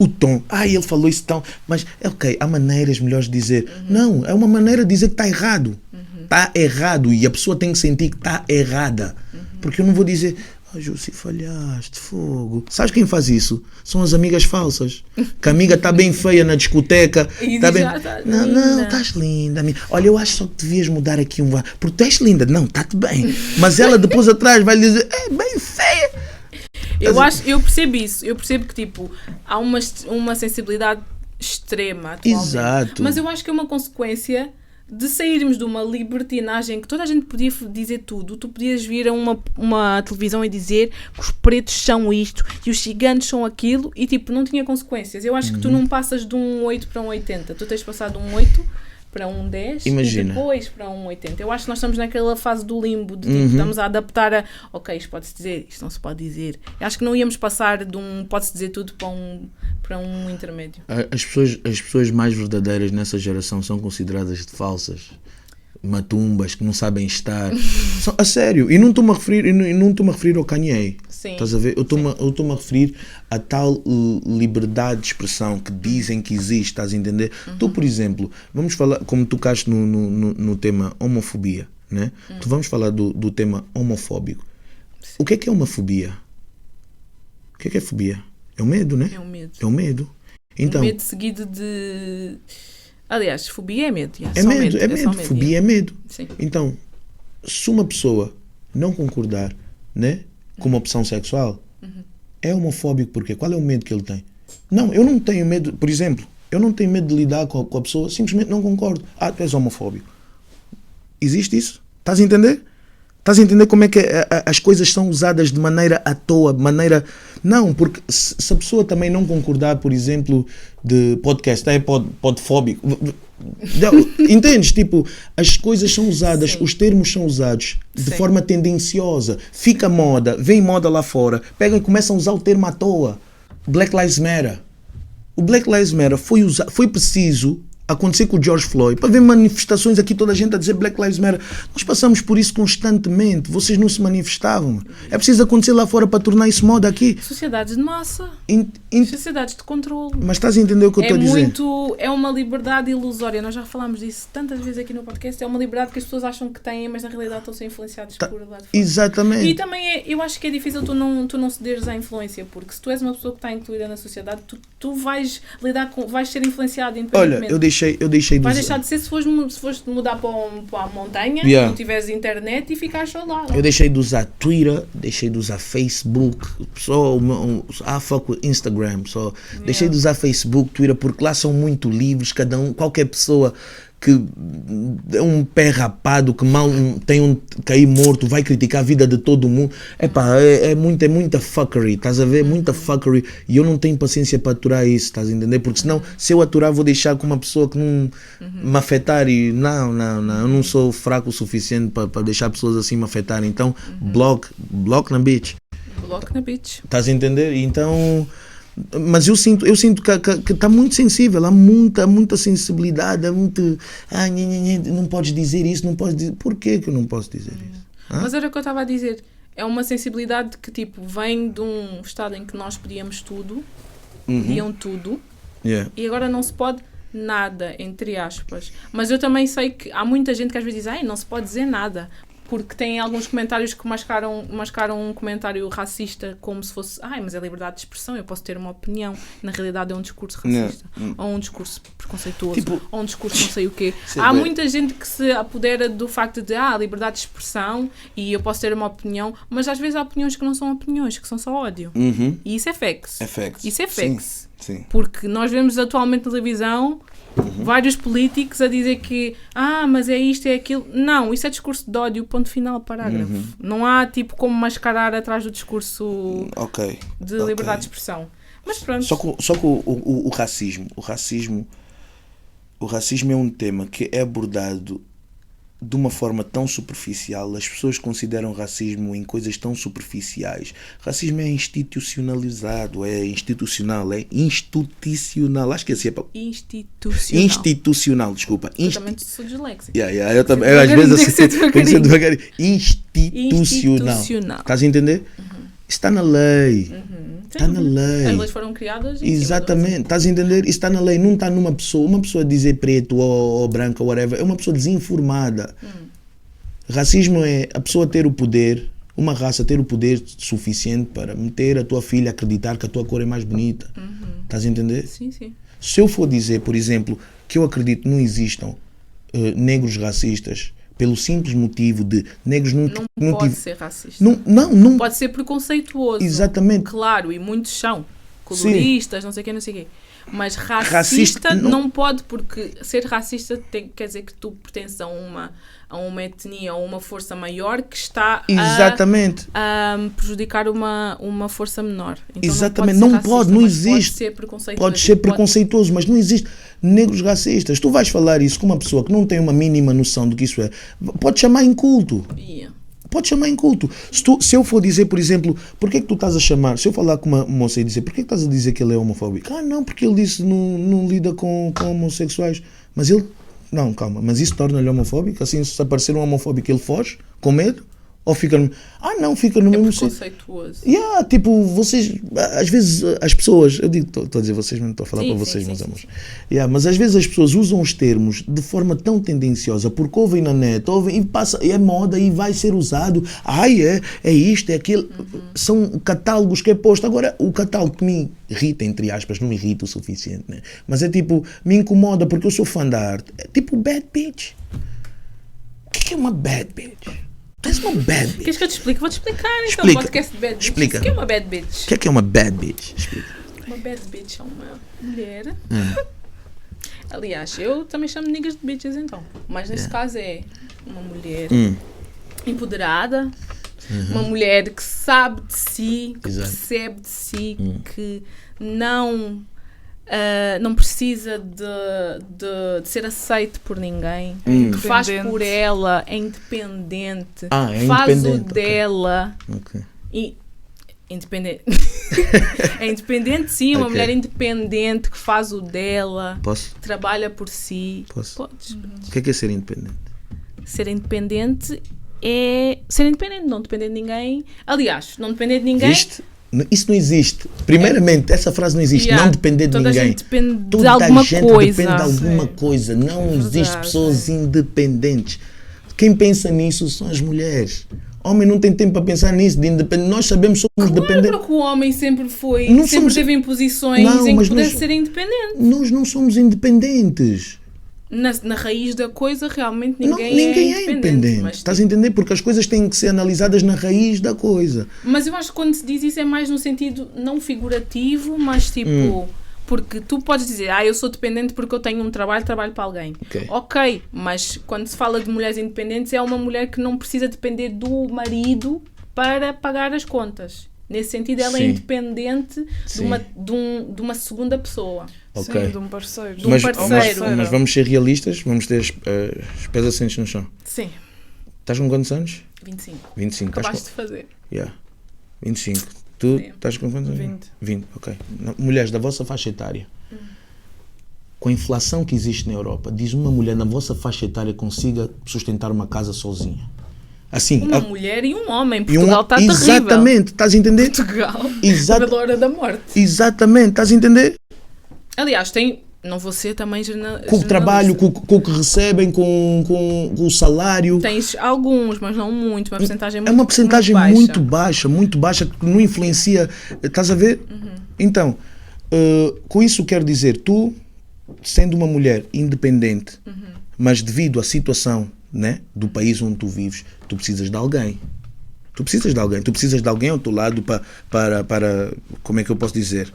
Speaker 3: O tom, ele falou isso tão... Mas, ok, há maneiras melhores de dizer. Não, é uma maneira de dizer que está errado. Está errado e a pessoa tem que sentir que está errada. Porque eu não vou dizer, Jussi, falhaste, fogo. Sabes quem faz isso? São as amigas falsas. Que a amiga está bem feia na discoteca. Tá bem... Não, estás linda. Olha, eu acho só que devias mudar aqui um... Porque tu és linda. Não, está-te bem. Mas ela depois atrás vai lhe dizer, é bem feia.
Speaker 2: Eu percebo isso. Eu percebo que, tipo, há uma sensibilidade extrema atualmente.
Speaker 3: Exato.
Speaker 2: Mas eu acho que é uma consequência de sairmos de uma libertinagem que toda a gente podia dizer tudo. Tu podias vir a uma televisão e dizer que os pretos são isto e os ciganos são aquilo e tipo, não tinha consequências. Eu acho que tu não passas de um 8 para um 80. Tu tens passado um 8 para um 10
Speaker 3: Imagina.
Speaker 2: E depois para um 80. Eu acho que nós estamos naquela fase do limbo de tipo, estamos a adaptar a ok, isto pode-se dizer, isto não se pode dizer. Eu acho que não íamos passar de um pode-se dizer tudo para um intermédio.
Speaker 3: As pessoas mais verdadeiras nessa geração são consideradas falsas, matumbas, que não sabem estar. A sério, e não estou-me a referir ao Kanye.
Speaker 2: Sim.
Speaker 3: Estás a ver? Eu estou-me a referir a tal liberdade de expressão que dizem que existe, estás a entender? Tu, por exemplo, vamos falar, como tocaste no tema homofobia, né? Tu vamos falar do tema homofóbico. Sim. O que é homofobia? O que é fobia? É o medo, né?
Speaker 2: É o medo.
Speaker 3: É o medo. Então,
Speaker 2: medo seguido de... Aliás, fobia é medo.
Speaker 3: É medo. Fobia é medo.
Speaker 2: Sim.
Speaker 3: Então, se uma pessoa não concordar, né, com uma opção sexual, é homofóbico porque qual é o medo que ele tem? Não, eu não tenho medo, por exemplo, eu não tenho medo de lidar com a pessoa, simplesmente não concordo. Tu és homofóbico. Existe isso? Estás a entender? Estás a entender como é que as coisas são usadas de maneira à toa, de maneira... Não, porque se a pessoa também não concordar, por exemplo, de podcast, é podfóbico. Entendes? Tipo, as coisas são usadas, os termos são usados de forma tendenciosa. Fica moda, vem moda lá fora, pegam e começam a usar o termo à toa. Black Lives Matter. O Black Lives Matter foi preciso acontecer com o George Floyd, para ver manifestações aqui, toda a gente a dizer Black Lives Matter. Nós passamos por isso constantemente, vocês não se manifestavam. É preciso acontecer lá fora para tornar isso moda aqui.
Speaker 2: Sociedades de massa, sociedades de controle.
Speaker 3: Mas estás a entender o que eu estou a dizer?
Speaker 2: É uma liberdade ilusória, nós já falámos disso tantas vezes aqui no podcast, é uma liberdade que as pessoas acham que têm, mas na realidade estão a ser influenciados por lá de fora.
Speaker 3: Exatamente.
Speaker 2: E também eu acho que é difícil tu não cederes à influência, porque se tu és uma pessoa que está incluída na sociedade, tu vais lidar com, vais ser influenciado independentemente.
Speaker 3: Olha, eu deixei de
Speaker 2: vais deixar de ser se fores mudar para a montanha, não tiveres internet e ficares só lá.
Speaker 3: Eu deixei de usar Twitter, deixei de usar Facebook, só fuck with Instagram, deixei de usar Facebook, Twitter, porque lá são muito livres, qualquer pessoa que é um pé rapado, que mal tem um cair morto, vai criticar a vida de todo mundo. É muita fuckery, estás a ver? Muita fuckery. E eu não tenho paciência para aturar isso, estás a entender? Porque senão, se eu aturar, vou deixar com uma pessoa que não me afetar. E não, eu não sou fraco o suficiente para deixar pessoas assim me afetarem. Então, block na bitch.
Speaker 2: Block na bitch.
Speaker 3: Estás a entender? Então... Mas eu sinto que está muito sensível, há muita sensibilidade, há muito... não podes dizer isso, não podes dizer... Por que eu não posso dizer isso?
Speaker 2: Mas era o que eu estava a dizer. É uma sensibilidade que tipo, vem de um estado em que nós podíamos tudo, podiam tudo, e agora não se pode nada, entre aspas. Mas eu também sei que há muita gente que às vezes diz não se pode dizer nada. Porque tem alguns comentários que mascaram um comentário racista como se fosse mas é liberdade de expressão, eu posso ter uma opinião. Na realidade é um discurso racista, ou um discurso preconceituoso, ou um discurso não sei o quê. Há muita gente que se apodera do facto de liberdade de expressão e eu posso ter uma opinião, mas às vezes há opiniões que não são opiniões, que são só ódio. E isso é facts. Isso é facts.
Speaker 3: Sim.
Speaker 2: Porque nós vemos atualmente na televisão vários políticos a dizer que mas é isto, é aquilo. Não, isso é discurso de ódio, ponto final, parágrafo. Não há tipo como mascarar atrás do discurso de liberdade de expressão. Mas pronto.
Speaker 3: Só que o racismo é um tema que é abordado de uma forma tão superficial. As pessoas consideram racismo em coisas tão superficiais. Racismo é institucionalizado, é institucional, acho que assim é institucional, desculpa.
Speaker 2: Eu também sou disléxica.
Speaker 3: Eu também, às vezes tem que ser devagarinho. Institucional. Estás a entender? Está na lei. Está na lei.
Speaker 2: As leis foram criadas.
Speaker 3: Exatamente. Estás a entender? Isso está na lei. Não está numa pessoa. Uma pessoa dizer preto ou branco ou whatever é uma pessoa desinformada. Racismo é a pessoa ter o poder uma raça ter o poder suficiente para meter a tua filha a acreditar que a tua cor é mais bonita. Estás a entender?
Speaker 2: Sim, sim.
Speaker 3: Se eu for dizer, por exemplo, que eu acredito que não existam negros racistas, pelo simples motivo de negros
Speaker 2: não pode ser racista.
Speaker 3: Não
Speaker 2: pode ser preconceituoso.
Speaker 3: Exatamente.
Speaker 2: Claro, e muitos são. Coloristas, não sei o quê. Mas racista não pode, porque ser racista quer dizer que tu pertences a uma etnia ou uma força maior que está a prejudicar uma força menor. Então,
Speaker 3: exatamente, não existe. Pode ser preconceituoso, mas não existe negros racistas. Tu vais falar isso com uma pessoa que não tem uma mínima noção do que isso é. Pode chamar inculto.
Speaker 2: Yeah.
Speaker 3: Pode chamar inculto. Se eu for dizer, por exemplo, por que é que tu estás a chamar? Se eu falar com uma moça e dizer, por que é que estás a dizer que ele é homofóbico? Não, porque ele disse não lida com homossexuais. Mas ele... Não, calma. Mas isso torna-lhe homofóbico? Assim, se aparecer um homofóbico, ele foge com medo? Ou fica no... não, fica no mesmo...
Speaker 2: preconceituoso.
Speaker 3: Tipo, vocês... Às vezes as pessoas... Eu digo, estou a dizer vocês, mas não estou a falar para vocês, meus amores. Mas às vezes as pessoas usam os termos de forma tão tendenciosa, porque ouvem na net, ouvem e passa, é moda e vai ser usado. É isto, é aquilo. São catálogos que é posto. Agora, o catálogo que me irrita, entre aspas, não me irrita o suficiente, né? Mas é tipo, me incomoda porque eu sou fã da arte. É tipo bad bitch. O que é uma bad bitch? És uma bad bitch.
Speaker 2: Queres que eu te explique? Vou-te explicar então. Explica. Podcast de bad bitch.
Speaker 3: Explica.
Speaker 2: O que é uma bad bitch?
Speaker 3: O que é uma bad bitch? Explica.
Speaker 2: Uma bad bitch é uma mulher. Aliás, eu também chamo niggas de bitches então. Mas nesse caso é uma mulher empoderada, uma mulher que sabe de si, que percebe de si, que não precisa de ser aceito por ninguém, que faz por ela, é independente, faz o dela. E independente. É independente, sim, uma mulher independente que faz o dela.
Speaker 3: Posso?
Speaker 2: Trabalha por si.
Speaker 3: Posso?
Speaker 2: Podes.
Speaker 3: O que é ser independente?
Speaker 2: Ser independente é ser independente, não depender de ninguém. Aliás, não depender de ninguém.
Speaker 3: Viste? Isso não existe. Primeiramente, essa frase não existe. Não depender de ninguém.
Speaker 2: Toda a gente depende de alguma coisa.
Speaker 3: Depende de alguma coisa. Não existe pessoas independentes. Quem pensa nisso são as mulheres. Homem não tem tempo para pensar nisso, de independente. Nós sabemos que somos dependentes.
Speaker 2: Claro que o homem sempre teve em posições em que pudesse ser independente.
Speaker 3: Nós não somos independentes.
Speaker 2: Na raiz da coisa, realmente ninguém é independente. Mas,
Speaker 3: estás a entender? Porque as coisas têm que ser analisadas na raiz da coisa.
Speaker 2: Mas eu acho que quando se diz isso é mais no sentido não figurativo, mas tipo... Porque tu podes dizer, eu sou dependente porque eu tenho um trabalho para alguém. Ok, mas quando se fala de mulheres independentes é uma mulher que não precisa depender do marido para pagar as contas. Nesse sentido, ela é independente de uma segunda pessoa.
Speaker 3: Okay.
Speaker 4: Sim, de um parceiro.
Speaker 3: Mas vamos ser realistas, vamos ter os pés assentes no chão.
Speaker 2: Sim.
Speaker 3: Estás com quantos anos?
Speaker 2: 25. Acabaste de fazer.
Speaker 3: 25. Tu estás com quantos anos? 20, ok. Mulheres da vossa faixa etária. Com a inflação que existe na Europa, diz uma mulher na vossa faixa etária consiga sustentar uma casa sozinha. Assim,
Speaker 2: uma mulher e um homem. Portugal está terrível.
Speaker 3: Exatamente, estás a entender?
Speaker 2: Portugal, pela hora da morte.
Speaker 3: Exatamente, estás a entender?
Speaker 2: Aliás, não vou ser também jornalista.
Speaker 3: Com o trabalho, com o que recebem, com o salário.
Speaker 2: Tens alguns, mas não muito. Uma porcentagem muito,
Speaker 3: é uma porcentagem
Speaker 2: muito
Speaker 3: baixa, que não influencia. Estás a ver? Então, com isso quero dizer, tu, sendo uma mulher independente, mas devido à situação, né, do país onde tu vives, tu precisas de alguém. Tu precisas de alguém ao teu lado para como é que eu posso dizer?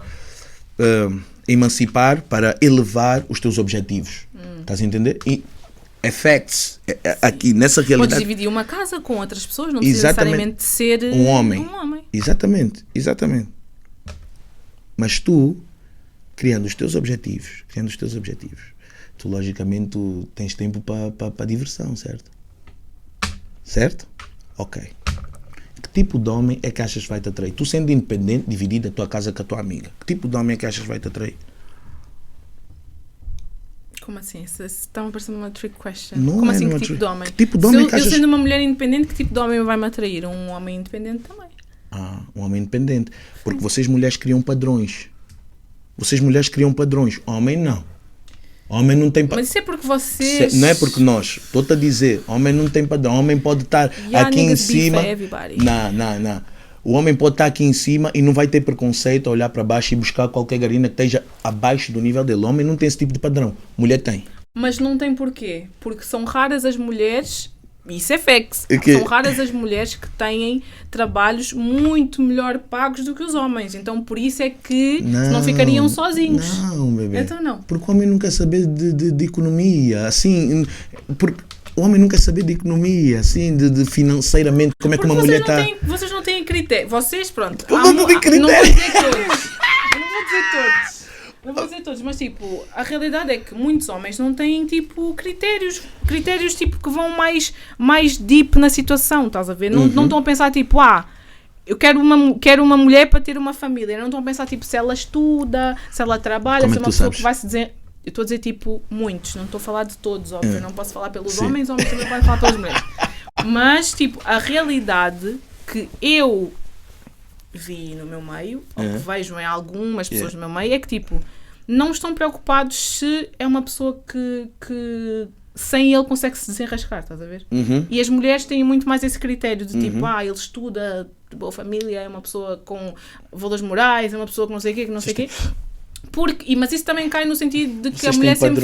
Speaker 3: Emancipar, para elevar os teus objetivos. Estás a entender? E effects, aqui nessa realidade...
Speaker 2: Podes dividir uma casa com outras pessoas, não precisa necessariamente ser
Speaker 3: um homem. Exatamente. Mas tu, criando os teus objetivos, tu logicamente tu tens tempo para diversão, certo? Certo? Ok. Que tipo de homem é que achas que vai te atrair? Tu sendo independente, dividir a tua casa com a tua amiga, que tipo de homem é que achas que vai te atrair?
Speaker 2: Como assim? Isso está-me a parecer uma trick question.
Speaker 3: Não
Speaker 2: como
Speaker 3: é
Speaker 2: assim, que tipo de homem?
Speaker 3: Que tipo de homem
Speaker 2: eu sendo uma mulher independente, que tipo de homem vai me atrair? Um homem independente também.
Speaker 3: Um homem independente. Porque vocês mulheres criam padrões. Homem não. Homem não tem
Speaker 2: Mas isso é porque vocês...
Speaker 3: Não é porque nós. Estou-te a dizer. Homem não tem padrão. Homem pode estar aqui em cima... Não. O homem pode estar aqui em cima e não vai ter preconceito a olhar para baixo e buscar qualquer garina que esteja abaixo do nível dele. O homem não tem esse tipo de padrão. Mulher tem.
Speaker 2: Mas não tem porquê. Porque são raras as mulheres... Isso é facts. São raras as mulheres que têm trabalhos muito melhor pagos do que os homens. Então, por isso é que não ficariam sozinhos.
Speaker 3: Não, bebê.
Speaker 2: Então, não.
Speaker 3: Porque o homem não quer saber de economia. Assim, porque o homem não quer saber de economia, assim, de financeiramente, como é que uma mulher está...
Speaker 2: Vocês não têm critério. Vocês, pronto.
Speaker 3: Eu não tenho critério.
Speaker 2: Não vou dizer todos. Não vou dizer todos, mas tipo, a realidade é que muitos homens não têm tipo critérios tipo que vão mais deep na situação, estás a ver? Não estão a pensar tipo, eu quero uma mulher para ter uma família. Não estão a pensar tipo se ela estuda, se ela trabalha, se é uma pessoa que vai se dizer. Eu estou a dizer tipo muitos, não estou a falar de todos, óbvio, não posso falar pelos homens também podem falar pelas mulheres. Mas tipo, a realidade que eu vi no meu meio, ou que vejo em algumas pessoas no meu meio, é que tipo, não estão preocupados se é uma pessoa que sem ele consegue se desenrascar, estás a ver? E as mulheres têm muito mais esse critério de tipo, ele estuda, de boa família, é uma pessoa com valores morais, é uma pessoa que não sei o quê, que não sei o quê. Mas isso também cai no sentido de que a mulher sempre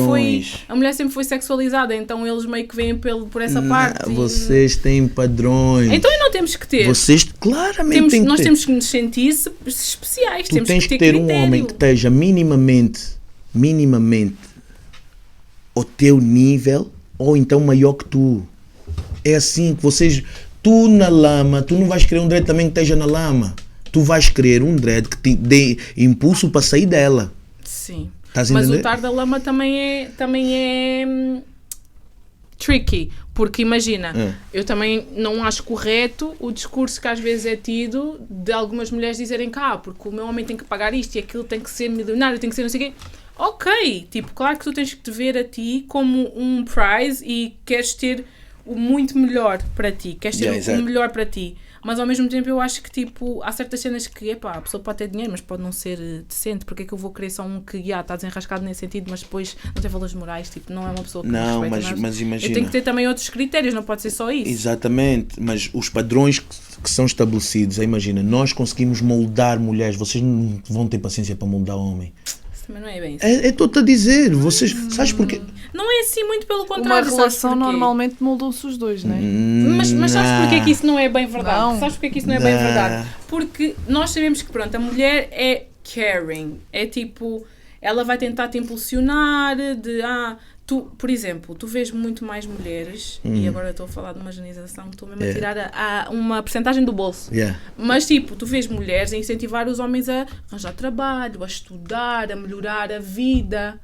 Speaker 2: foi sexualizada, então eles meio que vêm por essa parte.
Speaker 3: Vocês têm padrões.
Speaker 2: Então não temos que ter.
Speaker 3: Vocês claramente têm que
Speaker 2: nós
Speaker 3: ter.
Speaker 2: Temos que nos sentir especiais.
Speaker 3: Tu tens que ter um homem que esteja minimamente ao teu nível ou então maior que tu. É assim que vocês... Tu na lama, tu não vais querer um dread também que esteja na lama. Tu vais querer um dread que te dê impulso para sair dela.
Speaker 2: Sim. Mas o tar da lama também é tricky. Porque imagina, eu também não acho correto o discurso que às vezes é tido de algumas mulheres dizerem que porque o meu homem tem que pagar isto e aquilo, tem que ser milionário, tem que ser não sei o quê. Ok, tipo, claro que tu tens que te ver a ti como um prize e queres ter o muito melhor para ti, queres ter o melhor para ti. Mas ao mesmo tempo eu acho que tipo, há certas cenas que a pessoa pode ter dinheiro, mas pode não ser decente. Porque é que eu vou querer só um que está desenrascado nesse sentido, mas depois não tem valores morais, tipo, não é uma pessoa que
Speaker 3: não,
Speaker 2: me respeita.
Speaker 3: Mas imagina,
Speaker 2: eu tenho que ter também outros critérios, não pode ser só isso.
Speaker 3: Exatamente, mas os padrões que são estabelecidos, imagina, nós conseguimos moldar mulheres, vocês não vão ter paciência para moldar homem.
Speaker 2: Mas não é bem isso.
Speaker 3: Estou-te a dizer, vocês, sabes porquê?
Speaker 2: Não é assim, muito pelo contrário.
Speaker 4: Uma relação normalmente moldam-se os dois, não é?
Speaker 2: Mas sabes porquê que isso não é bem verdade? Não. Sabes porquê que isso não é bem verdade? Porque nós sabemos que, pronto, a mulher é caring, é tipo, ela vai tentar te impulsionar de, tu, por exemplo, tu vês muito mais mulheres, e agora estou a falar de uma generalização, estou mesmo a tirar uma percentagem do bolso, mas tipo, tu vês mulheres a incentivar os homens a arranjar trabalho, a estudar, a melhorar a vida.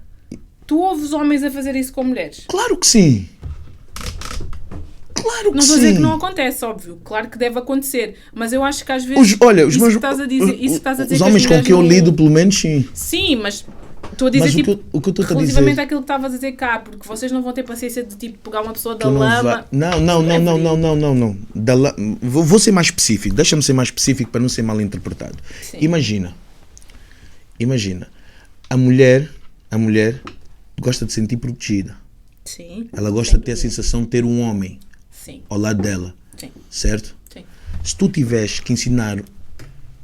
Speaker 2: Tu ouves homens a fazer isso com mulheres?
Speaker 3: Claro que sim. Claro que sim.
Speaker 2: Não estou a dizer que não acontece, óbvio. Claro que deve acontecer. Mas eu acho que às vezes...
Speaker 3: Os homens com que eu lido, pelo menos, sim.
Speaker 2: Sim, mas... Estou a dizer, mas tipo, o que eu estou a dizer... Relativamente àquilo que estavas a dizer cá, porque vocês não vão ter paciência de, tipo, pegar uma pessoa da lama...
Speaker 3: Não. Vou ser mais específico. Deixa-me ser mais específico para não ser mal interpretado. Sim. Imagina. A mulher gosta de se sentir protegida.
Speaker 2: Sim.
Speaker 3: Ela gosta de ter a sensação de ter um homem ao lado dela.
Speaker 2: Sim.
Speaker 3: Certo?
Speaker 2: Sim.
Speaker 3: Se tu tiveres que ensinar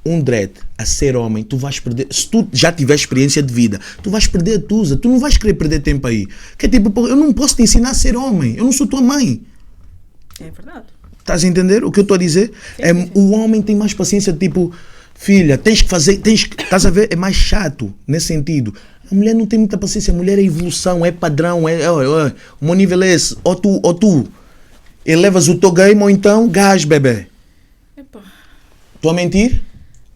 Speaker 3: um dread a ser homem, tu vais perder. Se tu já tiveres experiência de vida, tu vais perder a tusa. Tu não vais querer perder tempo aí. Que é tipo, eu não posso te ensinar a ser homem. Eu não sou tua mãe.
Speaker 2: É verdade.
Speaker 3: Estás a entender o que eu estou a dizer? Sim. O homem tem mais paciência, tipo, filha, tens que fazer, estás a ver? É mais chato nesse sentido. A mulher não tem muita paciência. A mulher é evolução, é padrão. O meu nível é esse. Ou tu elevas o teu game, ou então gás, bebê. Estou a mentir?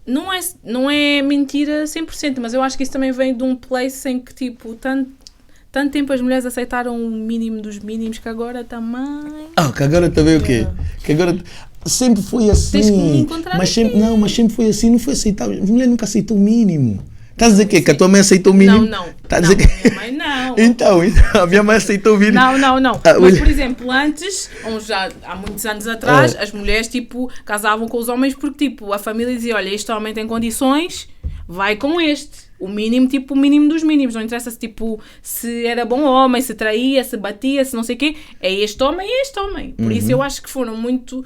Speaker 2: Não é mentira 100%, mas eu acho que isso também vem de um place em que, tipo, tanto tempo as mulheres aceitaram o mínimo dos mínimos que agora também...
Speaker 3: que agora também o quê? Que agora... Sempre foi assim.
Speaker 2: Tens que me encontrar
Speaker 3: mas sempre foi assim. Não foi aceitável. A mulher nunca aceitou o mínimo. Estás a dizer que a tua mãe aceitou o mínimo?
Speaker 2: Não.
Speaker 3: Estás a dizer que...
Speaker 2: Minha mãe não.
Speaker 3: Então, a minha mãe aceitou o mínimo.
Speaker 2: Não. Mas, por exemplo, antes, já há muitos anos atrás, as mulheres, tipo, casavam com os homens porque, tipo, a família dizia, olha, este homem tem condições, vai com este. O mínimo, tipo, o mínimo dos mínimos. Não interessa se, tipo, se era bom homem, se traía, se batia, se não sei o quê. É este homem, é este homem. Por isso eu acho que foram muito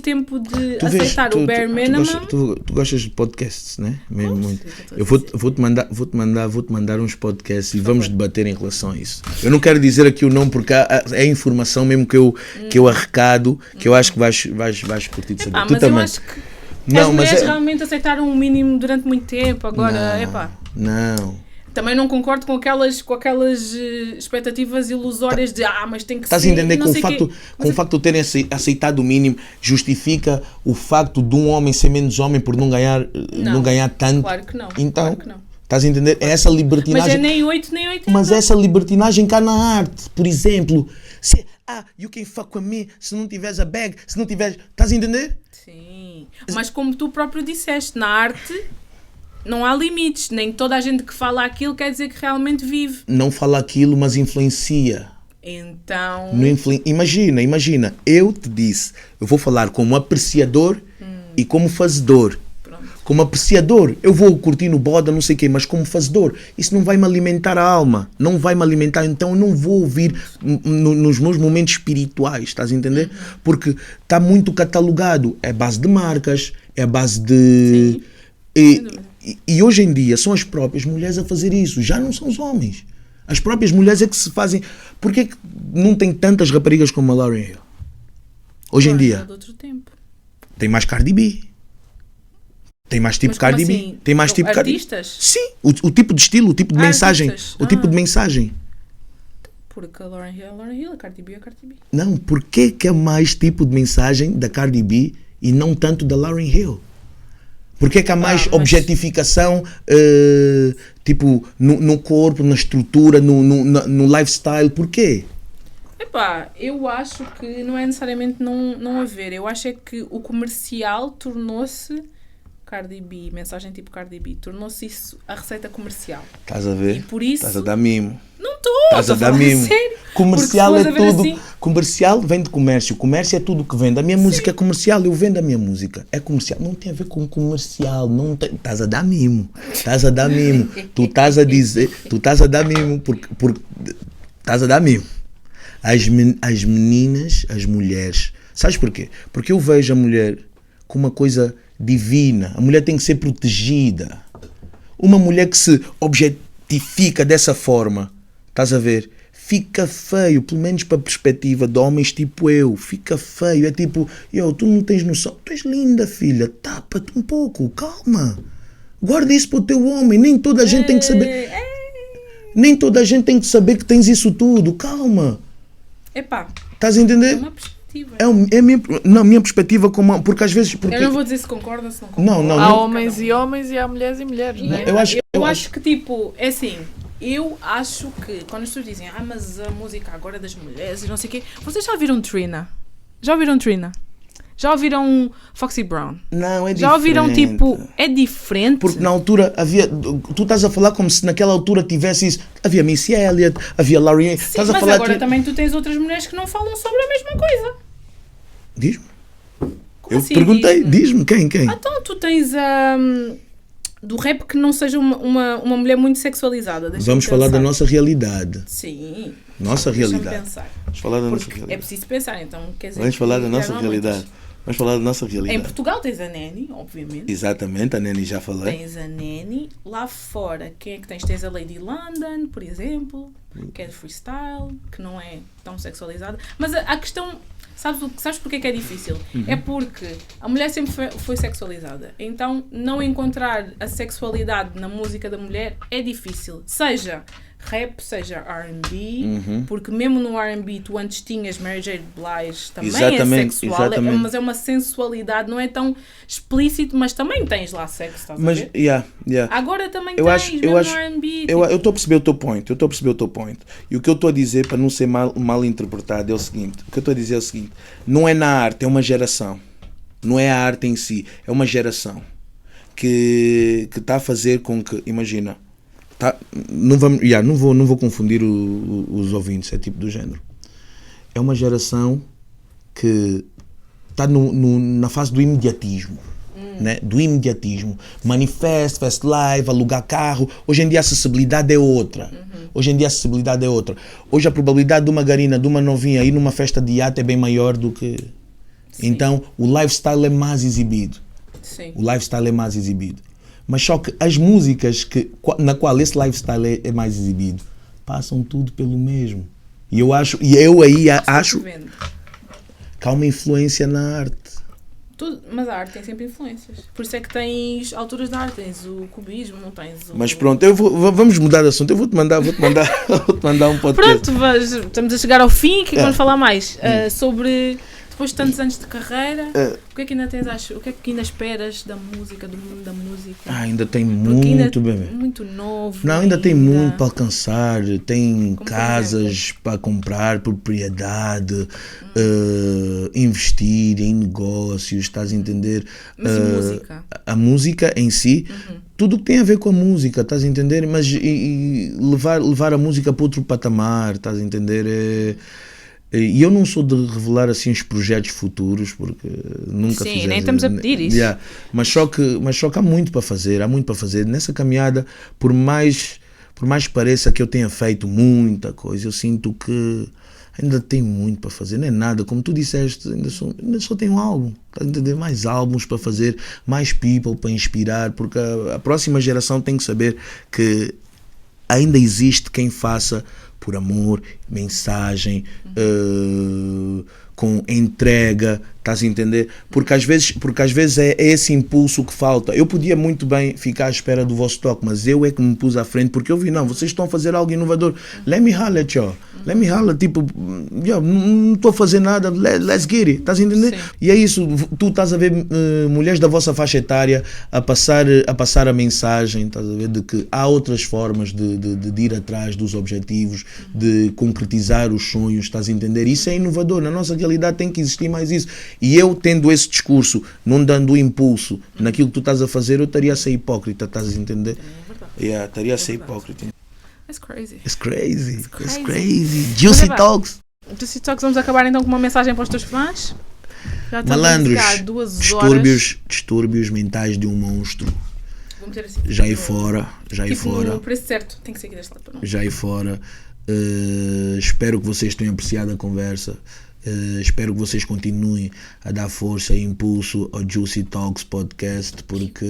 Speaker 2: tempo de aceitar o bare minimum.
Speaker 3: Tu gostas de podcasts, né? Mesmo muito. Eu vou-te mandar uns podcasts e vamos debater em relação a isso. Eu não quero dizer aqui o nome porque é informação mesmo que eu arrecado, que eu acho que vais curtir de saber. Tu também. Eu acho que
Speaker 2: as mulheres realmente aceitaram o mínimo durante muito tempo. Agora,
Speaker 3: Não.
Speaker 2: Também não concordo com aquelas expectativas ilusórias de mas tem que
Speaker 3: Estás
Speaker 2: ser...
Speaker 3: Estás a entender com o facto de terem aceitado o mínimo justifica o facto de um homem ser menos homem por não ganhar tanto?
Speaker 2: Claro que não.
Speaker 3: Então,
Speaker 2: claro que não.
Speaker 3: Estás a entender? É essa libertinagem.
Speaker 2: Mas é nem 8 nem 80.
Speaker 3: Mas essa libertinagem cá na arte, por exemplo, you can fuck with me se não tiveres a bag, se não tiveres... Estás a entender?
Speaker 2: Sim. Mas como tu próprio disseste, na arte não há limites. Nem toda a gente que fala aquilo quer dizer que realmente vive.
Speaker 3: Não fala aquilo, mas influencia.
Speaker 2: Então...
Speaker 3: Imagina. Eu te disse, eu vou falar como apreciador e como fazedor. Como apreciador, eu vou curtir no boda, não sei o quê, mas como fazedor, isso não vai me alimentar a alma, não vai me alimentar, então eu não vou ouvir nos meus momentos espirituais, estás a entender? Porque está muito catalogado, é base de marcas, é base de... E hoje em dia são as próprias mulheres a fazer isso, já não são os homens. As próprias mulheres é que se fazem... Porquê que não tem tantas raparigas como a Lauryn Hill? Hoje em dia. Tem mais Cardi B. Tem mais tipo Cardi B.
Speaker 2: Assim?
Speaker 3: Tem mais tipo
Speaker 2: artistas?
Speaker 3: Sim, o tipo de estilo, o tipo de mensagem. O tipo de mensagem.
Speaker 2: Porque a Lauryn Hill, a Cardi B é a Cardi B.
Speaker 3: Não, porquê que é mais tipo de mensagem da Cardi B e não tanto da Lauryn Hill? Porquê que há mais objetificação tipo no corpo, na estrutura, no lifestyle? Porquê?
Speaker 2: Eu acho que não é necessariamente não haver. Eu acho é que o comercial tornou-se Cardi B, mensagem tipo Cardi B, tornou-se isso a receita comercial.
Speaker 3: Estás a ver?
Speaker 2: E por isso...
Speaker 3: Estás a dar mimo.
Speaker 2: Não estou!
Speaker 3: Estás a dar mimo.
Speaker 2: Sério.
Speaker 3: Comercial é tudo.
Speaker 2: Assim...
Speaker 3: Comercial vem de comércio. Comércio é tudo que vende. A minha música é comercial. Eu vendo a minha música. É comercial. Não tem a ver com comercial. Não tem... Estás a dar mimo. Estás a dar mimo. Tu estás a dizer... Tu estás a dar mimo porque estás a dar mimo. As meninas, as mulheres... Sabes porquê? Porque eu vejo a mulher com uma coisa... divina. A mulher tem que ser protegida. Uma mulher que se objetifica dessa forma, estás a ver? Fica feio, pelo menos para a perspectiva de homens tipo eu. Fica feio. É tipo, tu não tens noção. Tu és linda, filha. Tapa-te um pouco. Calma. Guarda isso para o teu homem. Nem toda a gente tem que saber. Nem toda a gente tem que saber que tens isso tudo. Calma. Estás a entender?
Speaker 2: É uma perspectiva.
Speaker 3: É a minha perspectiva, porque às vezes...
Speaker 2: Eu não vou dizer se concordo ou se não concordo.
Speaker 3: Não.
Speaker 4: Há homens e homens e há mulheres e mulheres, não é?
Speaker 2: Eu acho que, tipo, é assim, eu acho que quando as pessoas dizem mas a música agora é das mulheres e não sei o quê, vocês já ouviram Trina? Já ouviram Foxy Brown?
Speaker 3: Não, é diferente.
Speaker 2: Já ouviram, tipo, é diferente?
Speaker 3: Porque na altura havia... Tu estás a falar como se naquela altura tivesse isso. Havia Missy Elliott, havia Lauryn Hill.
Speaker 2: Sim, mas agora também tu tens outras mulheres que não falam sobre a mesma coisa.
Speaker 3: Diz-me.
Speaker 2: Eu assim,
Speaker 3: perguntei. Diz-me quem?
Speaker 2: Então tu tens do rap que não seja uma mulher muito sexualizada.
Speaker 3: Vamos falar da nossa realidade.
Speaker 2: Sim.
Speaker 3: Nossa realidade.
Speaker 2: Pensar.
Speaker 3: Vamos falar da nossa realidade.
Speaker 2: É preciso pensar, então quer dizer...
Speaker 3: Vamos falar da nossa realidade. Vamos falar da nossa realidade.
Speaker 2: Em Portugal tens a Neni, obviamente.
Speaker 3: Exatamente, a Neni já falei.
Speaker 2: Tens a Neni. Lá fora, quem é que tens? Tens a Lady London, por exemplo, que é de freestyle, que não é tão sexualizada. Mas a questão... Sabes porque é que é difícil? É porque a mulher sempre foi sexualizada. Então, não encontrar a sexualidade na música da mulher é difícil. Seja rap, seja R&B, porque mesmo no R&B tu antes tinhas Mary J. Blige, também é sexual, mas é uma sensualidade, não é tão explícito, mas também tens lá sexo, estás a ver? Agora também tens no R&B.
Speaker 3: Eu estou a perceber o teu point, E o que eu estou a dizer, para não ser mal interpretado, é o seguinte, não é na arte, é uma geração. Não é a arte em si, é uma geração que está a fazer com que, imagina, não vou confundir os ouvintes, é tipo do género. É uma geração que está na fase do imediatismo. né? Do imediatismo. Manifesto, fast live, alugar carro. Hoje em dia a acessibilidade é outra. Hoje a probabilidade de uma garina, de uma novinha ir numa festa de iate é bem maior do que... Sim. Então o lifestyle é mais exibido.
Speaker 2: Sim.
Speaker 3: Mas só que as músicas na qual esse lifestyle é mais exibido passam tudo pelo mesmo. E eu acho que há uma influência na arte.
Speaker 2: Mas a arte tem sempre influências. Por isso é que tens alturas da arte, tens o cubismo, tens o...
Speaker 3: Mas pronto, vamos mudar de assunto. Eu vou-te mandar um podcast.
Speaker 2: Pronto, estamos a chegar ao fim. O que é que vamos falar mais? Sobre... Depois de tantos anos de carreira, o que é que ainda tens, o que é que ainda esperas da música, do mundo da música?
Speaker 3: Ainda tem muito, bem.
Speaker 2: Muito novo.
Speaker 3: Não, ainda tem muito para alcançar. Tem casas para comprar, propriedade, investir em negócios, estás a entender?
Speaker 2: Mas e música?
Speaker 3: A música em si, tudo o que tem a ver com a música, estás a entender? Mas e levar a música para outro patamar, estás a entender? E eu não sou de revelar assim os projetos futuros, porque nunca fiz.
Speaker 2: Sim, nem estamos a pedir isso.
Speaker 3: Yeah. Mas só que há muito para fazer, Nessa caminhada, por mais pareça que eu tenha feito muita coisa, eu sinto que ainda tenho muito para fazer, não é nada, como tu disseste, ainda só tenho um álbum, tá a entender? Mais álbuns para fazer, mais people para inspirar, porque a próxima geração tem que saber que ainda existe quem faça por amor, mensagem, com entrega, estás a entender? Porque às vezes é esse impulso que falta. Eu podia muito bem ficar à espera do vosso toque, mas eu é que me pus à frente, porque eu vi, não, vocês estão a fazer algo inovador. Let me holler, tipo, não estou a fazer nada, let's get it, estás a entender? Sim. E é isso, tu estás a ver mulheres da vossa faixa etária a passar a mensagem, estás a ver, de que há outras formas de ir atrás dos objetivos, de concretizar os sonhos, estás a entender? Isso é inovador, na nossa realidade tem que existir mais isso. E eu, tendo esse discurso, não dando o impulso naquilo que tu estás a fazer, eu estaria a ser hipócrita, estás a entender? Estaria a ser hipócrita.
Speaker 2: It's crazy.
Speaker 3: It's crazy. Juicy Talks.
Speaker 2: Juicy Talks, vamos acabar então com uma mensagem para os teus fãs. Já
Speaker 3: malandros, distúrbios mentais de um monstro.
Speaker 2: Vou meter assim.
Speaker 3: Já aí fora.
Speaker 2: O preço certo, tem que seguir deste lado.
Speaker 3: Já aí fora. Espero que vocês tenham apreciado a conversa. Espero que vocês continuem a dar força e impulso ao Juicy Talks Podcast, porque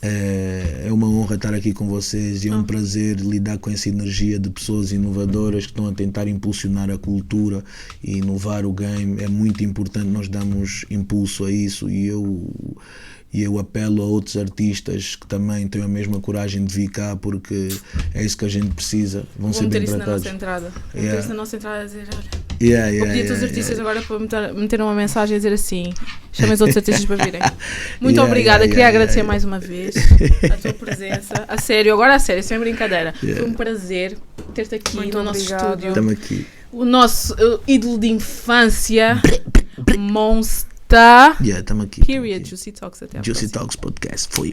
Speaker 3: é uma honra estar aqui com vocês e é um prazer lidar com essa energia de pessoas inovadoras que estão a tentar impulsionar a cultura e inovar o game. É muito importante nós darmos impulso a isso, e eu apelo a outros artistas que também tenham a mesma coragem de vir cá, porque é isso que a gente precisa. Vão ser bem tratados.
Speaker 2: Vamos meter isso na nossa entrada a dizer, olha, vou pedir a todos os artistas agora para meter uma mensagem a dizer assim, chamem os outros artistas para virem. Muito obrigada, queria agradecer mais uma vez a tua presença. A sério, sem brincadeira. Foi um prazer ter-te aqui no nosso estúdio.
Speaker 3: Estamos aqui.
Speaker 2: O nosso ídolo de infância, Monster.
Speaker 3: Estamos aqui.
Speaker 2: Period. Juicy Talks até a próxima.
Speaker 3: Juicy Talks Podcast foi